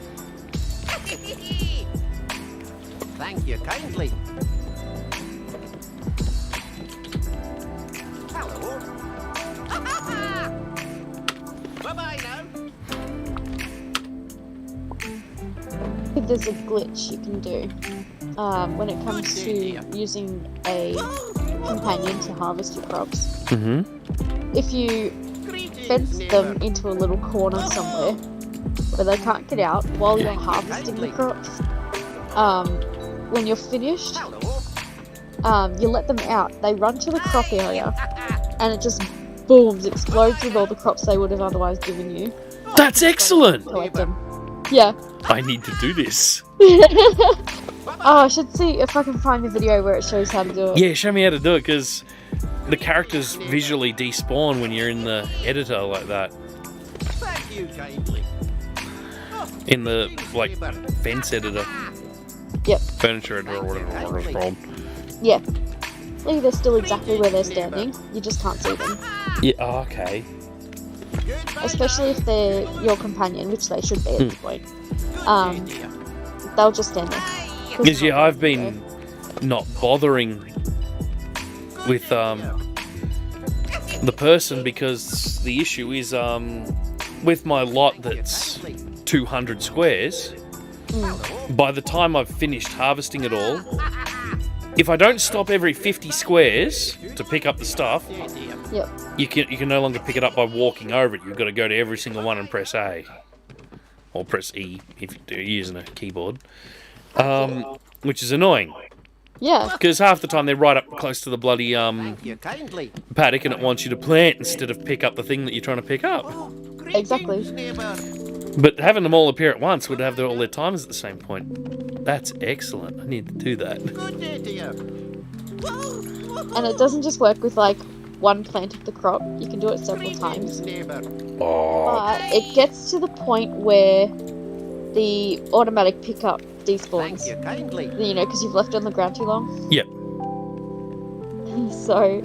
Thank you kindly. Hello. Bye-bye now. I think there's a glitch you can do when it comes to using a companion to harvest your crops. Mm-hmm. If you fence them into a little corner somewhere where they can't get out while you're harvesting the crops, when you're finished, you let them out. They run to the crop area and it just booms, explodes with all the crops they would have otherwise given you. That's excellent! Collect them. Yeah. I need to do this. Oh, I should see if I can find the video where it shows how to do it. Yeah, show me how to do it, because the characters visually despawn when you're in the editor like that. Thank you kindly. In the, like, fence editor. Yep. Furniture editor or whatever it's called. Yeah. See, they're still exactly where they're standing. You just can't see them. Yeah, oh, okay. Especially if they're your companion, which they should be at this point. They'll just stand there. Because, yeah, I've been not bothering with the person because the issue is with my lot that's 200 squares, by the time I've finished harvesting it all, if I don't stop every 50 squares to pick up the stuff, Yep. you can no longer pick it up by walking over it. You've got to go to every single one and press A. Or press E if you're using a keyboard. Which is annoying. Yeah. Because half the time they're right up close to the bloody Thank you kindly. paddock and it wants you to plant instead of pick up the thing that you're trying to pick up. Exactly. Neighbour. But having them all appear at once would have all their times at the same point. That's excellent. I need to do that. Good day to you. And it doesn't just work with like one plant of the crop. You can do it several times. Neighbour. Oh, But it gets to the point where the automatic pickup Thank despawns. you kindly. You know, because you've left it on the ground too long. yep. So,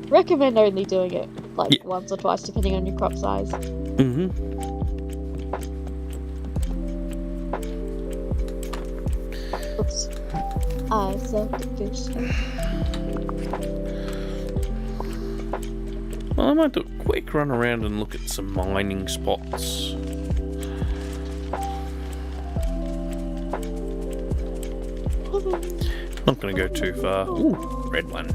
recommend only doing it like Yeah. once or twice, depending on your crop size. Mm-hmm. Oops. I suck at fishing. Well, I might do a quick run around and look at some mining spots. Not going to go too far. Ooh, red one.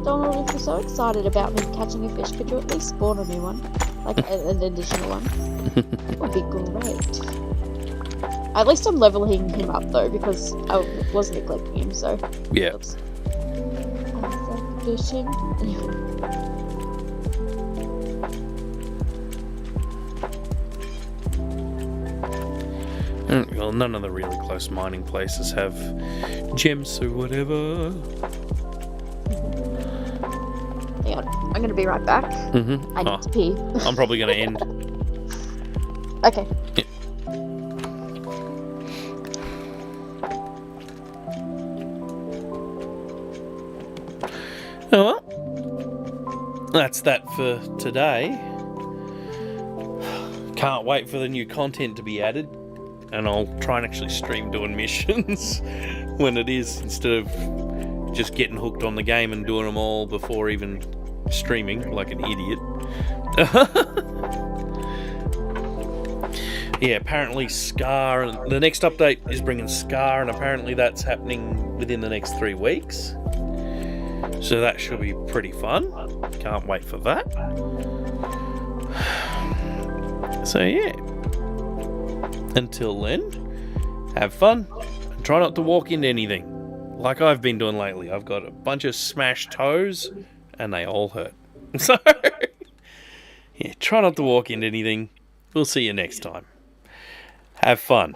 Donald, if you're so excited about me catching a fish, could you at least spawn a new one? Like an additional one? That would be great. At least I'm leveling him up though, because I was neglecting him, so. Yeah. Oops. I suck fishing. Well, none of the really close mining places have gems or whatever. Hang on, I'm gonna be right back. Mm-hmm. I need to pee. I'm probably going to end. Okay. Oh well. That's that for today. Can't wait for the new content to be added. And I'll try and actually stream doing missions when it is, instead of just getting hooked on the game and doing them all before even streaming like an idiot. Yeah, apparently Scar, the next update is bringing Scar, and apparently that's happening within the next 3 weeks. So that should be pretty fun. Can't wait for that. So yeah. Until then, have fun and try not to walk into anything like I've been doing lately. I've got a bunch of smashed toes and they all hurt. So, yeah, try not to walk into anything. We'll see you next time. Have fun.